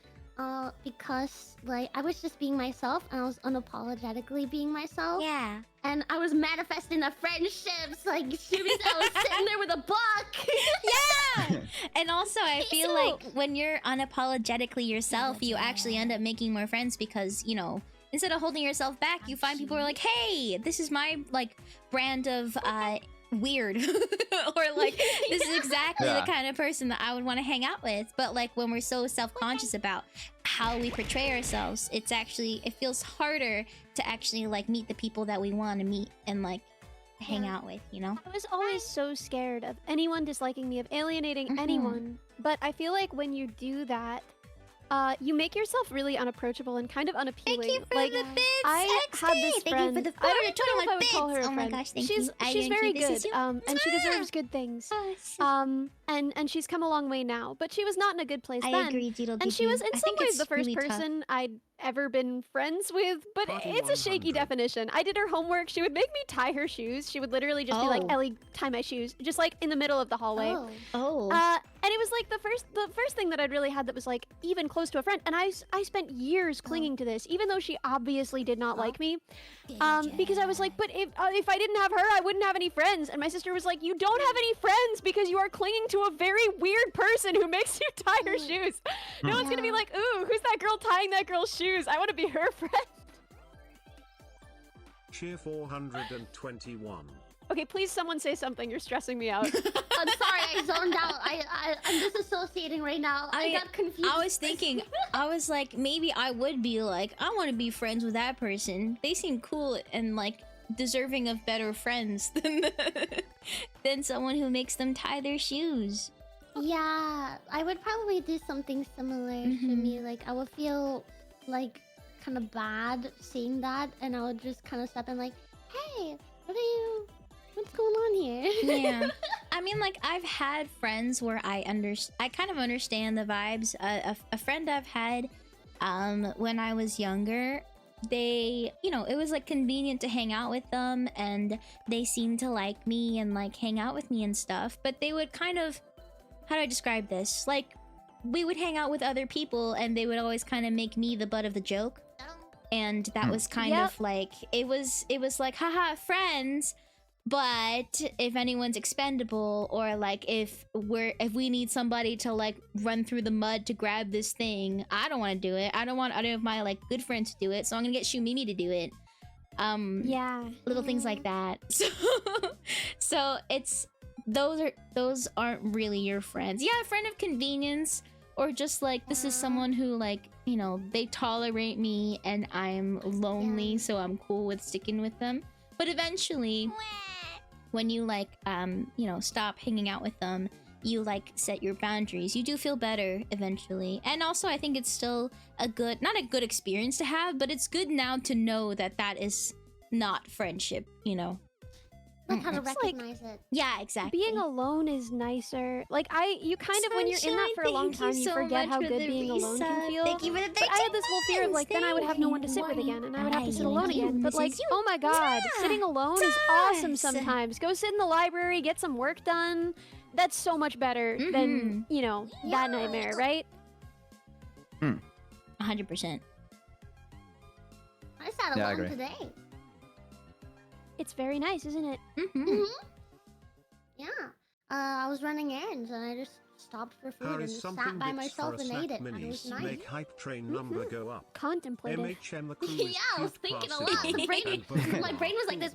Because like I was just being myself, and I was unapologetically being myself. Yeah. And I was manifesting the friendships, like shooting. I was sitting there with a book. Yeah. And also, I feel like when you're unapologetically yourself, you actually end up making more friends because, you know, instead of holding yourself back, you find people who are like, hey, this is my like brand of weird or like this is exactly the kind of person that I would want to hang out with. But like when we're so self-conscious about how we portray ourselves, it feels harder to actually like meet the people that we want to meet and like hang out with, you know? I was always so scared of anyone disliking me, of alienating anyone. But I feel like when you do that, you make yourself really unapproachable and kind of unappealing. Thank you for like, the bits, I XD. had this Thank friend. you for the I don't know if I would bits. call her a Oh my friend. gosh, thank she's you. I she's very guarantee this good, is you. and she deserves good things. And she's come a long way now, but she was not in a good place I then. agree, Doodle And she was in I some think ways it's the first really tough. person I'd ever been friends with, but Party it's a shaky 100. definition. I did her homework. She would make me tie her shoes. She would literally just be like, Oh. Ellie, tie my shoes, just like in the middle of the hallway. Oh. And it was like the first thing that I'd really had that was like even close to a friend, and I spent years clinging to this, even though she obviously did not like me, because I was like, but if I didn't have her, I wouldn't have any friends. And my sister was like, you don't have any friends because you are clinging to a very weird person who makes you tie her shoes. No one's gonna be like, ooh, who's that girl tying that girl's shoes? I want to be her friend. Cheer 421. Okay, please someone say something. You're stressing me out. I'm sorry, I zoned out. I'm disassociating right now. I got confused. I was thinking, I was like, maybe I would be like, I want to be friends with that person. They seem cool and like deserving of better friends than someone who makes them tie their shoes. Yeah, I would probably do something similar to me. Like I would feel like kind of bad seeing that, and I would just kind of step in like, hey, what's going on here? Yeah. I mean, like, I've had friends where I kind of understand the vibes. A friend I've had when I was younger, they, you know, it was like convenient to hang out with them, and they seemed to like me and like hang out with me and stuff, but they would kind of, how do I describe this? Like, we would hang out with other people and they would always kind of make me the butt of the joke. And that was kind of like, it was like, haha, friends. But if anyone's expendable, or like if we need somebody to like run through the mud to grab this thing, I don't want to do it. I don't want any of my like good friends to do it, so I'm gonna get Shumimi to do it. Yeah. Little things like that. So it's those aren't really your friends. Yeah, a friend of convenience, or just like this is someone who like, you know, they tolerate me and I'm lonely, so I'm cool with sticking with them. But eventually, when you like you know, stop hanging out with them, you like set your boundaries, you do feel better eventually. And also I think it's still a good, not a good experience to have, but it's good now to know that that is not friendship, you know. Like how to It's like- recognize it. Yeah, exactly. Being alone is nicer. Like you kind of, when you're in that for a long time, you forget how good being alone can feel. Thank you for the But I had this whole fear of like, then I would have no one to sit with again, and I would have to sit alone again. But like, oh my god, sitting alone is awesome sometimes. Go sit in the library, get some work done. That's so much better than, you know, that nightmare, right? 100%. I sat Yeah, I alone agree. today. It's very nice, isn't it? Yeah. I was running errands and I just stopped for food How and is just something sat by bits myself for a and snack ate it. And it was minis nice. make hype train number go up. Contemplative. MHM the crew is Yeah, I was cute thinking a classic lot. The brain, and both my brain was like this.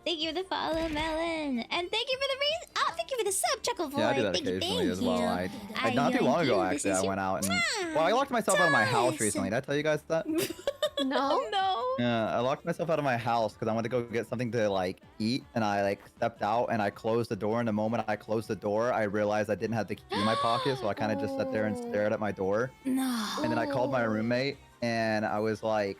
Thank you for the follow, Melon. And thank you for the thank you for the sub, Chuckle Boy. Yeah, I do that thank you, occasionally thank as well. you. I not too long ago, This actually, is I your- went out and... Well, I locked myself out of my house Yes. recently. Did I tell you guys that? No. No. Yeah, I locked myself out of my house because I wanted to go get something to like eat, and I like stepped out and I closed the door. And the moment I closed the door, I realized I didn't have the key in my pocket, so I kind of just sat there and stared at my door. No. And then I called my roommate, and I was like,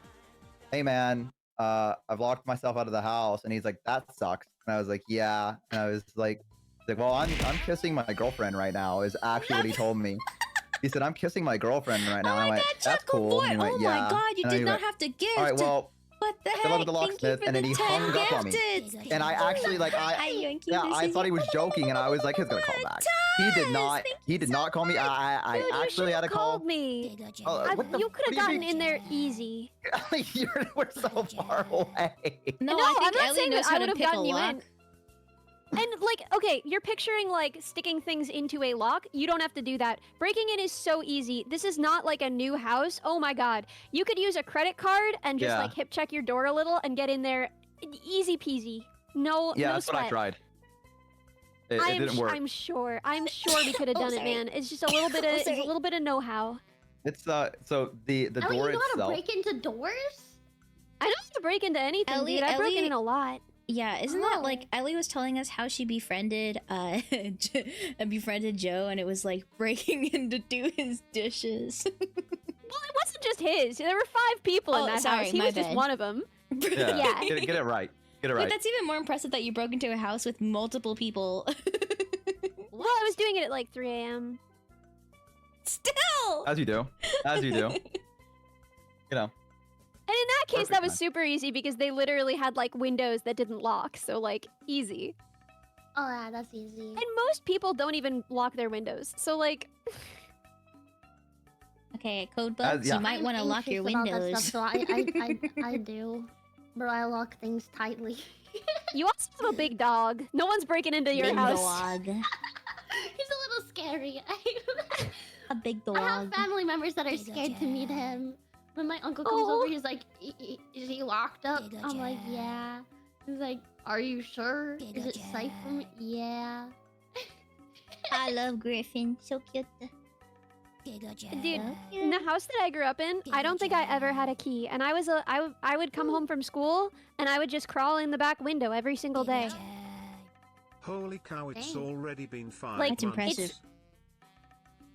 hey man, I've locked myself out of the house. And he's like, that sucks. And I was like, yeah. And I was like, well, I'm kissing my girlfriend right now is actually what he told me. He said, I'm kissing my girlfriend right now. Oh And I my went, god, that's Chuckle cool. Boy! And he went, Oh yeah. my god, you And he did not went, have to gift. all right, well, what the good luck heck? with the Thank you locksmith. for And then the he 10 hung up on me. gifteds. And I actually, like, I thought he was joking. And I was like, he's going to call back. He did not. He did not call me. I Dude, actually had to call. called me. What the- You could what do have you gotten mean? in there easy. We're so far away. No, No, I I'm think not Ellie saying knows that how I to would have pick a gotten you lock. in. And like, okay, you're picturing like sticking things into a lock. You don't have to do that. Breaking in is so easy. This is not like a new house. Oh my god. You could use a credit card and just Yeah. like hip check your door a little and get in there. Easy peasy. No, Yeah, no that's sweat. what I tried. It didn't work. I'm sure we could have Oh, done it, sorry. man. It's just a little bit of it's sorry. a little bit of know-how. It's so the Ellie, door you know how to itself. break into doors? I don't have to break into anything, Ellie- dude. I've broken Ellie- in a lot. Yeah, isn't that like Oh. Ellie was telling us how she befriended befriended Joe, and it was like breaking in to do his dishes. Well, it wasn't just his. There were 5 people Oh, in that sorry, house. He my was just bad. one of them. Yeah, Yeah. Get it right. Get it Wait, right. that's even more impressive that you broke into a house with multiple people. Well, I was doing it at like 3 a.m. Still. As you do. As you do. You know. And in that case, Perfect that was time. super easy because they literally had like windows that didn't lock. So like easy. Oh yeah, that's easy. And most people don't even lock their windows. So like, Okay, code books. yeah. You might I'm want to lock your anxious about that windows. stuff, so I do. Bro, I lock things tightly. you also have a big dog. No one's breaking into your Big house. dog. He's a little scary. A big I have dog. family members that are scared to meet him. When my uncle comes Oh. over, he's like, "Is he locked up?" I'm like, "Yeah." He's like, "Are you sure? Is it safe for me?" Yeah. I love Griffin. So cute. Dude, in the house that I grew up in, I don't think I ever had a key. And I would come home from school and I would just crawl in the back window every single day. Holy cow, it's Dang. already been 5 Like, months. That's impressive.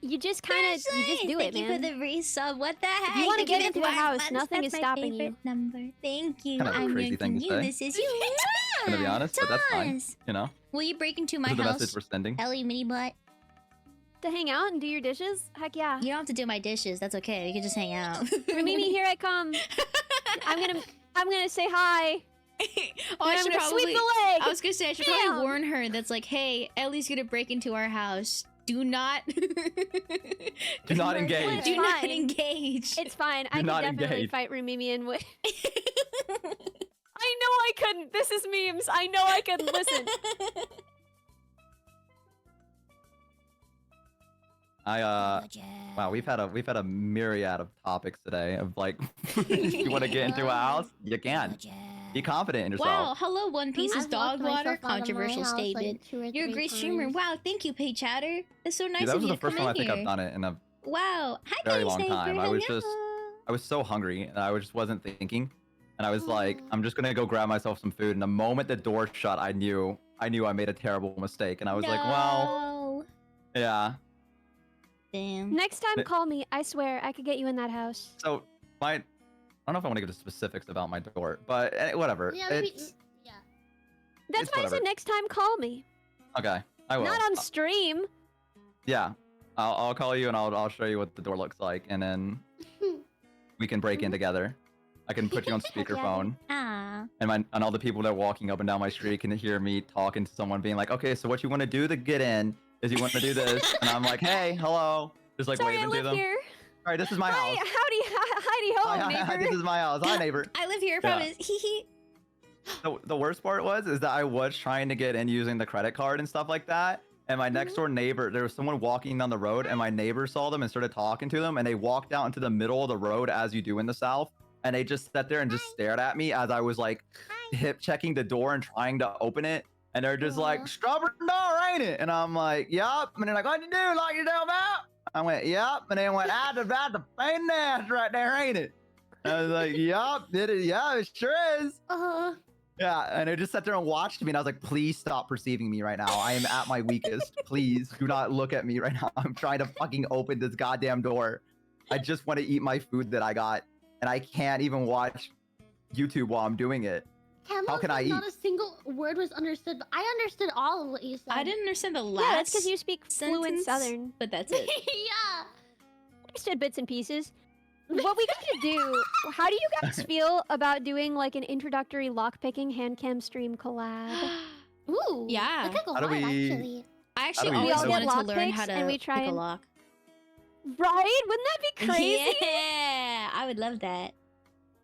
You just kind of, you just do it, Thank you man. for the resub. What the heck? you wanna Thank you get for into a 5 house, months. nothing That's is my stopping favorite you. number. Thank you. Kind of a I'm crazy your thing to say. This is you. Gonna be honest, but that's fine. Toss. You know. Will you break into my This is the house, message we're sending. Ellie mini butt? To hang out and do your dishes? Heck yeah. You don't have to do my dishes. That's okay. You can just hang out. Mimi, here I come. I'm gonna say hi. Oh, and I I'm should gonna probably. sweep the leg. I was gonna say I should Bam. probably warn her. That's like, hey, Ellie's gonna break into our house. Do not. Do not It's engage. Do not fine. engage. It's fine. I Do could not definitely engage. fight Rumimi and win. I know I couldn't. This is memes. I know I couldn't. Listen. Wow, we've had a myriad of topics today of like if you want to get into a house, you can. Be confident in yourself. Wow, hello One Piece's I've dog locked water. myself out of my Controversial house, like, statement. 2 or You're a 3 great streamer. times. Wow, thank you, Pay Chatter. That's so nice Dude, that of was you the to first come time I in think I've here. done it in a Wow. Hi, very Penny long Sniper. time. I was so hungry and I just wasn't thinking. And I was like, I'm just gonna go grab myself some food. And the moment the door shut, I knew I made a terrible mistake. And I was like, well, No. yeah. Damn. Next time, call me. I swear, I could get you in that house. So I don't know if I want to give the specifics about my door, but whatever. Yeah, maybe. It's Yeah. That's It's why I whatever. said next time, call me. okay. I will. Not on stream. Yeah. I'll call you and I'll show you what the door looks like, and then we can break in together. I can put you on speakerphone, Ah. and all the people that are walking up and down my street can hear me talking to someone, being like, "Okay, so what you want to do to get in is you want to do this," and I'm like, "Hey, hello," just like Sorry, I waving to live them. here. All right, this is my Hi, house. howdy, hidey ho, Hi, neighbor. this is my house. Hi, neighbor. I live here, Yeah. promise. Hee hee. The worst part is that I was trying to get in using the credit card and stuff like that. And my next door neighbor, there was someone walking down the road, and my neighbor saw them and started talking to them. And they walked out into the middle of the road, as you do in the South. And they just sat there and just stared at me as I was like hip checking the door and trying to open it. And they're just like, "Stubborn door, ain't it?" And I'm like, "Yup." And they're like, "What'd you do? Lock yourself out?" I went, "Yup." And they went, "That's about the pain ass right there, ain't it?" I was like, "Yup, yeah, it sure is." Yeah, and I just sat there and watched me, and I was like, "Please stop perceiving me right now. I am at my weakest. Please do not look at me right now. I'm trying to fucking open this goddamn door. I just want to eat my food that I got, and I can't even watch YouTube while I'm doing it. Camille How can I said not eat? a single word was understood, but I understood all of what you said. I didn't understand the Yeah, last. that's because you speak fluent sentence, Southern. but that's it. Yeah. Understood bits and pieces. What we gotta do? How do you guys feel about doing like an introductory lockpicking hand cam stream collab? Ooh. Yeah. That could go How do hard, we- actually. I actually do we- always we all wanted get to learn how lockpicks to and we try pick a and- lock. Right? Wouldn't that be crazy? Yeah, I would love that.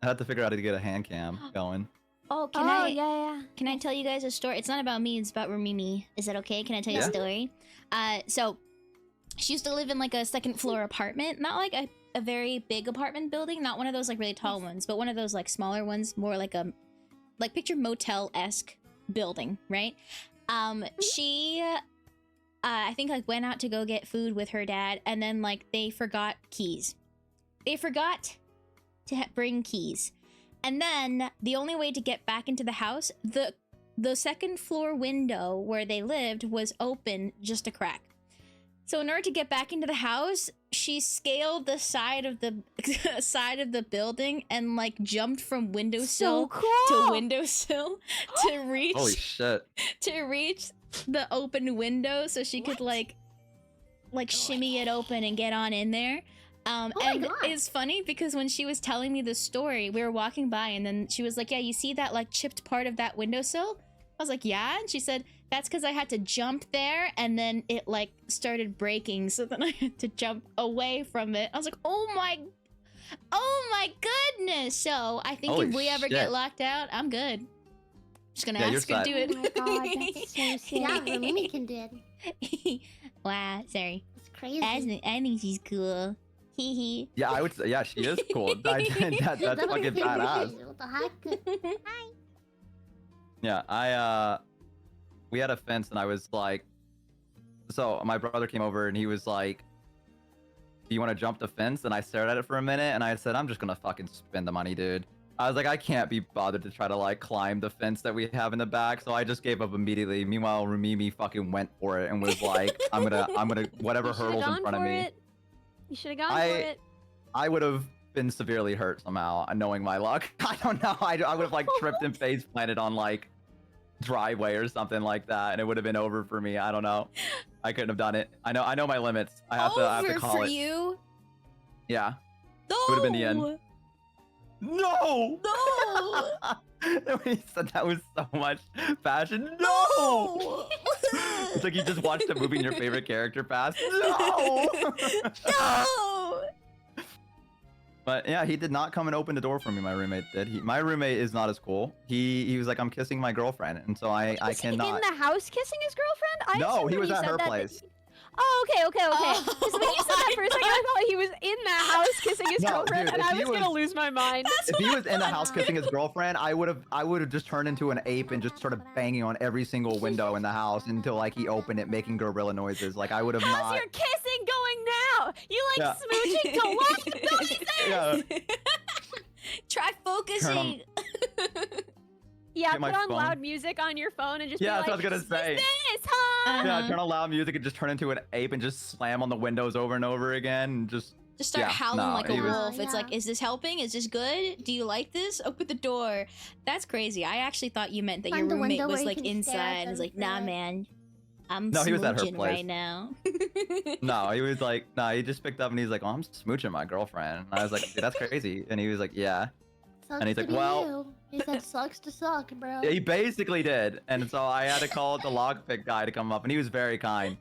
I have to figure out how to get a hand cam going. Oh, Yeah. Can I tell you guys a story? It's not about me, it's about Rumimi. Is that okay? Can I tell you a Yeah. story? So she used to live in like a second floor apartment, not like a very big apartment building, not one of those like really tall ones, but one of those like smaller ones, more like a picture motel-esque building, right? She I think like went out to go get food with her dad, and then like they forgot keys. They forgot to bring keys. And then the only way to get back into the house, the second floor window where they lived was open just a crack. So in order to get back into the house, she scaled the side of the side of the building and like jumped from windowsill So cool. to windowsill to reach Holy shit. to reach the open window so she could like shimmy it open and get on in there. my And God. it's funny because when she was telling me the story, we were walking by and then she was like, yeah, you see that like chipped part of that windowsill? I was like, yeah. And she said, that's because I had to jump there and then it like started breaking. So then I had to jump away from it. I was like, oh my goodness. So I think Holy if we ever shit. get locked out, I'm good. Just gonna Yeah, you're ask her to set. do it. Oh my god, that's so sick. Yeah, Mimi can do it. Wow, sorry. It's crazy. I think she's cool. Hee hee. Yeah, I would say, yeah, she is cool. that's fucking badass. What the heck? Yeah, we had a fence and I was like, so my brother came over and he was like, do you want to jump the fence? And I stared at it for a minute and I said, I'm just gonna fucking spend the money, dude. I was like, I can't be bothered to try to like climb the fence that we have in the back, so I just gave up immediately. Meanwhile, Rumimi fucking went for it and was like, I'm gonna whatever You should've hurdles in gone front of for me. it. You should have gone for it. I would have been severely hurt somehow, knowing my luck. I don't know. I would have like tripped and face planted on like driveway or something like that, and it would have been over for me. I don't know. I couldn't have done it. I know my limits. I have to call for it. you? Yeah. No. Would've been the end. No. No. He said that with so much passion. No. It's like you just watched a movie and your favorite character passed. No. No. But yeah, he did not come and open the door for me. My roommate did. My roommate is not as cool. He was like, I'm kissing my girlfriend, and so I Was he cannot. in the house kissing his girlfriend? No, assumed he when was you at said her that place. Oh, okay. Oh Because when you said that for a second, I thought he was in the house kissing his No, girlfriend, dude, and if I he was gonna was- lose my mind. That's If what he I was in the thought. house kissing his girlfriend, I would have just turned into an ape and just started banging on every single window in the house until like he opened it, making gorilla noises. Like I would have How's not. your kissing going now? You like Yeah. smooching to what? No, he said. Yeah. Try focusing. Yeah, Get my put on phone. loud music on your phone and just Yeah, be that's like, what I was gonna say. "What's this, huh?" Yeah, Uh-huh. turn on loud music and just turn into an ape and just slam on the windows over and over again and just. Just start Yeah, howling no, like a he was- wolf. It's Yeah. like, is this helping? Is this good? Do you like this? Open the door. That's crazy. I actually thought you meant that Find your the roommate window was where you like can stare at inside and was them like, nah, for, man. I'm No, he was at her smooching place. right now. No, he was like, no, he just picked up and he's like, oh, I'm smooching my girlfriend. And I was like, dude, that's crazy. And he was like, yeah. Sucks And he's to like, be well- you. He said, sucks to suck, bro. Yeah, he basically did. And so I had to call the lockpick guy to come up, and he was very kind.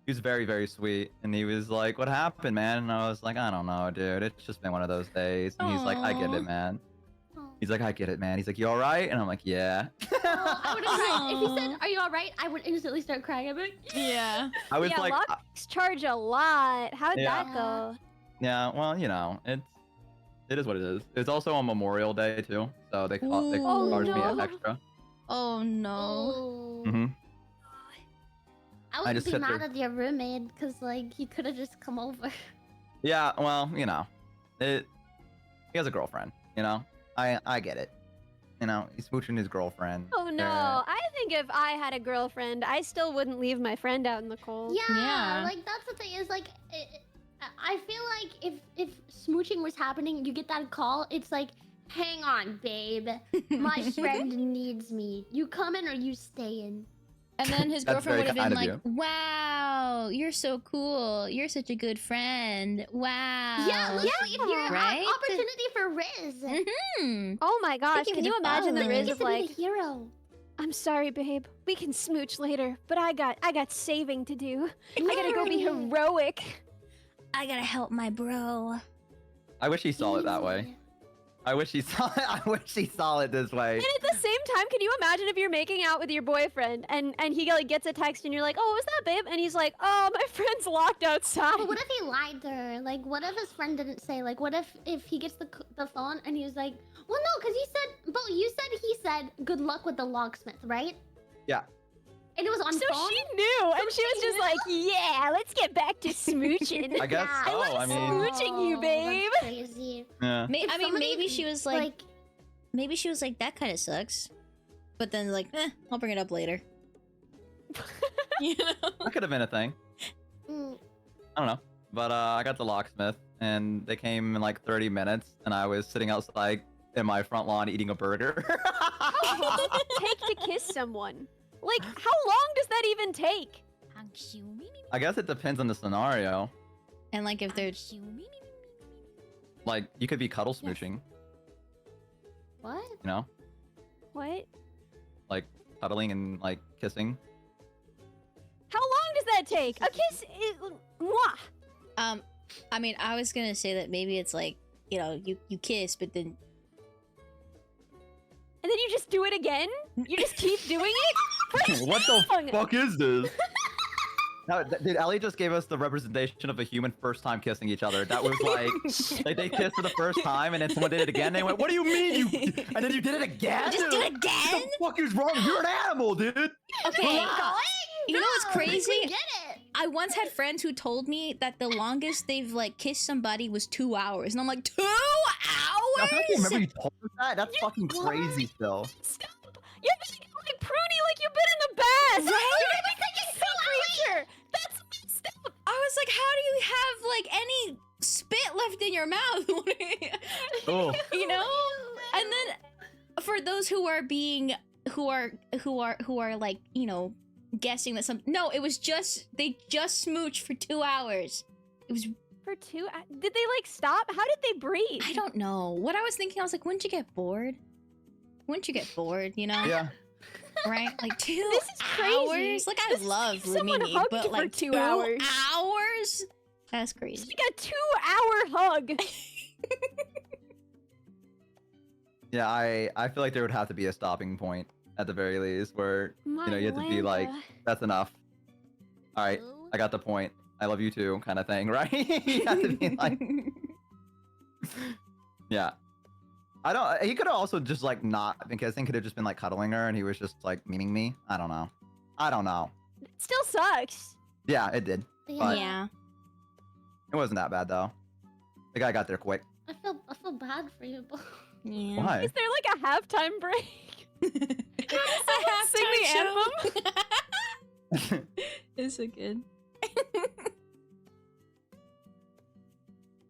He was very, very sweet. And he was like, what happened, man? And I was like, I don't know, dude. It's just been one of those days. And he's like, I get Aw. it, man. Oh. He's like, I get it, man. He's like, you all right? And I'm like, yeah. I would have cried. If he Aw. said, are you alright? I would instantly start crying. I'd be like, Yeah. I was yeah, like, locks charge a lot. How'd Yeah. that go? yeah, well, you know, it is what it is. It's also on Memorial Day, too. So they Ooh. charged me no. extra. Oh no. oh. Mm-hmm. I would just be sit mad there. at your roommate because, like, he could have just come over. Yeah, well, you know, he has a girlfriend, you know? I get it. You know, he's smooching his girlfriend. Oh no! I think if I had a girlfriend, I still wouldn't leave my friend out in the cold. Yeah, Yeah. like, that's the thing is, like, I feel like if smooching was happening, you get that call, it's like, hang on, babe. My friend needs me. You coming or you staying? And then his That's girlfriend would very have been kind of like, wow, you're so cool. You're such a good friend. Wow. Yeah, literally, if you're right? opportunity for Riz. Hmm. Oh my gosh, Thinking can you of imagine the following. riz Get of to be like, the hero. I'm sorry, babe. We can smooch later, but I got saving to do. I gotta go be Literally. heroic. I gotta help my bro. I wish he saw it that way. Easy. I wish he saw it. I wish he saw it this way. And at the same time, can you imagine if you're making out with your boyfriend and he like gets a text and you're like, oh, what was that, babe? And he's like, oh, my friend's locked outside. But what if he lied to her? Like, what if his friend didn't say? Like, what if he gets the phone and he was like, well, no, because he said, but you said he said, good luck with the locksmith, right? Yeah. And it was on So phone? she knew, and she was just like, yeah, let's get back to smooching. I guess Yeah. so. I mean, Smooching you, babe. That's crazy. yeah. If I mean, somebody, maybe she was like, maybe she was like, that kind of sucks. But then like, I'll bring it up later. You know? That could have been a thing. mm, I don't know. But I got the locksmith, and they came in like 30 minutes, and I was sitting outside in my front lawn eating a burger. How long does it take to kiss someone? Like, how long does that even take? I guess it depends on the scenario. And like if they're Like, you could be cuddle smooching, what? you know? What? Like, cuddling and, like, kissing. How long does that take? A kiss is... Mwah! I mean, I was gonna say that maybe it's like, you know, you kiss, but then And then you just do it again? You just keep doing it? For What the long? fuck is this? No, dude, Ellie just gave us the representation of a human first time kissing each other. That was like they kissed for the first time, and then someone did it again. They went, "What do you mean you?" And then you did it again. just do it What again. the fuck is wrong? You're an animal, dude. Okay. You know what's No, like, crazy? we get it. I once had friends who told me that the longest they've like kissed somebody was 2 hours, and I'm like, 2 I feel like you hours? remember you told us that. That's fucking crazy, still. Stop! You're being like pruny like you've been in the bath! Right? You're like a sea creature! That's messed up! I was like, how do you have like any spit left in your mouth? Oh, You know? And then for those who are being who are like, you know, guessing that it was just they just smooched for 2 hours. It was For 2 did they like stop? How did they breathe? I don't know. What I was thinking, I was like, wouldn't you get bored? Wouldn't you get bored, you know? yeah. Right? Like 2 This is crazy. hours? Like I This is love like someone Mimi, hugged but for like 2 2 hours. hours? That's It's crazy. like a 2-hour hug. Yeah, I feel like there would have to be a stopping point at the very least where you know you have to be like, that's enough. All right, I got the point. I love you too, kind of thing, right? You have to be like, yeah. I don't. He could have also just like not been kissing. Could have just been like cuddling her, and he was just like meaning me. I don't know. I don't know. It still sucks. Yeah, it did. Yeah, Yeah. It wasn't that bad though. The guy got there quick. I feel bad for you, but Yeah. Why? Is there like a halftime break? I Sing the anthem? It's so good.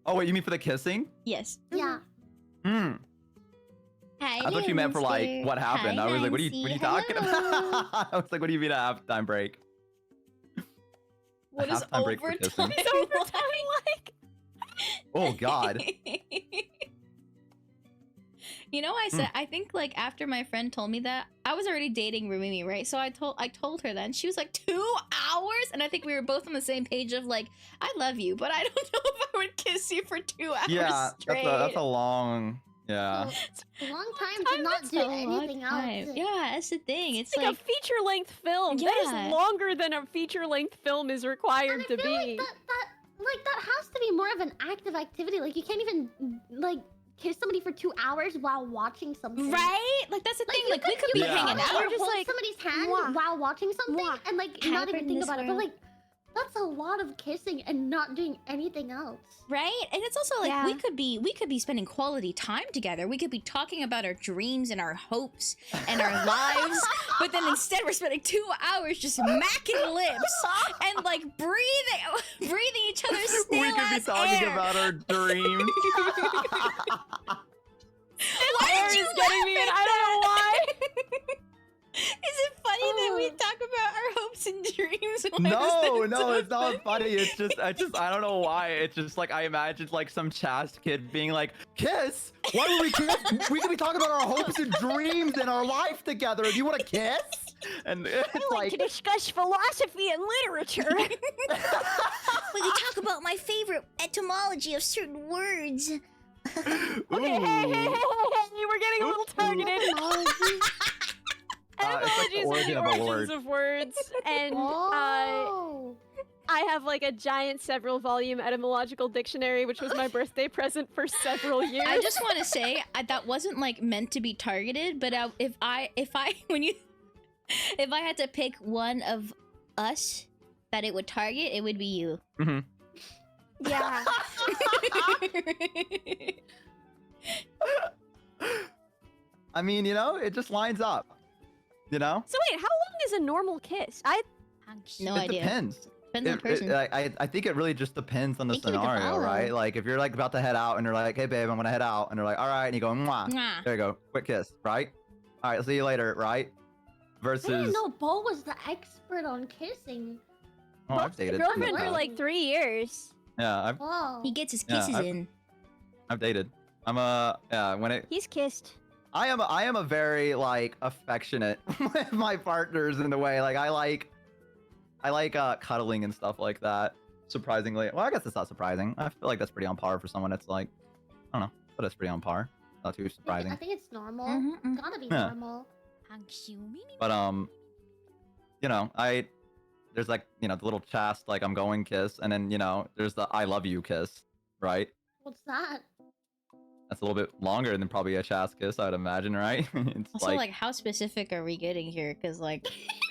Oh wait, you mean for the kissing? Yes. yeah. Hmm. Hi, I thought you meant for like what happened. I was like, what are you talking about? I was like, what do you mean a halftime break? What A is halftime break for overtime? kissing? Overtime like? Oh God. You know, I think like after my friend told me that, I was already dating Rumimi, right? So I told her that, and she was like 2 hours, and I think we were both on the same page of like, I love you, but I don't know if I would kiss you for 2 hours Yeah, straight. that's a long. Yeah. A long time to not do anything else. Yeah, that's the thing. It's Like like a feature-length film. That Yeah. is longer than a feature-length film is required And I to feel be. like that has to be more of an active activity. Like you can't even like kiss somebody for 2 hours while watching something. right? Like that's the thing. Like we could be you Yeah. hanging could out. You're just hold like, somebody's hand mwah. while watching something Mwah. and like not Hybrid even in think this about it. But world. like that's a lot of kissing and not doing anything else. Right? And it's also like Yeah. we could be spending quality time together. We could be talking about our dreams and our hopes and our lives, but then instead we're spending 2 hours just macking lips and like breathing each other's stale We could be ass talking air. about our dreams. Why hopes and dreams. Why No, is that no, so it's not funny. It's just, I don't know why. It's just like I imagined like some chast kid being like, "Kiss? Why would we kiss? We could be talking about our hopes and dreams and our life together. Do you want to kiss?" And it's I like to like, discuss philosophy and literature. We could talk about my favorite etymology of certain words. Okay, hey, ooh. you were getting a little targeted. It's like the origin Etymologies of are a the word. origins of words, and Oh. I have like a giant several volume etymological dictionary, which was my birthday present for several years. I just want to say that wasn't like meant to be targeted, but if I had to pick one of us that it would target, it would be you. Mm-hmm. Yeah. I mean, you know, it just lines up. You know? So wait, how long is a normal kiss? No It idea. depends. Depends on the person. I think it really just depends on the Thank you with the scenario, follow. right? Like if you're like about to head out and you're like, "Hey babe, I'm gonna head out," and they're like, "All right," and you go, "Mwah." Mwah. There you go, quick kiss, right? All right, see you later, right? I Versus, didn't know Bo was the expert on kissing. oh, I've dated. in the Girlfriend for past. like 3 years. Yeah, Whoa. He gets his Yeah, kisses I've- in. I've dated. He's kissed. I am a very like affectionate with my partners in the way. Like I like cuddling and stuff like that. Surprisingly, well, I guess it's not surprising. I feel like that's pretty on par for someone that's like, I don't know, but it's pretty on par. Not too I surprising. think it's normal. Mhm, mhm. It's gotta be Yeah. normal. But you know, there's like, you know, the little chast like I'm going kiss, and then, you know, there's the I love you kiss, right? What's that? That's a little bit longer than probably a chast kiss, I would imagine, right? It's Also, like, how specific are we getting here? Because, like,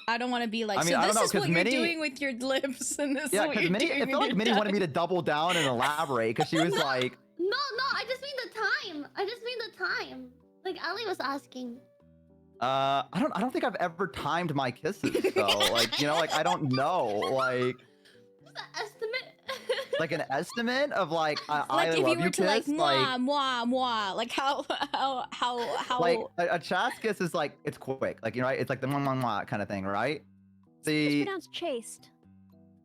I don't want to be like, I mean, so I don't this know, is 'cause what Minnie- you're doing with your lips, and this yeah, is what because you're Minnie, doing it with felt like your Minnie wanted me tongue. to double down and elaborate because she was like, No, I just mean the time. I just mean the time. Like Ali was asking. I don't think I've ever timed my kisses, so like, you know, like I don't know, like What's the estimate? like an estimate of like I Like, if love you were to, like, kiss, mwah, mwah, mwah, like, how, like a chast kiss is like it's quick, like, you know, right? It's like the mwah, mwah, mwah kind of thing, right? It's The pronounced chaste.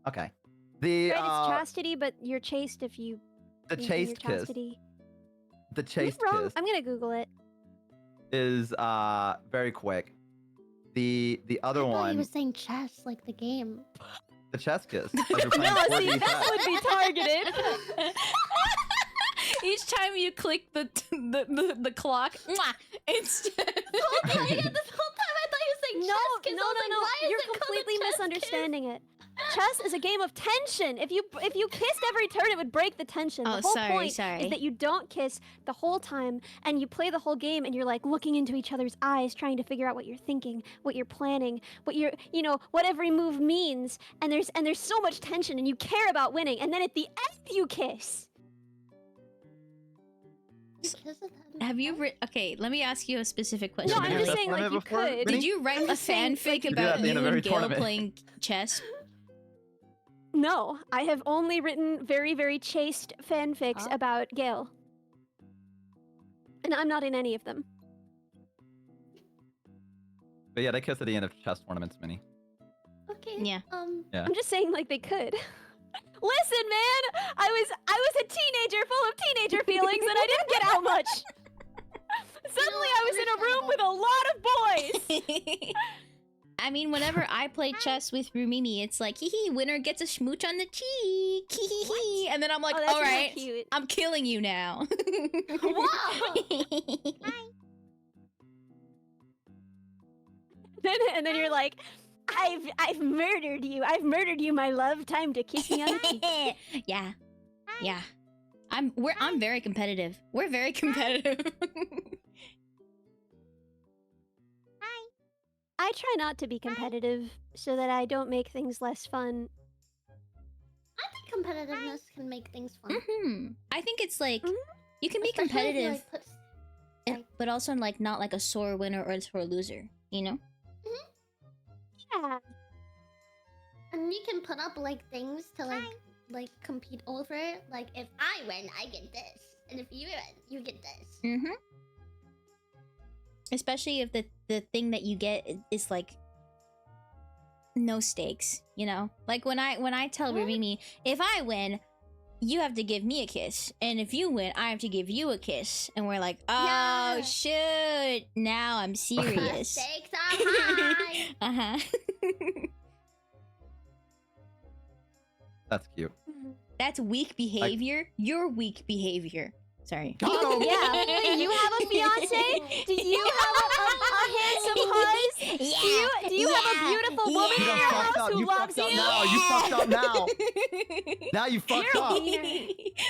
okay, the Right, it's chastity, but you're chaste if you the maintain your chaste kiss, chastity. the Am I chaste wrong? kiss I'm gonna Google it. is very quick. The other I thought one, he was saying chess, like the game. the chest kiss, like you're playing No, 4D see, chess. that would be targeted. Each time you click the clock, mwah, instead. This whole time I thought he was saying No, chess kiss. no, I was like, no, why is you're it called a completely chess kiss? misunderstanding it. Chess is a game of tension. If you kissed every turn, it would break the tension. Oh, The whole sorry, point sorry. is that you don't kiss the whole time, and you play the whole game, and you're like looking into each other's eyes, trying to figure out what you're thinking, what you're planning, what you're, you know, what every move means. And there's so much tension, and you care about winning. And then at the end, you kiss. Kiss at the end. Have you written? Okay, let me ask you a specific question. No, Have I'm you just chess saying, like, tournament you before, could. Minnie? Did you write I'm a just saying, fanfic like, you do that about at the you end of every and Gil tournament. playing chess? No, I have only written very, very chaste fanfics Oh. about Gale. And I'm not in any of them. But yeah, they kiss at the end of chess tournaments, Minnie. Okay. Yeah. Yeah. I'm just saying, like, they could. Listen, man! I was a teenager full of teenager feelings, and I didn't get out much! Suddenly I was in a room with a lot of boys! I mean, whenever I play chess with Rumini, it's like, hee hee, winner gets a smooch on the cheek, hee hee hee, and then I'm like, Oh, that's all really right, cute. I'm killing you now. Wow. And then you're like, I've murdered you. I've murdered you, my love. Time to kiss me on the cheek. Yeah, yeah. I'm very competitive. We're very competitive. I try not to be competitive so that I don't make things less fun. I think competitiveness can make things fun. Hmm. I think it's like Mhm. you can be Especially if you, competitive, like, put- but also like not like a sore winner or a sore loser. You know? Yeah. And you can put up like things to like compete over. Like if I win, I get this, and if you win, you get this. Mm-hmm. Especially if the thing that you get is like no stakes, you know? Like when I tell Ravimi, if I win, you have to give me a kiss, and if you win, I have to give you a kiss, and we're like, oh Yeah. shoot, now I'm serious. Stakes are high. Uh-huh. That's cute. That's weak behavior. You're weak behavior. Sorry. Oh yeah. Do you have a fiance? Do you have a handsome husband? Do you have a beautiful woman You in done your fucked house up. who You loves fucked up you? now. You fucked up now. Now you fucked You're a up. wiener.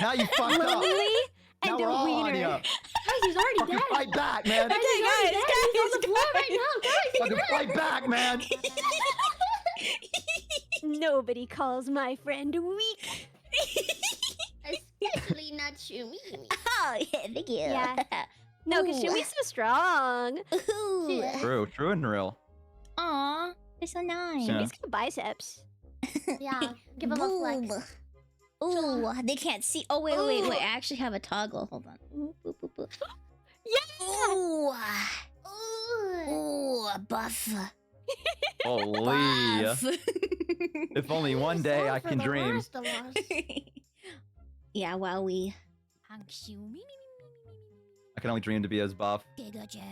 Now you fucked up. Lonely Now and we're a all on wiener. ya. Guys, he's already Fucking dead. fight back, man. Guys, he's already dead. He's on the floor right now. Guys, Fucking fight back, man. Nobody calls my friend weak. especially not Shumi. Oh, yeah, thank you. Yeah. No, because Ooh. Shumi's so strong. Ooh. True and real. Aw, they're so nice. Yeah. He's got biceps. Yeah, give him a flex. Ooh, they can't see. Oh, wait. I actually have a toggle. Hold on. Ooh, boop, boop, boop. Yeah. Ooh. Ooh. Ooh, buff. Holy. Buff. If only one day So I for can the dream. rest of us. Yeah, wowie. I can only dream to be as buff.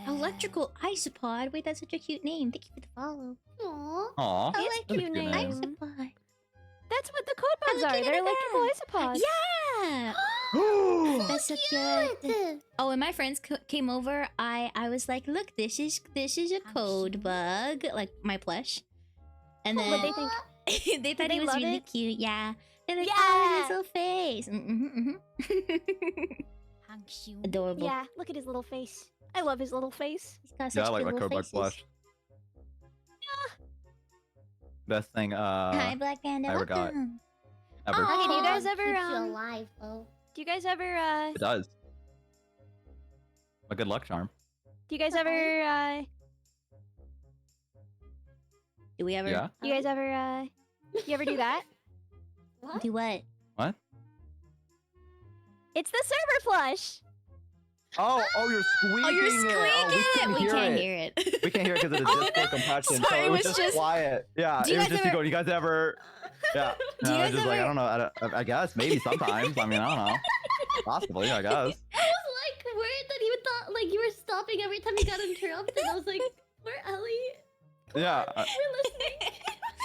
Electrical isopod. Wait, that's such a cute name. Thank you for the follow. Aw. Aw. I like that's a your good name. Isopod. That's what the code bugs are. They're electrical isopods. Yeah. That's so cute. Oh, when my friends came over, I was like, look, this is a code bug, like my plush. And then What they think? they thought they he was love really it? cute. Yeah. They're like, Yeah. oh, his little face. Adorable. Yeah, look at his little face. I love his little face. He's got Yeah, such I like cute my little code bug faces. plush. Best thing Hi, Black Panda. I ever got. Welcome. ever. Aw. Okay, do you guys Keeps ever you um? alive, though. Do you guys ever It does. A good luck charm. Do you guys ever Do we ever Yeah. You guys ever you ever do that? What? do what? What? It's the server flush. Oh, you're squeaking Oh, you're it. squeaking Oh, it. We can't it. hear it. We can't hear it because of the Oh, Discord no. compression. Sorry, so it it was was just just- quiet. Yeah, Do you it was guys just you ever- going. You guys ever? Yeah. Do you No, guys just like I ever- don't know. I guess maybe sometimes. I mean, I don't know. Possibly, I guess. I was like worried that you thought like you were stopping every time you got interrupted. I was like, where Ellie? Yeah. We're listening.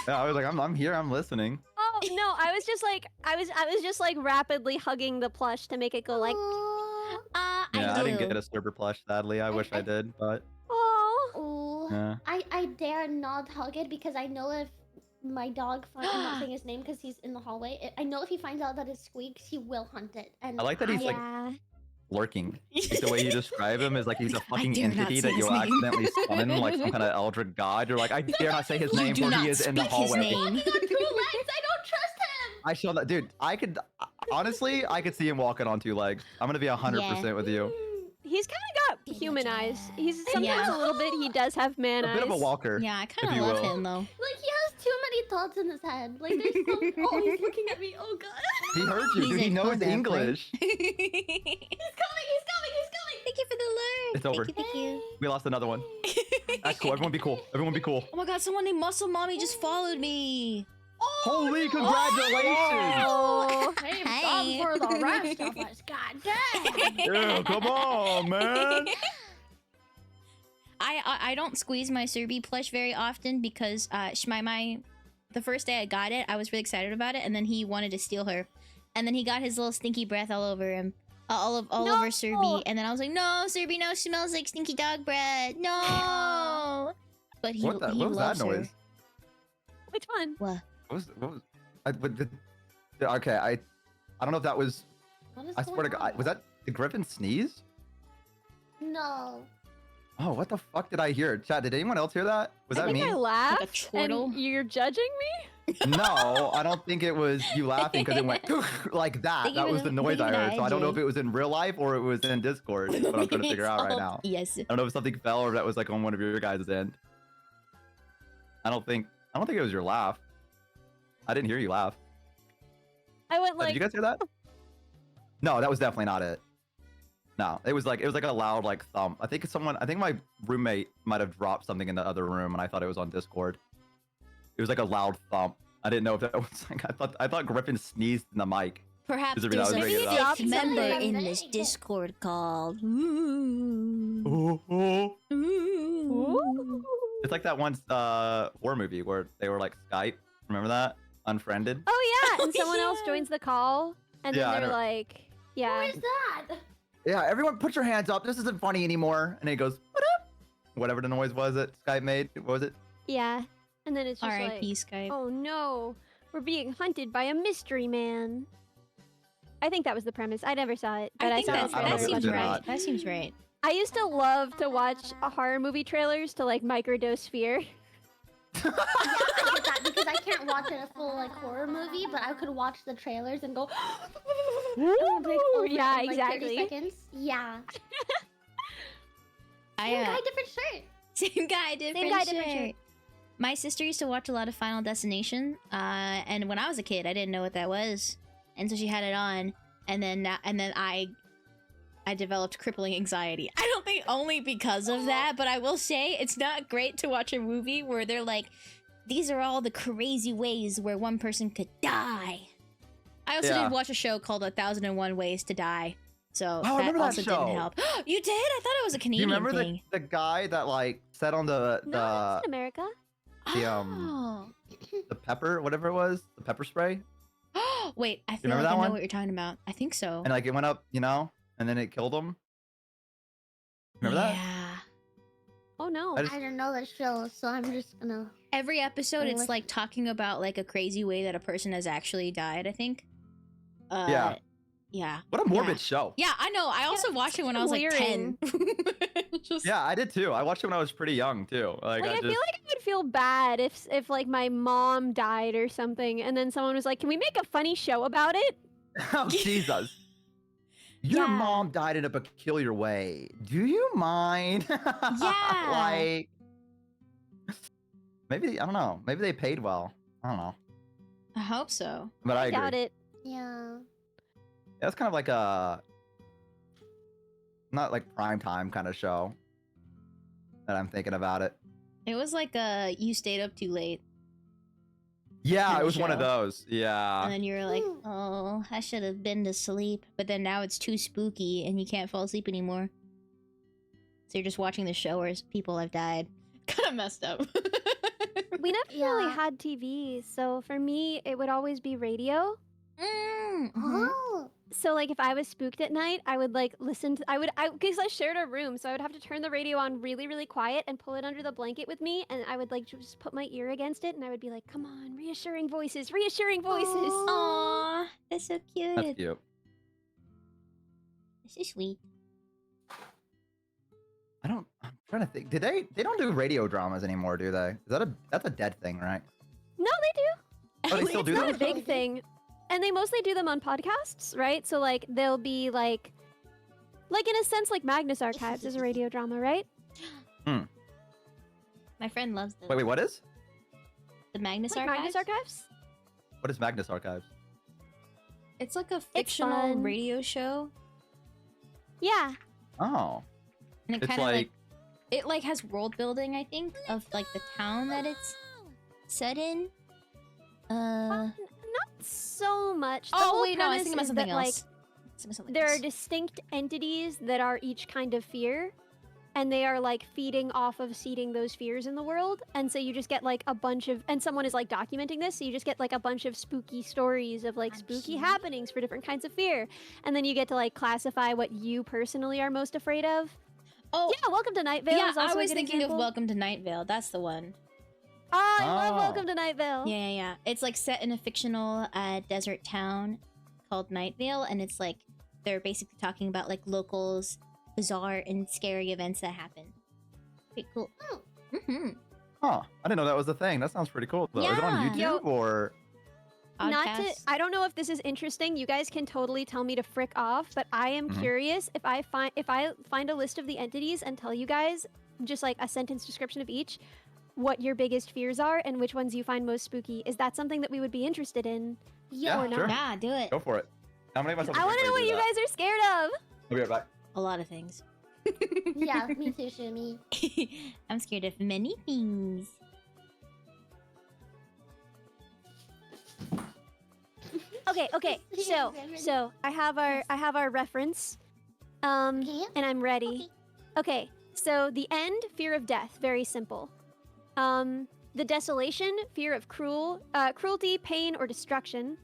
Yeah, I was like, I'm here. I'm listening. Oh no, I was just like I was just like rapidly hugging the plush to make it go like Aw. Yeah, I didn't do. get a server plush. Sadly, I wish I did, but oh. Oh. yeah. I dare not hug it because I know if my dog finds I'm not saying his name because he's in the hallway. I know if he finds out that it squeaks, he will hunt it. And I like that he's like Yeah. lurking. Like the way you describe him is like he's a fucking dare not entity say that his you'll name. accidentally summon, like some kind of eldritch god. You're like, I dare not say his You name, do for not he is in the speak his hallway. name. Walking on 2 legs, I don't trust him. I showed that, dude. I could honestly, I could see him walking on 2 legs. I'm gonna be 100% with you. He's kind of got human eyes. He's sometimes Yeah. a little bit. He does have man A eyes. bit of a walker. Yeah, I if kind of you love will. him though. Like he has too many thoughts in his head. Like there's some. Oh, he's looking at me. Oh god. He heard you, He's dude. He in knows contact, right? English. He's coming. He's coming. Thank you for the alert. It's over. Thank you. We lost another one. That's cool. Everyone be cool. Everyone be cool. Oh my god, someone named Muscle Mommy just followed me. Holy congratulations! Oh. Hey, Hey. some for the rest of us. God damn. Yeah, come on, man. I don't squeeze my Serbi plush very often because Shmaimai, the first day I got it, I was really excited about it, and then he wanted to steal her, and then he got his little stinky breath all over him, all over Serbi, and then I was like, no, Serbi, no, smells like stinky dog breath, no. But he What was loves that her. noise? Which one? What? What was okay, I don't know if that was. What is I swear to going God, on? was that the Griffin sneeze? No. Oh, what the fuck did I hear? Chat, did anyone else hear that? Was I that think me? I laughed, Like a chortle? and you're judging me. No, I don't think it was you laughing because it went like that. Thank you That for was the- the noise I thank you for heard. the So I don't know if IG. it was in real life or it was in Discord. That's what I'm trying to figure out right now. Yes. I don't know if something fell or if that was like on one of your guys' end. I don't think it was your laugh. I didn't hear you laugh. I went Did like you guys hear that? No, that was definitely not it. No, it was like a loud like thump. I think my roommate might have dropped something in the other room and I thought it was on Discord. It was like a loud thump. I didn't know if that was like I thought Griffin sneezed in the mic. Perhaps Is it really- there's I was a bringing it up. fifth member Something. in this Discord called. Ooh. Ooh. It's like that one horror movie where they were like Skype. Remember that? Unfriended. Oh yeah, Oh, and someone else yeah. joins the call, and Yeah, I then they're know. like, yeah. Where's that? Yeah, everyone put your hands up. This isn't funny anymore. And it goes, what up? Whatever the noise was that Skype made. What was it? Yeah. And then it's just R.I.P. like, Skype. oh no, we're being hunted by a mystery man. I think that was the premise. I never saw it, but I, think saw that's, it. I don't know that if it seems was or right. not. That seems right. I used to love to watch horror movie trailers to like microdose fear. Yeah, I get that because I can't watch a full like horror movie, but I could watch the trailers and go. And I'd be like, oh, Yeah, in, like, 30 exactly. seconds. Yeah. Same I guy, different shirt. Same guy, different different shirt. shirt. My sister used to watch a lot of Final Destination, and when I was a kid, I didn't know what that was, and so she had it on, and then I developed crippling anxiety. I don't think only because of that, but I will say it's not great to watch a movie where they're like, these are all the crazy ways where one person could die. I also Yeah. did watch a show called 1001 Ways to Die, so Oh, I that remember that also show. didn't help. You did? I thought it was a Do Canadian you remember thing. the guy that like sat on the No, it's in America. Oh. the pepper, whatever it was, the pepper spray, Wait, I feel remember like that I know one? what you're talking about. I think so. and like it went up, and then it killed him. Remember that? Yeah. Oh no. I just- I don't know the show, so I'm just gonna. Every episode, it's Like- like talking about like a crazy way that a person has actually died. I think. Yeah. Yeah. What a morbid Yeah. show. Yeah, I know. I also it's watched it when so I was like wearing. 10. Just... Yeah, I did too. I watched it when I was pretty young too. Like, Like I I just, feel like I would feel bad if like my mom died or something, and then someone was like, "Can we make a funny show about it?" oh Jesus. Your Yeah. mom died in a peculiar way. Do you mind? Yeah. Like, maybe I don't know. Maybe they paid well. I don't know. I hope so. But I agree. Doubt it. Yeah. That's kind of like a not like prime time kind of show that I'm thinking about it. It was like you stayed up too late, Yeah, Kind it of was one of show. those. Yeah. and then you were like, Mm. "Oh, I should have been to sleep." But then now it's too spooky, and you can't fall asleep anymore. So you're just watching the show where people have died. Kind of messed up. We never really Yeah. had TV, so for me, it would always be radio. Mhm. Oh. So like if I was spooked at night, I would like listen to because I shared a room, so I would have to turn the radio on really really quiet and pull it under the blanket with me, and I would like just put my ear against it, and I would be like, "Come on, reassuring voices, reassuring voices." Aw, that's so cute. That's cute. This is sweet. I'm trying to think. They don't do radio dramas anymore, do they? That's a dead thing, right? No, they do. Oh, they still It's do not that? a big thing, and they mostly do them on podcasts, right? So like they'll be like in a sense, like Magnus Archives is a radio drama, right? My friend loves this. Wait, what is? The Magnus Like Archives? Magnus Archives. What is Magnus Archives? It's like a fictional fun. radio show, Yeah. Oh, and it it's kind of like it like has world building. I think of like the town that it's set in. Not so much. The Oh whole wait, no, I was premise thinking about is something that, else. Thinking about something There are else. distinct entities that are each kind of fear, and they are like feeding off of seeding those fears in the world. And so you just get like a bunch of, and someone is like documenting this, so you just get like a bunch of spooky stories of like spooky happenings for different kinds of fear. And then you get to like classify what you personally are most afraid of. Oh Yeah, Welcome to Night Vale yeah, is also I was a good thinking example. of Welcome to Night Vale. That's the one. Oh, I love Oh. Welcome to Night Vale. Yeah. It's like set in a fictional desert town called Night Vale, and it's like they're basically talking about like locals, bizarre and scary events that happen. Pretty cool. Mm-hmm. huh? I didn't know that was a thing. That sounds pretty cool. Though. Is it on Yeah. YouTube or? I don't know if this is interesting. You guys can totally tell me to frick off, but I am Mhm. curious if I find a list of the entities and tell you guys just like a sentence description of each, what your biggest fears are and which ones you find most spooky. Is that something that we would be interested in? Yeah, or not? sure. Yeah, do it. Go for it. I'm gonna myself. I want to know what you guys are scared of. I'll be right back. A lot of things. Yeah, me too, Shumi. I'm scared of many things. Okay. So I have our reference. Okay. And I'm ready. Okay. So the end, fear of death, very simple. The desolation, fear of cruelty, pain, or destruction.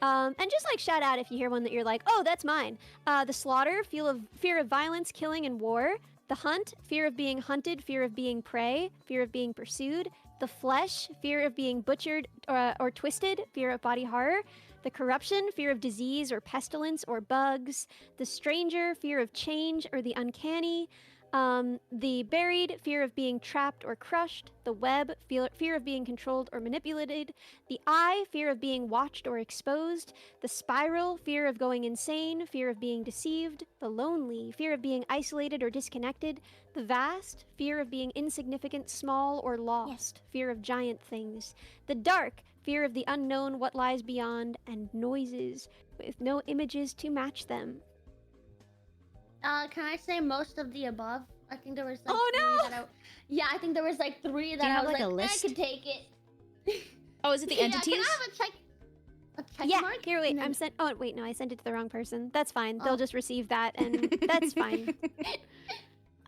And just like shout out if you hear one that you're like, oh, that's mine. The slaughter, fear of violence, killing, and war. The hunt, fear of being hunted, fear of being prey, fear of being pursued. The flesh, fear of being butchered or twisted, fear of body horror. The corruption, fear of disease or pestilence or bugs. The stranger, fear of change or the uncanny. The buried, fear of being trapped or crushed. The web, fear of being controlled or manipulated. The eye, fear of being watched or exposed. The spiral, fear of going insane, fear of being deceived. The lonely, fear of being isolated or disconnected. The vast, fear of being insignificant, small, or lost. Fear of giant things. The dark, fear of the unknown, what lies beyond. And noises, with no images to match them. Can I say most of the above? I think there was like Oh, three that I think there was like three that you I have, was like, a I list? could take it. Oh, is it the Yeah, entities? can I have a check Yeah, mark? here, wait, And then- I'm sent. Oh, wait, no, I sent it to the wrong person. That's fine. They'll Oh. just receive that, and that's fine.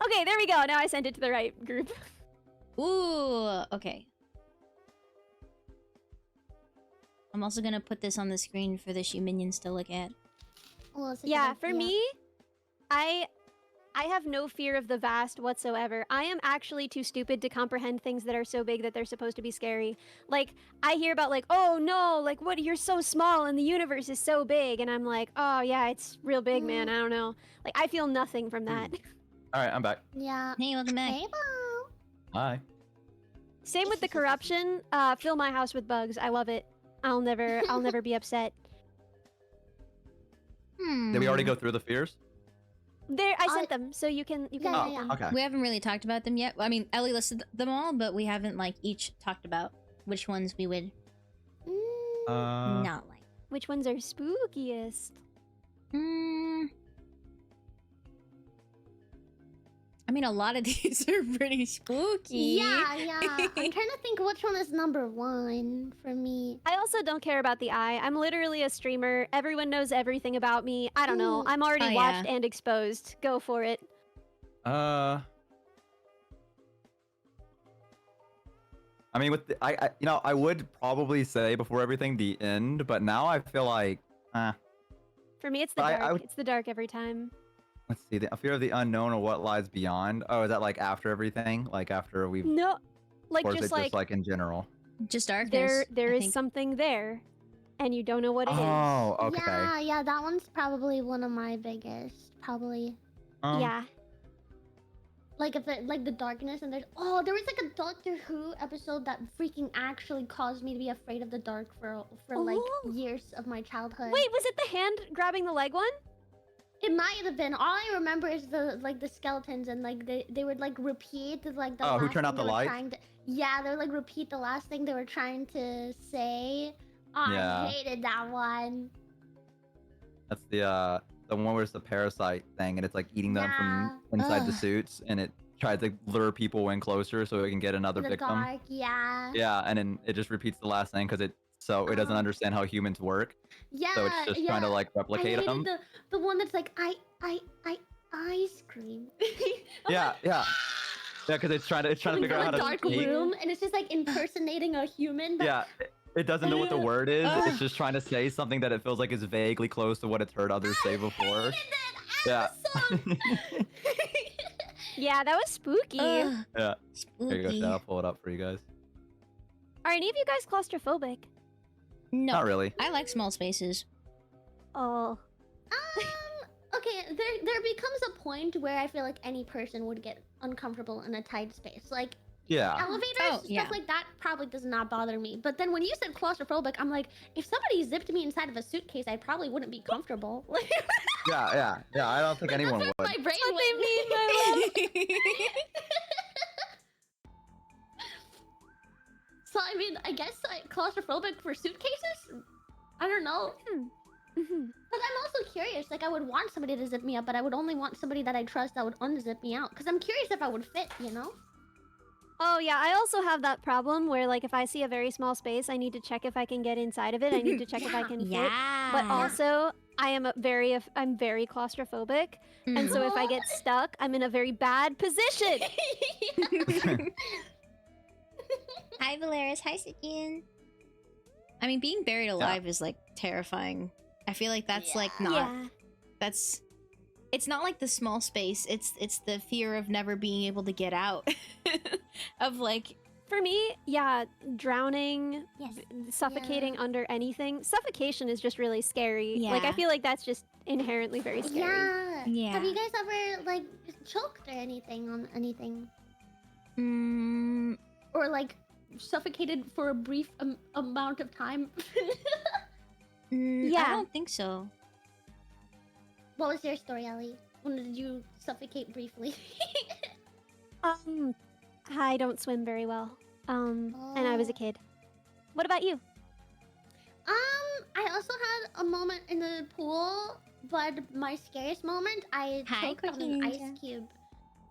Okay, there we go. Now I sent it to the right group. Ooh, okay. I'm also gonna put this on the screen for the Shu minions to look at. Well, it's a Yeah, good for idea. me, I have no fear of the vast whatsoever. I am actually too stupid to comprehend things that are so big that they're supposed to be scary. Like, I hear about like, oh no, like what, you're so small and the universe is so big, and I'm like, oh yeah, it's real big, man. I don't know. Like, I feel nothing from that. All right, I'm back. Yeah. Hey, welcome back. Hey, Bo. Hi. Same with the corruption. Fill my house with bugs. I love it. I'll never be upset. Did we already go through the fears? There, I sent them, so you can Yeah, look yeah, them. Okay. We haven't really talked about them yet. I mean, Ellie listed them all, but we haven't like each talked about which ones we would not like. Which ones are spookiest? I mean, a lot of these are pretty spooky. Yeah. I'm trying to think which one is number one for me. I also don't care about the eye. I'm literally a streamer. Everyone knows everything about me. I don't know. I'm already Oh, yeah. watched and exposed. Go for it. I mean, with the, I would probably say before everything the end, but now I feel like, For me, it's the I dark. would- It's the dark every time. let's see, the fear of the unknown or what lies beyond. Oh, is that like after everything? Like after we've, No, like or is just it just like in general? Just darkness. there I is think. something there, and you don't know what it is. Oh, okay. Yeah, that one's probably one of my biggest. Probably. Yeah. Like if it, like the darkness and there was like a Doctor Who episode that freaking actually caused me to be afraid of the dark for like Oh. years of my childhood. Wait, was it the hand grabbing the leg one? It might have been. All I remember is the skeletons and like they would like repeat like the Oh, who last turned out thing they the were light? trying to- Yeah, they would like repeat the last thing they were trying to say. Oh, Yeah. I hated that one. That's the one where it's the parasite thing, and it's like eating them from Yeah. inside the Ugh. suits, and it tries to lure people in closer so it can get another In the victim. dark, yeah. Yeah, and then it just repeats the last thing because it doesn't Oh. understand how humans work, Yeah, so it's just trying to like I replicate hated them. the one that's like ice cream. Yeah, because it's trying to Going figure out how to to a dark speak. room and it's just like impersonating a human. But Yeah, it doesn't know what the word is. Ugh. It's just trying to say something that it feels like is vaguely close to what it's heard others say before. Yeah. Yeah, that was spooky. Ugh, Yeah. spooky. There you go, Chad. I'll pull it up for you guys. Are any of you guys claustrophobic? No, Not really. I like small spaces. Oh. Okay, there becomes a point where I feel like any person would get uncomfortable in a tight space. Like Yeah. elevators, Oh, stuff yeah. like that probably does not bother me. But then when you said claustrophobic, I'm like, if somebody zipped me inside of a suitcase, I probably wouldn't be comfortable. Like, Yeah. I don't think anyone that's would. what my brain What they went. mean by So I mean, I guess like, claustrophobic for suitcases. I don't know. Mhm. But I'm also curious. Like, I would want somebody to zip me up, but I would only want somebody that I trust that would unzip me out. Because I'm curious if I would fit, you know? Oh yeah, I also have that problem where like if I see a very small space, I need to check if I can get inside of it. I need to check if I can fit. But Yeah. also, I'm very claustrophobic, and so if I get stuck, I'm in a very bad position. Hi, Valeris. Hi, Sikin. I mean, being buried alive is like terrifying. I feel like that's like not. Yeah. That's. It's not like the small space. It's the fear of never being able to get out. Of like. For me, yeah, drowning, Yes. suffocating under anything. Suffocation is just really scary. Like I Yeah. feel like that's just inherently very scary. Yeah. Yeah. Have you guys ever like choked or anything on anything, Mm, or like suffocated for a brief amount of time? I Yeah. don't think so. What was your story, Ellie? When did you suffocate briefly? I don't swim very well. And I was a Oh. kid. What about you? I also had a moment in the pool, but my scariest moment, I Hi, choked on an Quirky Ninja. ice cube.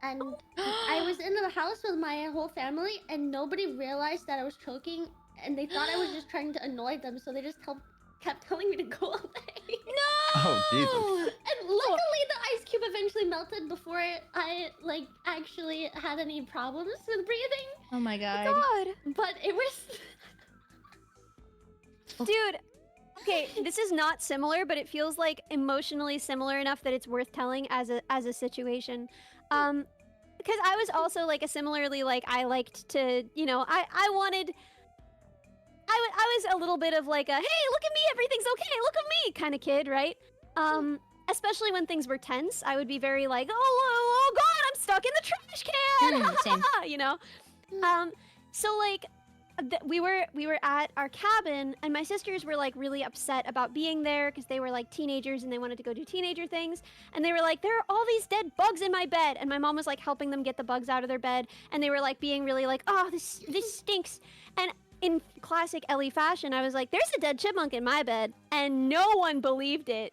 And I was in the house with my whole family, and nobody realized that I was choking, and they thought I was just trying to annoy them, so they just kept telling me to go away. No! Oh, Jesus. And luckily, the ice cube eventually melted before I like actually had any problems with breathing. Oh my god. God, But it was. dude. Okay, this is not similar, but it feels like emotionally similar enough that it's worth telling as a situation. Because I was also like a similarly like I liked to, you know, I wanted. I was a little bit of like a hey, look at me, everything's okay, look at me kind of kid, right? Especially when things were tense, I would be very like, oh god, I'm stuck in the trash can, Same. you know. So like, we were at our cabin, and my sisters were like really upset about being there because they were like teenagers and they wanted to go do teenager things, and they were like, there are all these dead bugs in my bed, and my mom was like helping them get the bugs out of their bed, and they were like being really like, oh, this stinks, and in classic Ellie fashion, I was like, there's a dead chipmunk in my bed, and no one believed it.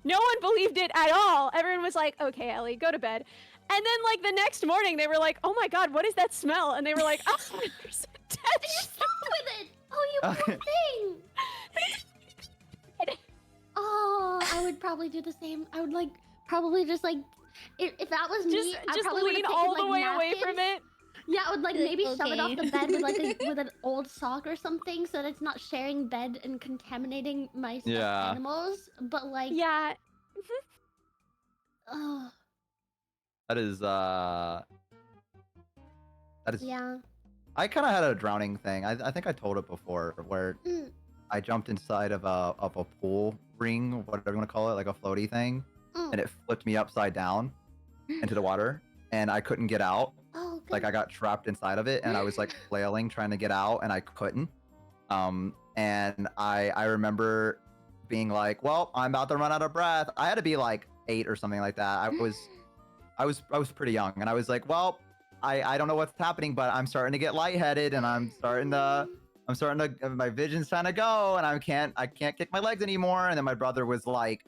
No one believed it at all. Everyone was like, okay, Ellie, go to bed. And then, like, the next morning, they were like, oh my god, what is that smell? And they were like, oh, there's a dead chipmunk with it. Oh, you poor thing. Oh, I would probably do the same. I would like probably just like if that was me, I just probably would lean have all taken, the like, way away from napkins. it. Yeah, I would like maybe shove it off the bed with like with an old sock or something, so that it's not sharing bed and contaminating my stuffed Yeah. animals. But like, Yeah. oh That is yeah. I kind of had a drowning thing. I think I told it before, where Mm. I jumped inside of a pool ring, whatever you want to call it, like a floaty thing, Mm. and it flipped me upside down into the water, and I couldn't get out. Oh, good. Like I got trapped inside of it, and I was like flailing trying to get out, and I couldn't. And I remember being like, well, I'm about to run out of breath. I had to be like 8 or something like that. I was pretty young, and I was like, well, I don't know what's happening, but I'm starting to get lightheaded, and I'm starting to my vision's trying to go, and I can't kick my legs anymore. And then my brother was like,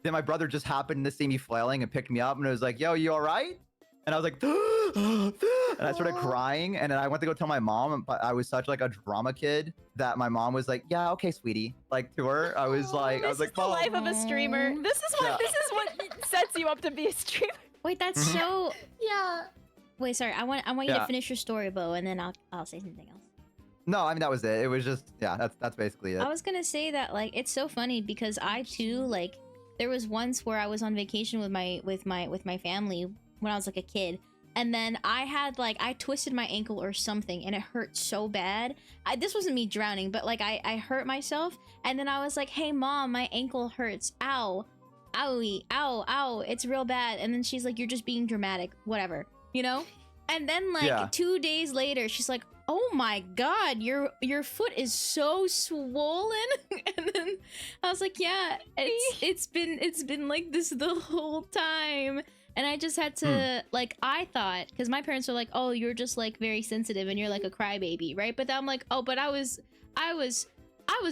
my brother just happened to see me flailing and picked me up, and it was like, yo, you all right? And I was like, and I started crying, and then I went to go tell my mom, but I was such like a drama kid that my mom was like, yeah, okay, sweetie, like to her. I was like, This is the life of a streamer. This is what sets you up to be a streamer. Wait, that's so. Yeah. Wait, sorry. I want you to Yeah. finish your story, Bo, and then I'll say something else. No, I mean that was it. It was just that's basically it. I was gonna say that like it's so funny because I too like there was once where I was on vacation with my family when I was like a kid, and then I twisted my ankle or something and it hurt so bad. This wasn't me drowning, but like I hurt myself, and then I was like, hey mom, my ankle hurts, ow, owie, ow, ow, it's real bad. And then she's like, you're just being dramatic, whatever, you know. And then like 2 days later she's like, oh my god, your foot is so swollen. And then I was like, yeah, it's been like this the whole time. And I just had to like, I thought, because my parents were like, oh, you're just like very sensitive and you're like a crybaby, right? But then I'm like, oh, but I was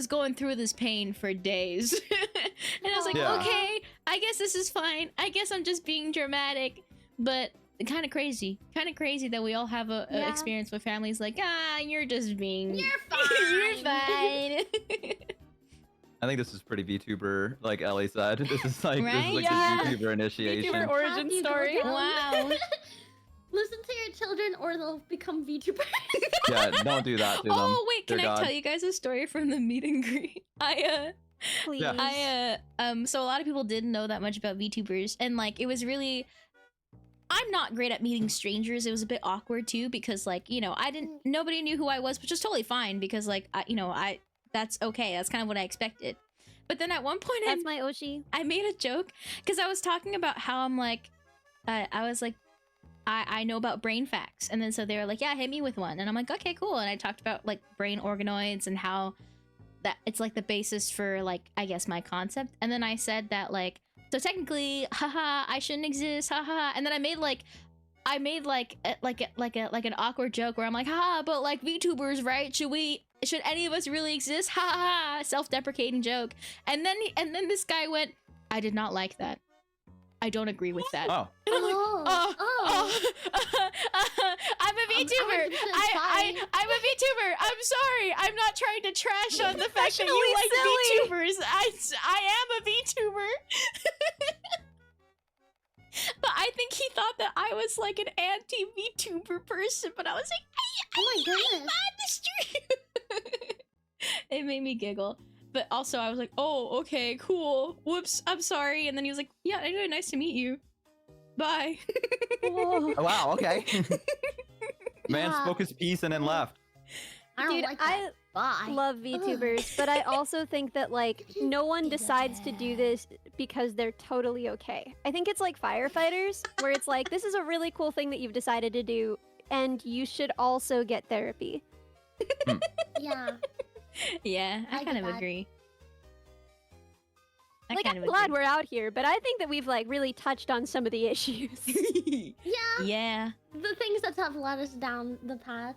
going through this pain for days. And I was like, Yeah. okay, I guess this is fine, I guess I'm just being dramatic. But kind of crazy that we all have a Yeah. experience with families like, you're just being You're fine. you're fine. I think this is pretty VTuber, like Ellie said. This is like Right? Yeah. the VTuber initiation. VTuber origin Have you go story. down? Wow. Listen to your children or they'll become VTubers. Yeah, don't do that to them. Oh wait, can Dear I God. tell you guys a story from the meet and greet? Please. So a lot of people didn't know that much about VTubers, and like it was really, I'm not great at meeting strangers. It was a bit awkward too because like, you know, nobody knew who I was, which is totally fine because like that's okay. That's kind of what I expected. But then at one point That's my Oshi. I made a joke because I was talking about how I'm like, I was like, I know about brain facts, and then so they were like, yeah, hit me with one, and I'm like, okay, cool. And I talked about like brain organoids and how that it's like the basis for like, I guess, my concept. And then I said that like, so technically, haha, I shouldn't exist, haha. And then I made an awkward joke where I'm like, haha, but like VTubers, right? Should any of us really exist? Ha ha, self-deprecating joke. And then this guy went, I did not like that. I don't agree with that. Oh. And I'm like, I'm a VTuber. 100% fine. I'm a VTuber. I'm sorry. I'm not trying to trash on the fact that you like Professionally VTubers. I am a VTuber. But I think he thought that I was like an anti-VTuber person. But I was like, Oh my goodness. I'm on the stream. It made me giggle. But also I was like, oh, okay, cool. Whoops, I'm sorry. And then he was like, yeah, anyway, nice to meet you. Bye. Whoa. Oh, wow, okay. Man Yeah. spoke his piece and then left. I don't Dude, like I that. Bye. love VTubers, but I also think that like no one decides to do this because they're totally okay. I think it's like firefighters, where it's like, this is a really cool thing that you've decided to do, and you should also get therapy. Yeah. Yeah, I I kind get of that. agree. Like, I'm glad we're out here, but I think that we've like really touched on some of the issues. Yeah. Yeah. The things that have led us down the path.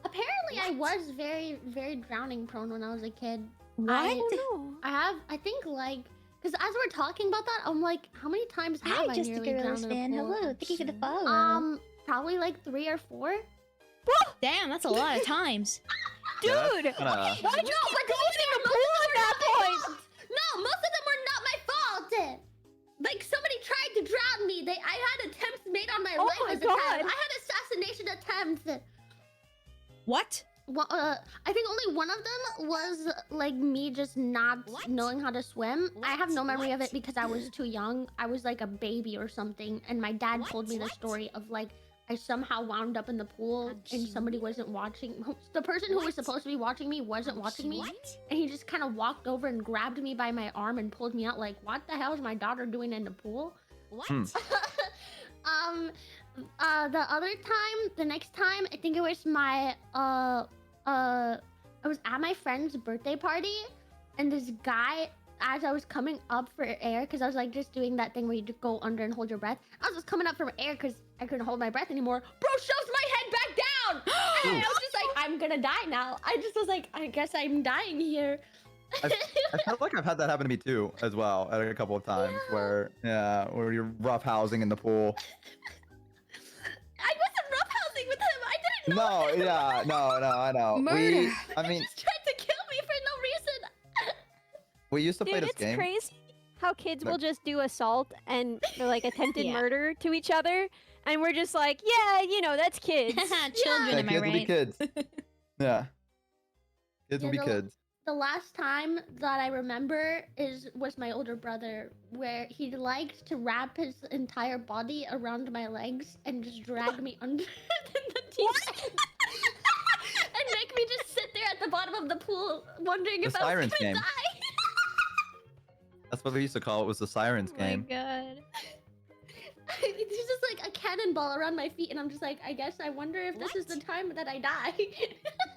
Apparently, I was very, very drowning prone when I was a kid. What? I think like, because as we're talking about that, I'm like, how many times have I nearly drowned in a pool? Thank you for the follow. Probably like 3 or 4. Damn, that's a lot of times. Dude! Yeah, Why'd you kinda- keep going in the pool at that point? No, most of them were not my fault. Like somebody tried to drown me. I had attempts made on my Oh life my as a God. child. I had assassination attempts. What? Well, I think only one of them was like me just not knowing how to swim. I have no memory of it because I was too young. I was like a baby or something, and my dad told me the story of like I somehow wound up in the pool and somebody wasn't watching. The person who was supposed to be watching me wasn't watching me, and he just kind of walked over and grabbed me by my arm and pulled me out. Like, what the hell is my daughter doing in the pool? The other time, the next time, I think it was my I was at my friend's birthday party, and this guy, as I was coming up for air, because I was like just doing that thing where you just go under and hold your breath. I was just coming up from air because I couldn't hold my breath anymore. Bro shoves my head back down, and I was just like, I'm gonna die now. I just was like, I guess I'm dying here. I felt like I've had that happen to me too, as well, at a couple of times, where you're roughhousing in the pool. I wasn't roughhousing with him. I didn't know. No, yeah, no, I know. Murder. He just tried to kill me for no reason. We used to play Dude, this it's game. crazy how kids Look. will just do assault and like attempted Yeah. murder to each other, and we're just like, yeah, you know, that's kids. Children, Yeah, am I kids will be right? kids. Yeah. Kids will be Yeah, kids. The last time that I remember was my older brother, where he liked to wrap his entire body around my legs and just drag me under the TV and make me just sit there at the bottom of the pool, wondering The if I was Sirens gonna game. die. That's what we used to call it, was the Sirens Oh my game. god. It's just like a cannonball around my feet, and I'm just like, I guess I wonder if this is the time that I die.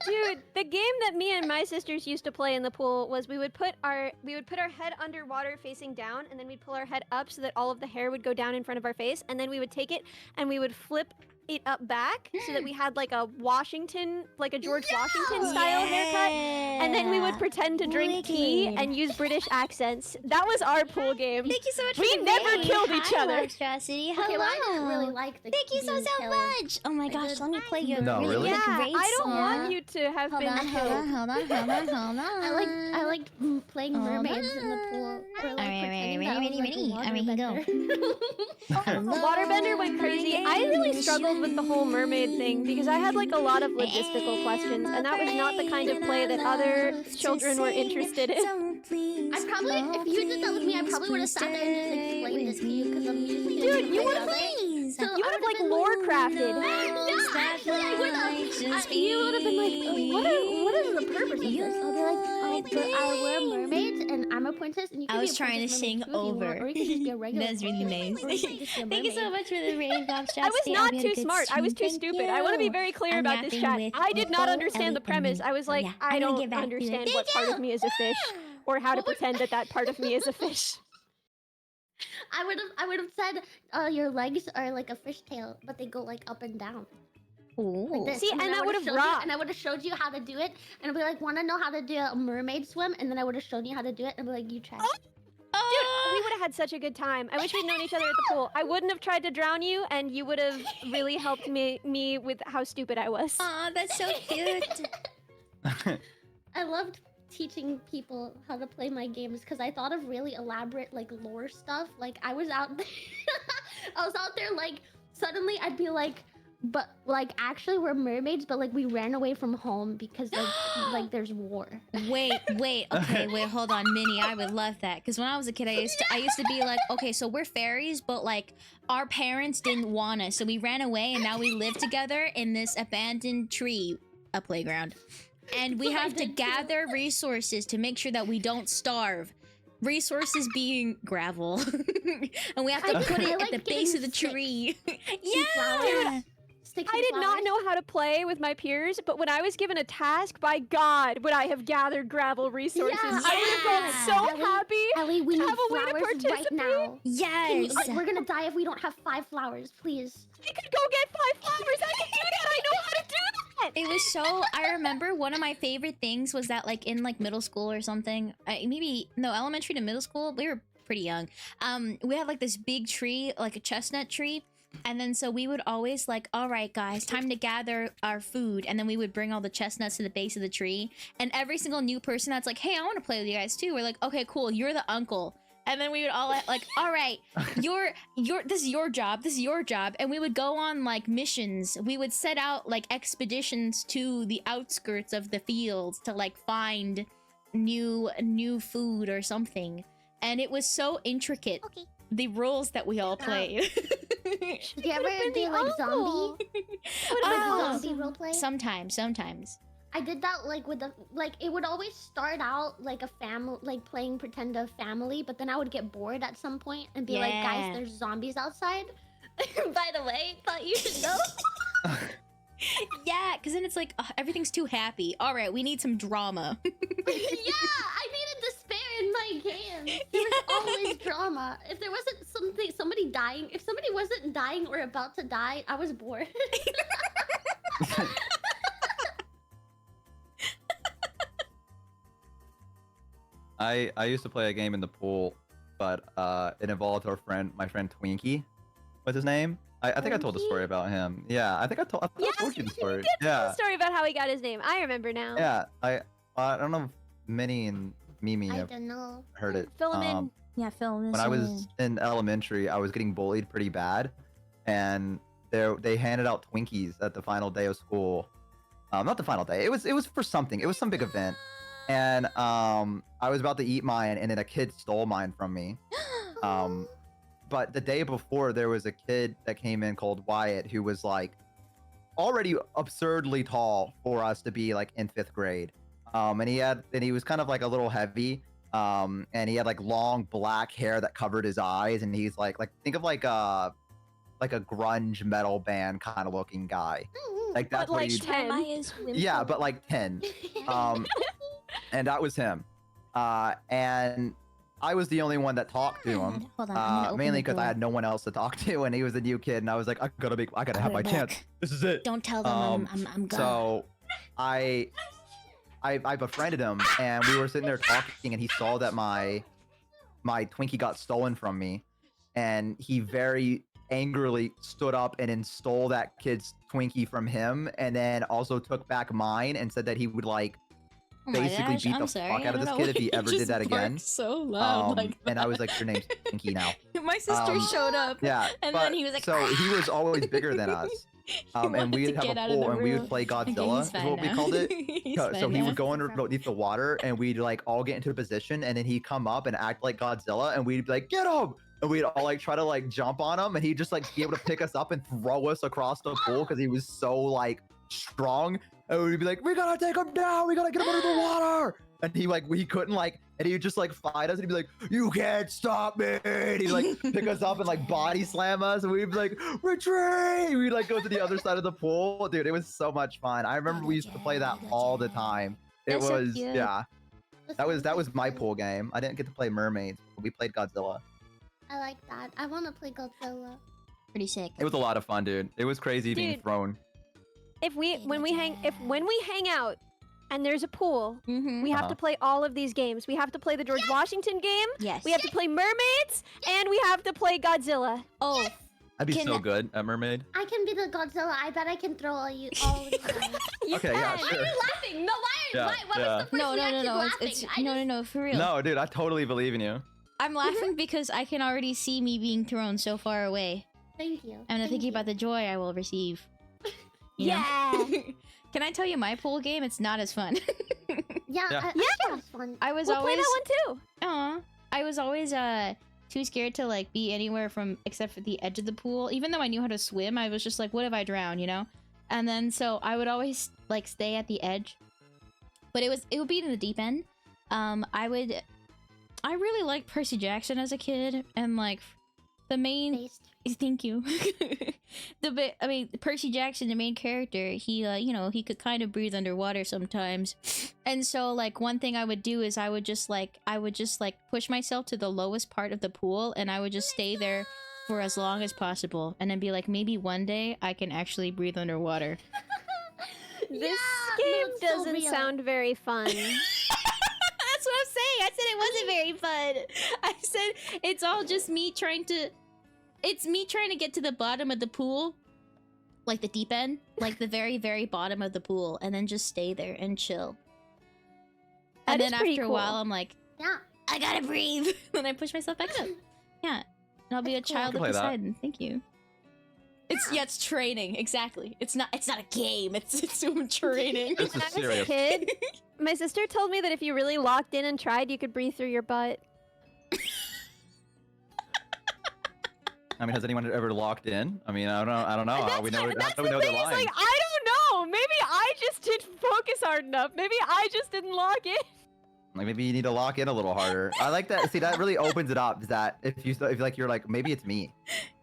Dude, the game that me and my sisters used to play in the pool was we would put our head underwater facing down, and then we'd pull our head up so that all of the hair would go down in front of our face, and then we would take it and we would flip it up back so that we had like a Washington, like a George Washington style haircut, and then we would pretend to drink tea Wicked. and use British accents. That was our pool game. Thank you so much We for the never raid. killed Hi, each other. Monstrosity. Okay, well, I didn't Hello. really like the Thank you so being killed. much. Oh my gosh, let me play you a No, really, really? really Yeah, great I don't song. want you to have Hold been on, hold killed. on, hold on, hold on, hold on. I liked playing Hold mermaids in the on. pool. Or like Alright, pretending ready, that I was ready, like ready. a Alright, here you go. waterbender. Waterbender went crazy. I really struggled with the whole mermaid thing because I had like a lot of logistical questions, and that was not the kind of play that other children were interested in. I probably, if you did that with me, I probably would have sat there and just explained it to you because I'm usually Dude, you would would've- So You would have like lore crafted. Yeah, actually, I would have. You would have been like, what is the purpose of this? I'll be like, oh, but I wear mermaids and I'm a princess, and you can I be was a trying to princess sing mermaid too if you want, over. or you can just be a regular. That's really princess, nice. or you can just be a Thank you so mermaid. much for the raid, I was not too smart. I was too stupid. I want to be very clear I'm about this yapping chat. with I did not Bo, understand the Ellie, and premise. me. I was like, yeah, I I'm gonna don't get back to understand it. what part of me is a fish, or how to What was- pretend that that part of me is a fish. I would have said, your legs are like a fishtail, but they go like up and down. Like Ooh. this. See, then and I that would've would've showed you- rocked. And I would have showed you how to do it, and I'd be like, want to know how to do a mermaid swim? And then I would have shown you how to do it, and I'd be like, you try. Dude, we would have had such a good time. I wish we'd known each other at the pool. I wouldn't have tried to drown you, and you would have really helped me with how stupid I was. Aw, that's so cute. I loved teaching people how to play my games because I thought of really elaborate like lore stuff. Like I was out there, I was out there like suddenly I'd be like, but like actually we're mermaids, but like we ran away from home because like there's war. Wait, okay, wait, hold on, Minnie. I would love that because when I was a kid, I used to be like, okay, so we're fairies, but like our parents didn't want us, so we ran away, and now we live together in this abandoned tree, a playground, and we have to gather resources to make sure that we don't starve. Resources being gravel, and we have to put it I at like the base of the getting tree. flowers. Sticks I and did not flowers. know how to play with my peers, but when I was given a task, by God, would I have gathered gravel resources. Yeah, I would have been so happy. Ellie, we to need have a way to flowers right participate. now. Yes. Like, we're gonna die if we don't have 5 flowers, please. I could go get 5 flowers. I can do that. I know how to do that. It was so. I remember one of my favorite things was that, like, in like middle school or something, elementary to middle school, we were pretty young. We had like this big tree, like a chestnut tree, and then so we would always like, all right, guys, time to gather our food, and then we would bring all the chestnuts to the base of the tree, and every single new person that's like, hey, I want to play with you guys too. We're like, okay, cool, you're the uncle. And then we would all like, all right, this is your job, and we would go on like missions. We would set out like expeditions to the outskirts of the fields to like find new food or something. And it was so intricate. Okay. The rules that we all played. Did you ever been do the like uncle. zombie? Oh. Zombie roleplay? Sometimes. I did that like with the like it would always start out like a family, like playing pretend a family, but then I would get bored at some point and be like, Yeah. guys, there's zombies outside. By the way, thought you should know. Yeah, because then it's like, everything's too happy. All right, we need some drama. Yeah, I needed despair in my games. There was always drama. If there wasn't somebody dying, if somebody wasn't dying or about to die, I was bored. I used to play a game in the pool, but it involved my friend Twinkie. What's his name? I think I told the story about him. Yeah, I think I told you the story. Yeah, Story about how he got his name. I remember now. yeah. I don't know if Minnie and Mimi I have don't know. heard it. Fill him in. Yeah, Phil. When I was in elementary, I was getting bullied pretty bad, and they handed out Twinkies at the final day of school. Not the final day. It was for something. It was some big event, and I was about to eat mine, and then a kid stole mine from me. But the day before, there was a kid that came in called Wyatt, who was like already absurdly tall for us to be like in 5th grade. And he was kind of like a little heavy. And he had like long black hair that covered his eyes, and he's like think of like a grunge metal band kind of looking guy. Like that's But, what like, you 10. yeah, but like 10. And that was him. And I was the only one that talked to him. Hold on, I'm gonna open Mainly the because I door. had no one else to talk to, and he was a new kid, and I was like, I gotta have my chance. This is it. Don't tell them I'm gone. So, I befriended him, and we were sitting there talking, and he saw that my Twinkie got stolen from me, and he very angrily stood up and stole that kid's Twinkie from him, and then also took back mine and said that he would like Oh my basically gosh, beat I'm the sorry. fuck out I of don't this know kid why if he you ever did just that again. barked so loud like And I was like, your name's Twinkie now. My sister showed up. Yeah, And but, then he was like, so he was always bigger than us. And wanted we'd to have get a out of pool the and we room. would play Okay, Godzilla, he's is fine what we now. called it. He's So fine he now. would go underneath the water, and we'd like all get into a position, and then he'd come up and act like Godzilla, and we'd be like, get him! And we'd all like try to like jump on him, and he'd just like be able to pick us up and throw us across the pool because he was so like strong. And we'd be like, we gotta take him down, we gotta get him under the water. And he couldn't like, and he would just like fight us, and he'd be like, you can't stop me. And he'd like pick us up and like body slam us, and we'd be like, retreat. We'd like go to the other side of the pool. Dude, it was so much fun. I remember we used to play that all the time. It That's so was, cute. yeah. That was my pool game. I didn't get to play mermaids, but we played Godzilla. I like that. I want to play Godzilla. Pretty sick. It was a lot of fun, dude. It was crazy being Dude. thrown. When we hang out and there's a pool, Mm-hmm. we have to play all of these games. We have to play the George Washington game. Yes. We have to play mermaids, and we have to play Godzilla. Oh, I'd be Can so I- good at mermaid. I can be the Godzilla. I bet I can throw all you guys. You Okay, yeah, can. sure. Laughing? No, why? Yeah, What yeah. was the first no. reaction? Laughing. It's I just- no, for real. No, dude, I totally believe in you. I'm laughing because I can already see me being thrown so far away. Thank you. And I'm thinking about the joy I will receive. You know? Yeah. Can I tell you my pool game? It's not as fun. Yeah, Yeah. I thought it was fun. I was We'll always play that one too. I was always too scared to like be anywhere from except for the edge of the pool. Even though I knew how to swim, I was just like, what if I drown, you know? And then so I would always like stay at the edge. But it would be in the deep end. I really liked Percy Jackson as a kid, and like the main Based. thank you. Percy Jackson, the main character, he he could kind of breathe underwater sometimes. And so like one thing I would do is I would just like push myself to the lowest part of the pool, and I would just stay there for as long as possible, and then be like, maybe one day I can actually breathe underwater. This Yeah, game no, it's so doesn't real. sound very fun. That's what I'm saying. I said it wasn't very fun. I said it's all just me trying to get to the bottom of the pool, like the deep end, like the very, very bottom of the pool, and then just stay there and chill. That And is then pretty after a cool. while, I'm like, Yeah. I gotta breathe. Then I push myself back up. Yeah. And I'll be a That's cool. child I of can play that. Poseidon. Thank you. It's training, exactly. It's not a game. It's training. This is When I was a serious. kid, my sister told me that if you really locked in and tried, you could breathe through your butt. I mean, has anyone ever locked in? I mean, I don't know. How do we know? That's How do we the know thing they're is, lying? like, I don't know. Maybe I just didn't focus hard enough. Maybe I just didn't lock in. Like maybe you need to lock in a little harder. I like that. See, that really opens it up. Is that if you're like maybe it's me.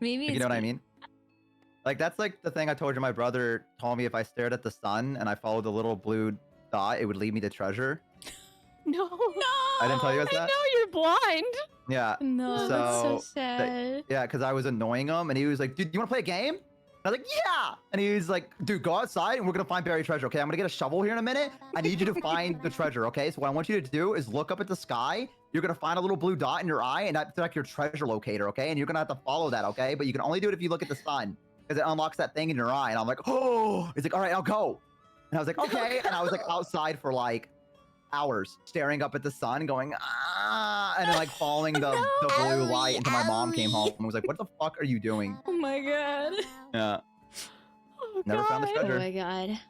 Maybe Like, you know what I mean? Like that's like the thing I told you. My brother told me if I stared at the sun and I followed the little blue dot, it would lead me to treasure. No. I didn't tell you guys I that. know you're blind. Yeah, No, that's so So, sad. yeah, because I was annoying him, and he was like, "Dude, you want to play a game?" And I was like, "Yeah." And he was like, "Dude, go outside, and we're gonna find buried treasure. Okay, I'm gonna get a shovel here in a minute. I need you to find the treasure. Okay, so what I want you to do is look up at the sky. You're gonna find a little blue dot in your eye, and that's like your treasure locator. Okay, and you're gonna have to follow that. Okay, but you can only do it if you look at the sun, because it unlocks that thing in your eye." And I'm like, "Oh!" He's like, "All right, I'll go." And I was like, "Okay." And I was like outside for like hours, staring up at the sun, going and then like following the blue light until my mom came home and was like, "What the fuck are you doing?" Oh my god. Yeah, Oh, never found the God. Oh treasure. my god.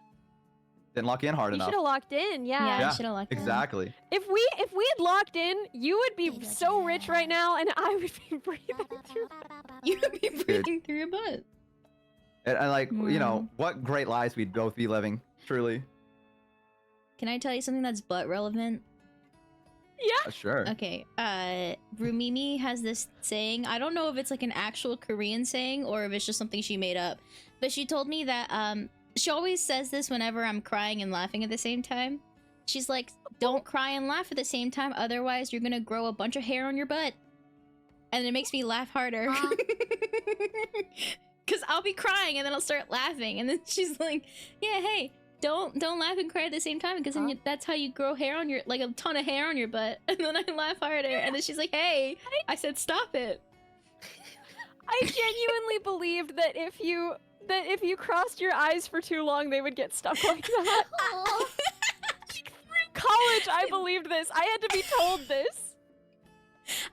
Didn't lock in hard You enough. should have locked in. Yeah, Yeah. Yeah, I should have locked it in. Exactly. If we had locked in, you would be so rich right now, and I would be breathing through. You would be breathing through your butt. And like, you know, what great lives we'd both be living. Truly. Can I tell you something that's butt relevant? Sure. Okay, Rumimi has this saying. I don't know if it's like an actual Korean saying or if it's just something she made up. But she told me that, she always says this whenever I'm crying and laughing at the same time. she's like, don't cry and laugh at the same time, otherwise you're gonna grow a bunch of hair on your butt. And it makes me laugh harder. Cause I'll be crying and then I'll start laughing, and then she's like, yeah, hey, don't laugh and cry at the same time, because then that's how you grow hair on your, like a ton of hair on your butt. And then I laugh harder, and then she's like, hey, I said stop it. I genuinely believed that if you crossed your eyes for too long, they would get stuck like that. Through college, I believed this. I had to be told this.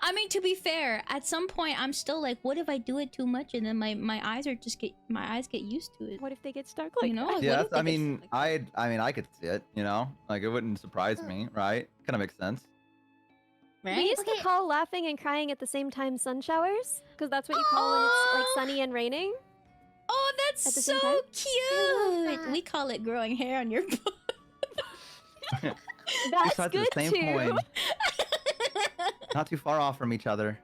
I mean, to be fair, at some point I'm still like, what if I do it too much and then my eyes get used to it? What if they get stuck like You know, that? like, Yeah, what if they I get mean, stuck like I could see it, you know? Like, it wouldn't surprise me, right? Kind of makes sense. that, We right? used to call laughing and crying at the same time sun showers, because that's what you call when it's like sunny and raining. Oh, that's At the same so time? cute. that. We call it growing hair on your butt. That's sides of the good same too. coin. Not too far off from each other.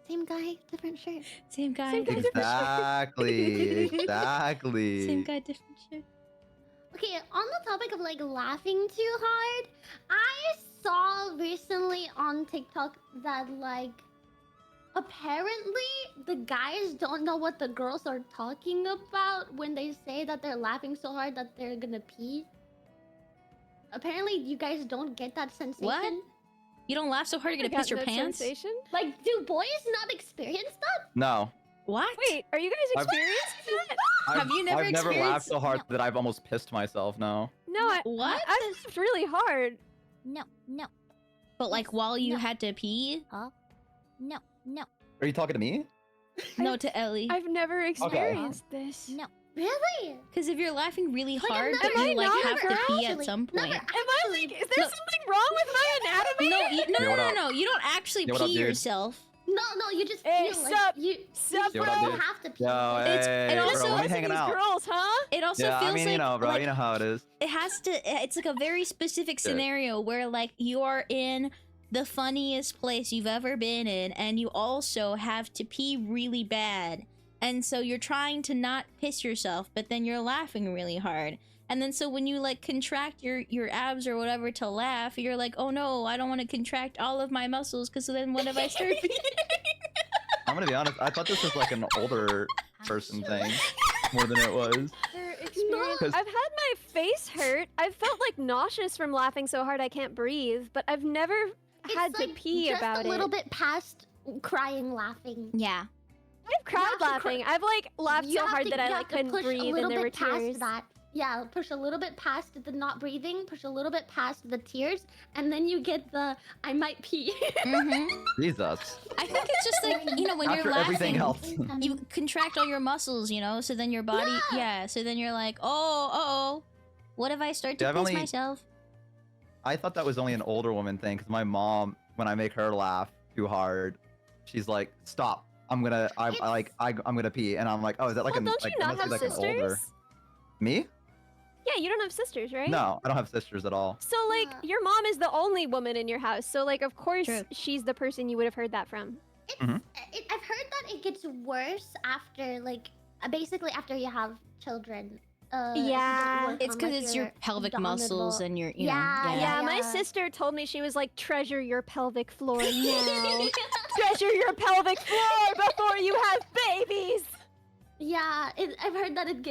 Same guy, different shirt. Same guy, Same guy, different shirt. Exactly. Exactly. Same guy, different shirt. Okay, on the topic of like laughing too hard, I saw recently on TikTok that like apparently the guys don't know what the girls are talking about when they say that they're laughing so hard that they're gonna pee. Apparently you guys don't get that sensation. What? You don't laugh so hard you're I gonna piss got your that pants? sensation. Like, do boys not experience that? No. What? Wait, are you guys experiencing that? Have you never I've never laughed experienced- so hard that I've almost pissed myself, no. No, I laughed really hard. No. But like while you No. had to pee? No. Are you talking to me? No, to Ellie. I've never experienced this. No. Really? Because if you're laughing really Like, hard, I'm not you Am I like not have to girl? pee at some point. Never Am I actually. like, is there No. something wrong with my anatomy? No, Yo, what up? no. You don't actually Yo, what up, pee dude? yourself. No, you just Hey, feel sup? like you Sup, Yo, what bro? up, you dude? have to pee. Yo, It's- hey, it also- bro, Listen we to hanging these out. girls, huh? It also Yeah, feels I mean, like, you know, bro, like you know how it is. it has to. It's like a very specific scenario where like you are in the funniest place you've ever been in, and you also have to pee really bad, and so you're trying to not piss yourself, but then you're laughing really hard. And then so when you like contract your abs or whatever to laugh, you're like, oh no, I don't want to contract all of my muscles, because then what if I start peeing? I'm gonna be honest, I thought this was like an older person thing more than it was. Experience. 'Cause- I've had my face hurt. I've felt like nauseous from laughing so hard I can't breathe, but I've never had It's to like pee just about a little it. bit past crying, laughing. Yeah. I've cried have to laughing. I've like laughed You so have hard to- that I you like have to couldn't push a breathe little and there were bit past tears. that. Yeah, push a little bit past the not breathing, push a little bit past the tears, and then you get the I might pee. Mm-hmm. Jesus. I think it's just like, you know, when After you're everything laughing, else. you contract all your muscles, you know, so then your body, yeah, so then you're like, oh, what if I start to Yeah, I've piss only- myself? I thought that was only an older woman thing, because my mom, when I make her laugh too hard, she's like, stop. I'm gonna pee, and I'm like, oh, is that like Well, an don't like you it not must be have like an older sisters? me? Yeah, you don't have sisters, right? No, I don't have sisters at all. So like, Yeah. your mom is the only woman in your house, so like, of course True. she's the person you would have heard that from. Mhm. I've heard that it gets worse after, like, basically after you have children. If you don't Yeah. work It's on, because like, it's your pelvic muscles abdominal- and your, you Yeah, know, Yeah, my Yeah. sister told me, she was like, treasure your pelvic floor now. Treasure your pelvic floor before you have babies. Yeah, I've heard that it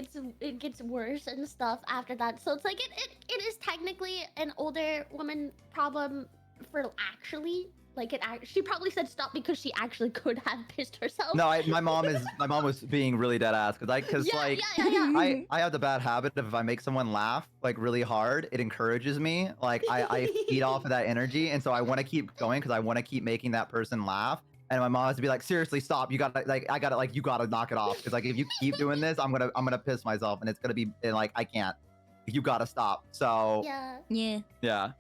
gets worse and stuff after that. So it's like it is technically an older woman problem for actually like she probably said stop because she actually could have pissed herself. No, my mom was being really dead ass, because yeah, like yeah. I have the bad habit of if I make someone laugh like really hard, it encourages me. Like I feed off of that energy, and so I want to keep going because I want to keep making that person laugh. And my mom has to be like, seriously, stop. You gotta you gotta knock it off, because like if you keep doing this, I'm gonna piss myself, and it's gonna be and, like I can't. You gotta stop. So Yeah. yeah.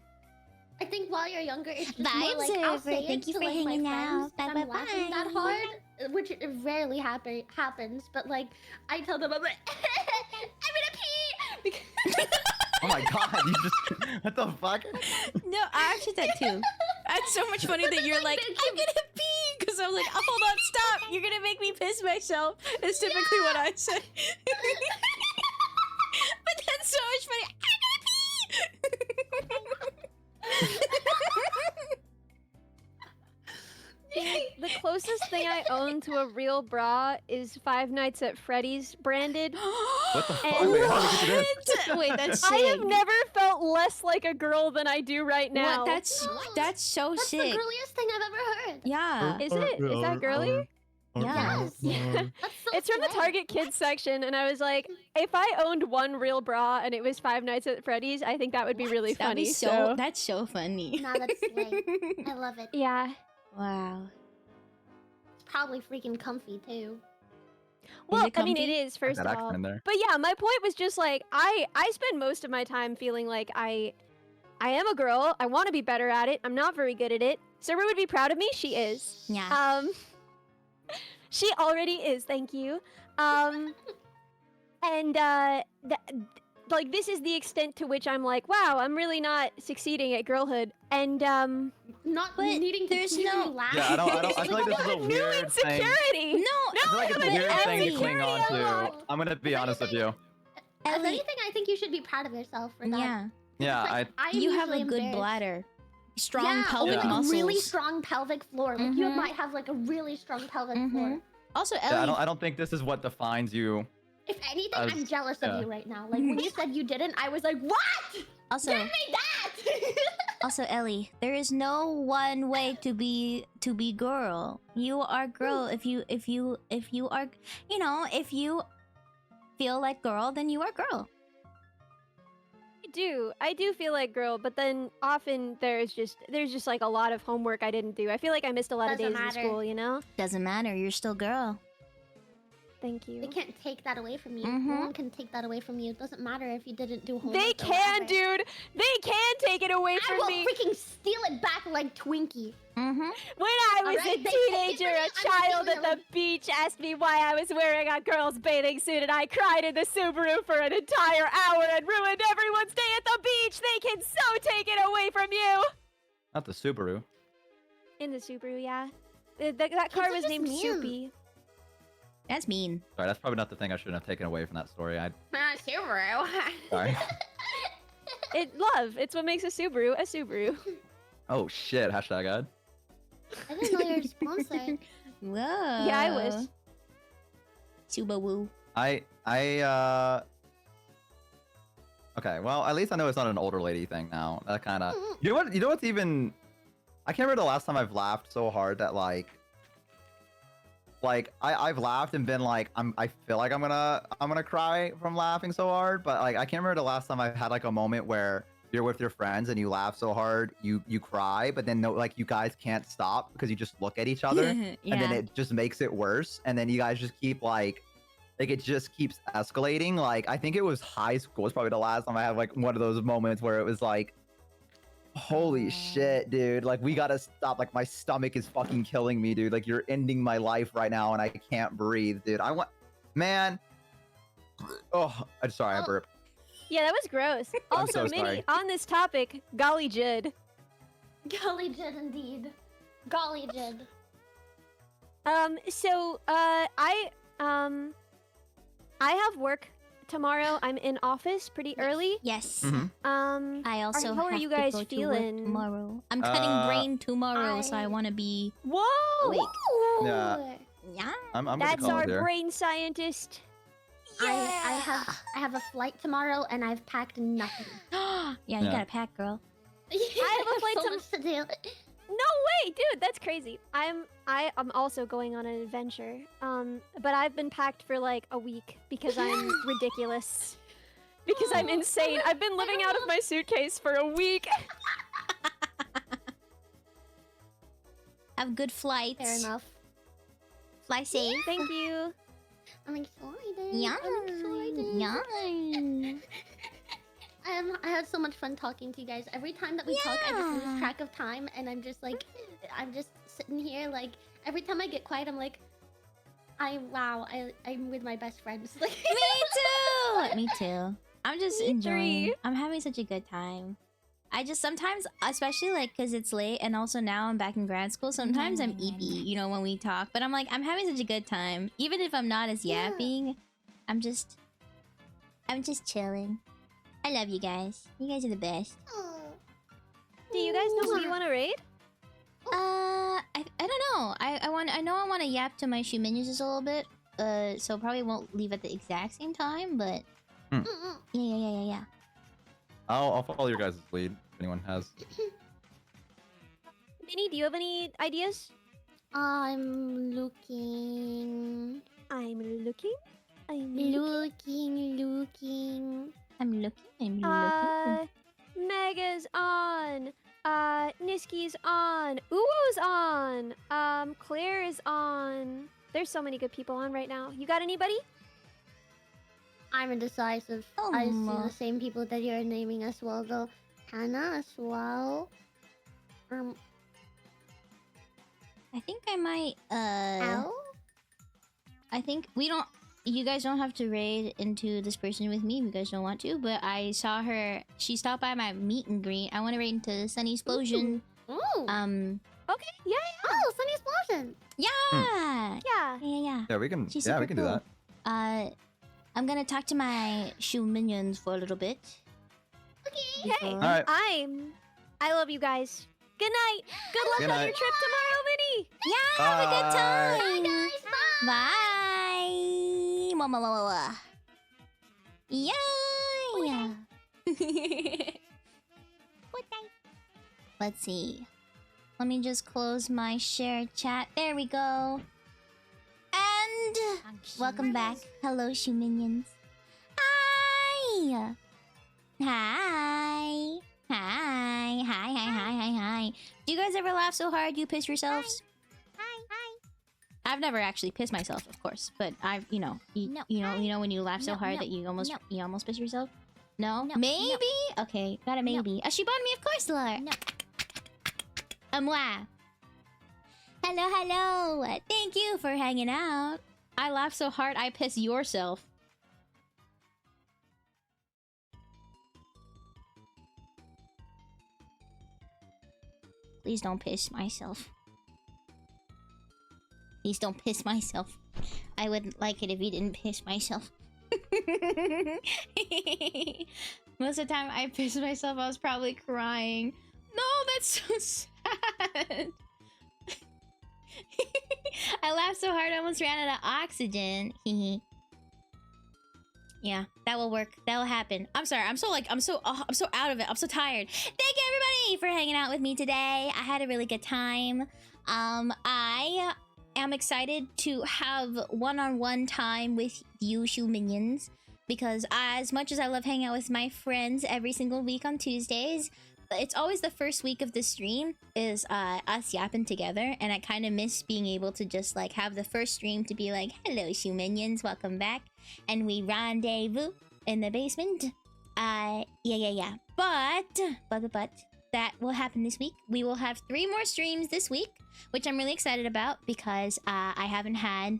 I think while you're younger, it's just Bye, more like I'll Observer. say Thank it you to for like my hanging friends out. if I'm laughing that Bye-bye-bye. hard, which it rarely happens. But like I tell them, I'm like, I'm gonna pee. Because Oh my god, you just what the fuck? No, I actually did that too. That's so much funny that you're like, I'm gonna pee, because I was like, oh, hold on, stop, you're gonna make me piss myself. It's typically what I say. But that's so much funny. I'm gonna pee. The closest thing I own to a real bra is Five Nights at Freddy's branded. What the fuck? And- Wait, how did we get to this? Wait, that's I sick. have never felt less like a girl than I do right now. What? That's so That's the sick. girliest thing I've ever heard. Yeah. Is it? Is that girly? Yeah. Yes. That's so It's from the slay. Target Kids section, and I was like, if I owned one real bra and it was Five Nights at Freddy's, I think that would be really That'd funny. be so. That's so funny. Nah, that's slay. I love it. Yeah. Wow. It's probably freaking comfy too. Well, it I mean, it comfy? is first That of accent all. in there. But yeah, my point was just like I spend most of my time feeling like I am a girl. I want to be better at it. I'm not very good at it. Sarah would be proud of me. She is. Yeah. She already is. Thank you. And like this is the extent to which I'm like, wow, I'm really not succeeding at girlhood. And Not But needing to there's clearly no- laugh. Yeah, I feel like this is a new weird thing. insecurity. No, I feel like it's a but weird thing to Ellie- cling on to. Ellie- I'm gonna be honest with you. If Ellie, anything, I think you should be proud of yourself for that. yeah. Yeah, Like, I'm You have a usually good embarrassed. bladder. Strong Yeah, pelvic like muscles. really strong pelvic floor. Like you Mhm. might have like a really strong pelvic Mhm. floor. Also, yeah, Ellie. I don't think this is what defines you. If anything, As- I'm jealous yeah. of you right now. Like when you said you didn't, I was like, what? Also, Give me that! also, Ellie. There is no one way to be girl. You are girl. If you are, if you feel like girl, then you are girl. I do feel like girl, but then often there's just like a lot of homework I didn't do. I feel like I missed a lot of Doesn't days matter. in school, you know? Doesn't matter. You're still girl. Thank you. They can't take that away from you. Mhm. No one can take that away from you. It doesn't matter if you didn't do homework. They or can, whatever. dude. They can take it away I from will me. freaking steal it back like Twinkie. Mm-hmm. When I was Alright, a they take it teenager, from me, a I'm child stealing at the it. beach asked me why I was wearing a girl's bathing suit, and I cried in the Subaru for an entire hour and ruined everyone's day at the beach. They can so take it away from you. Not the Subaru. In the Subaru, yeah. That car Kids are was just named mean. Soupy. That's mean. Sorry, that's probably not the thing I shouldn't have taken away from that story. Subaru. Sorry. Love. It's what makes a Subaru a Subaru. Oh shit! Hashtag ad. I didn't know you were sponsored. Whoa. Yeah, I wish. Subaru. Okay, well, at least I know it's not an older lady thing now. That kind of. You know what's even. I can't remember the last time I've laughed so hard that like I've laughed and been like I feel like I'm gonna cry from laughing so hard, but like I can't remember the last time I've had like a moment where you're with your friends and you laugh so hard you cry, but then no, like you guys can't stop because you just look at each other and then it just makes it worse, and then you guys just keep like it just keeps escalating. Like I think it was high school was probably the last time I had like one of those moments where it was like, holy shit, dude, like we gotta stop, like my stomach is fucking killing me, dude, like you're ending my life right now and I can't breathe, dude. Man, oh, I'm sorry, I burped. Yeah, that was gross. I'm Also, so Minnie, sorry. on this topic, golly Jid. Golly did indeed. Golly did. I have work tomorrow. I'm in office pretty early. Yes. Mhm. I also how are have you to guys go to work feeling? tomorrow. I'm cutting brain tomorrow, so I I- want to be Whoa! awake. Yeah. Yeah. I'm with the That's call our here. brain scientist. I have a flight tomorrow and I've packed nothing. Yeah, you Yeah. gotta pack, girl. I have a flight so tom- much to do. No way, dude, that's crazy. I'm also going on an adventure. But I've been packed for like a week because I'm ridiculous. Because I'm insane. I've been living out of my suitcase for a week. Have good flights. Fair enough. Fly safe. Thank you. I'm excited. Yeah. I'm excited. Yeah. I had so much fun talking to you guys. Every time that we talk, I just lose track of time, and I'm just sitting here. Like every time I get quiet, I'm like, I'm with my best friends. Like, Me too. Me too. I'm just Me enjoying. three. I'm having such a good time. I just sometimes, especially like because it's late, and also now I'm back in grad school. Sometimes I'm eepy, when we talk. But I'm like, I'm having such a good time, even if I'm not as Yeah. yapping. I'm just chilling. I love you guys. You guys are the best. oh, Do you guys know who you want to raid? I don't know. I know I want to yap to my shoe minions just a little bit. So probably won't leave at the exact same time, but yeah. I'll follow your guys' lead if anyone has. Minnie, do you have any ideas? I'm looking. I'm looking. Mega's on. Niski's on. Uwo's on. Claire is on. There's so many good people on right now. You got anybody? I'm indecisive. I see the same people that you're naming as well, though. Hannah as well. I think I might Al? I think you guys don't have to raid into this person with me if you guys don't want to, but I saw her, she stopped by my meet and greet. I want to raid into Sunny Explosion. Ooh. Okay, yeah. Oh, Sunny Explosion! Yeah. Yeah, we can. She's Yeah, super we can do cool. that. I'm gonna talk to my shoe minions for a little bit. Okay. Hey, All right. I love you guys. Good night. Good luck Good on night. your trip tomorrow, Minnie. Yeah, have a good time. Bye, guys. Bye. Bye. Yeah. Let's see. Let me just close my shared chat. There we go. And welcome back. Hello, shoe minions. Hi. Hi. Do you guys ever laugh so hard you piss yourselves? Hi. I've never actually pissed myself, of course, but I've, you know when you laugh so hard that you almost piss yourself. No, maybe. No. Okay, got a maybe. No. Shibani, of course, Lord. No. Moi. Hello. Thank you for hanging out. I laugh so hard I piss yourself. Please don't piss myself. Please don't piss myself. I wouldn't like it if you didn't piss myself. Most of the time I piss myself, I was probably crying. No, that's so sad. I laughed so hard I almost ran out of oxygen. Yeah, that will work. That will happen. I'm sorry. I'm so out of it. I'm so tired. Thank you everybody for hanging out with me today. I had a really good time. I am excited to have one-on-one time with you, shoe minions, because as much as I love hanging out with my friends every single week on Tuesdays, it's always the first week of the stream is us yapping together, and I kind of miss being able to just like have the first stream to be like, hello shoe minions, welcome back, and we rendezvous in the basement. Yeah. But that will happen this week. We will have 3 more streams this week, which I'm really excited about because I haven't had,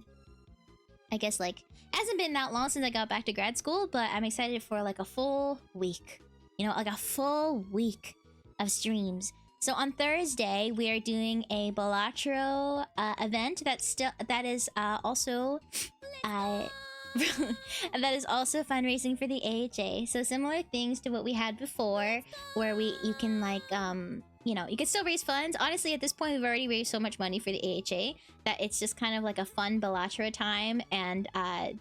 I guess, like, hasn't been that long since I got back to grad school, but I'm excited for like a full week. You know, like a full week of streams. So on Thursday, we are doing a Balatro event that is also that is also fundraising for the AHA. So similar things to what we had before, where you can like you know, you can still raise funds. Honestly, at this point, we've already raised so much money for the AHA that it's just kind of like a fun Balatro time. And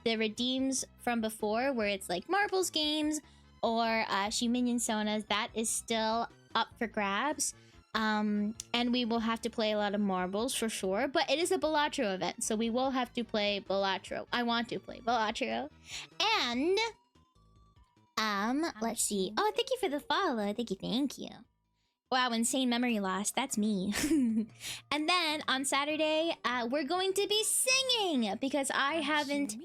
the redeems from before, where it's like marbles games or Minion Sonas, that is still up for grabs. And we will have to play a lot of marbles for sure, but it is a Balatro event, so we will have to play Balatro. I want to play Balatro. And let's see. Oh, thank you for the follow. Thank you. Wow, insane memory loss. That's me. And then on Saturday, we're going to be singing because I haven't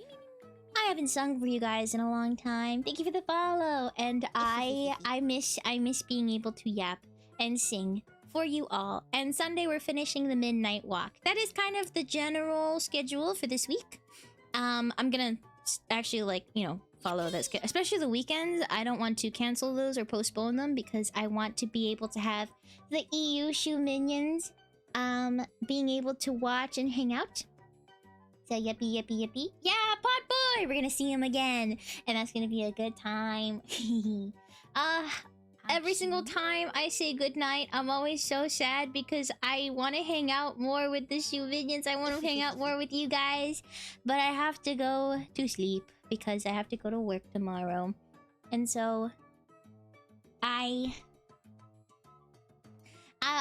sung for you guys in a long time. Thank you for the follow. And I miss being able to yap and sing for you all. And Sunday we're finishing the midnight walk. That is kind of the general schedule for this week. I'm gonna actually, like, you know, follow that schedule, especially the weekends. I don't want to cancel those or postpone them because I want to be able to have the EU shoe minions being able to watch and hang out. So yippee. Yeah, Pot Boy! We're gonna see him again, and that's gonna be a good time. every single time I say goodnight, I'm always so sad because I want to hang out more with the Shuvinians. I want to hang out more with you guys. But I have to go to sleep because I have to go to work tomorrow. And so...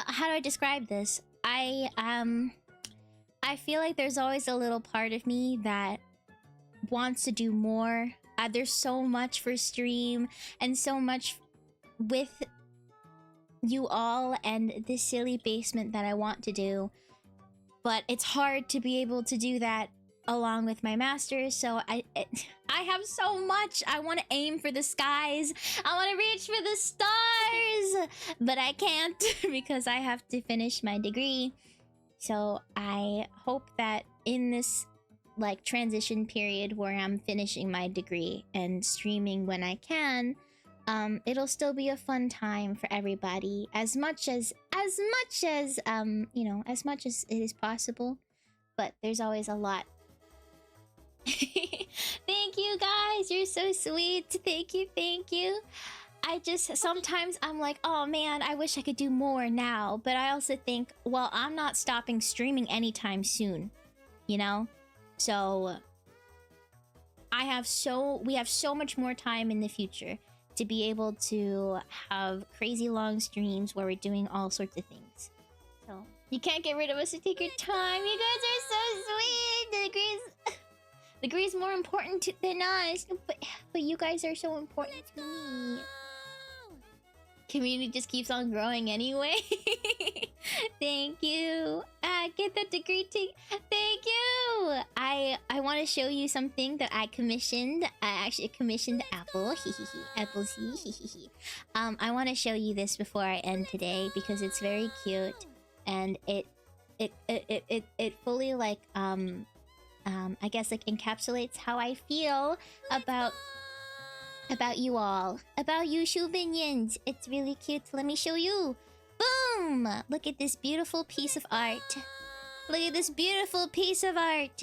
how do I describe this? I feel like there's always a little part of me that wants to do more. There's so much for stream and so much with you all and this silly basement that I want to do. But it's hard to be able to do that along with my masters, so I have so much. I want to aim for the skies. I want to reach for the stars, but I can't because I have to finish my degree. So I hope that in this like transition period where I'm finishing my degree and streaming when I can, it'll still be a fun time for everybody, as much as you know, as much as it is possible. But there's always a lot. Thank you guys, you're so sweet. Thank you. I just sometimes I'm like, oh man, I wish I could do more now, but I also think, well, I'm not stopping streaming anytime soon, you know? So we have so much more time in the future to be able to have crazy long streams where we're doing all sorts of things. So you can't get rid of us, so take your time. You guys are so sweet. The degree's more important than us, but you guys are so important to me. Community just keeps on growing anyway. Thank you. Get that degree thank you. I want to show you something that I commissioned. I actually commissioned Apple. Apple C. I want to show you this before I end today because it's very cute and it fully like I guess like encapsulates how I feel about you all. About you Shuvinians. It's really cute. Let me show you. Boom! Look at this beautiful piece of art. Look at this beautiful piece of art.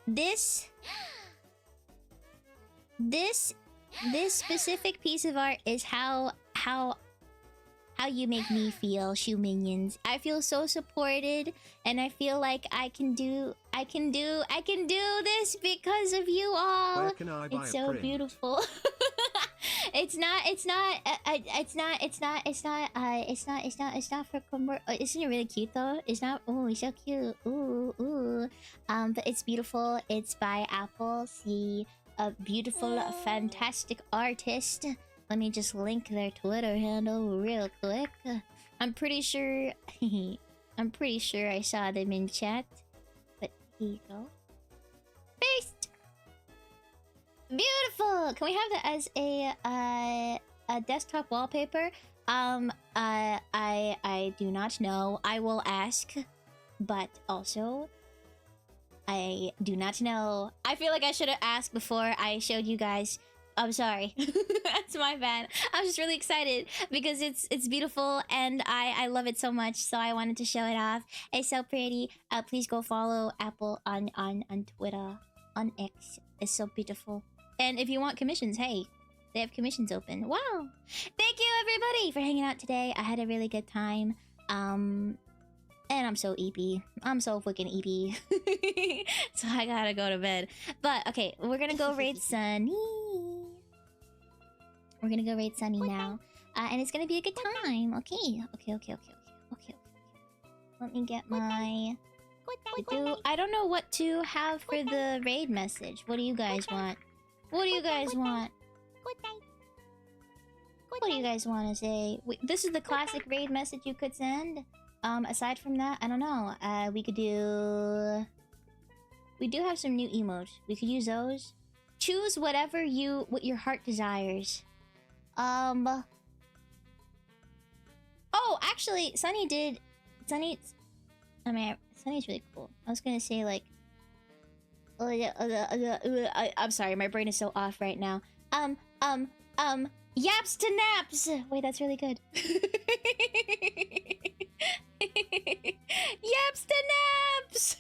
This specific piece of art is how you make me feel, Shuvinians. I feel so supported, and I feel like I can do this because of you all. Where can I buy It's a so print? beautiful. It's not for isn't it really cute though? It's not. Oh, it's so cute. Ooh. But it's beautiful. It's by Apple C, a beautiful, fantastic artist. Let me just link their Twitter handle real quick. I'm pretty sure I saw them in chat. But here you go. Paste! Beautiful! Can we have that as a desktop wallpaper? I do not know. I will ask. But also, I do not know. I feel like I should have asked before I showed you guys. I'm sorry. That's my bad. I was just really excited because it's beautiful and I love it so much, so I wanted to show it off. It's so pretty. Please go follow Apple on Twitter, on X. It's so beautiful. And if you want commissions, hey, they have commissions open. Wow. Thank you everybody for hanging out today. I had a really good time. And I'm so EP. I'm so freaking EP. So I gotta go to bed. But okay, we're gonna go raid Sunny. We're gonna go raid Sunny now. And it's gonna be a good time. Okay. Let me get my... I don't know what to have for the raid message. What do you guys want? What do you guys want? What do you guys want to say? This is the classic raid message you could send. Aside from that, I don't know. We could do... We do have some new emotes. We could use those. Choose what your heart desires. Oh, actually, Sunny's really cool. I was gonna say like... I'm sorry, my brain is so off right now. Yaps to naps! Wait, that's really good. Yaps to naps!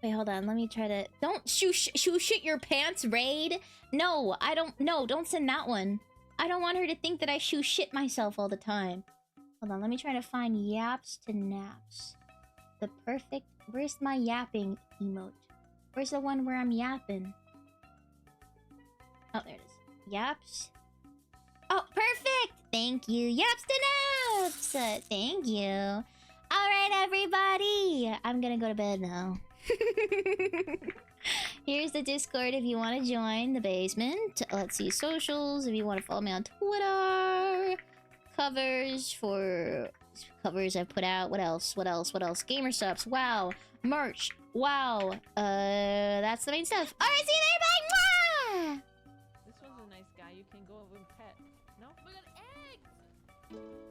Wait, hold on. Let me try to... Don't shit your pants, Raid. No, I don't... No, don't send that one. I don't want her to think that I shit myself all the time. Hold on, let me try to find yaps to naps. The perfect... Where's my yapping emote? Where's the one where I'm yapping? Oh, there it is. Yaps. Oh, perfect! Thank you. Yaps to naps! Thank you. Alright, everybody. I'm gonna go to bed now. Here's the Discord if you want to join the basement. Let's see, socials if you want to follow me on Twitter. Covers for covers I've put out. What else? What else? What else? Gamer subs. Wow. Merch. Wow. That's the main stuff. Alright, see you there. Bye. Mwah! This one's a nice guy. You can go with pet. No? We got eggs!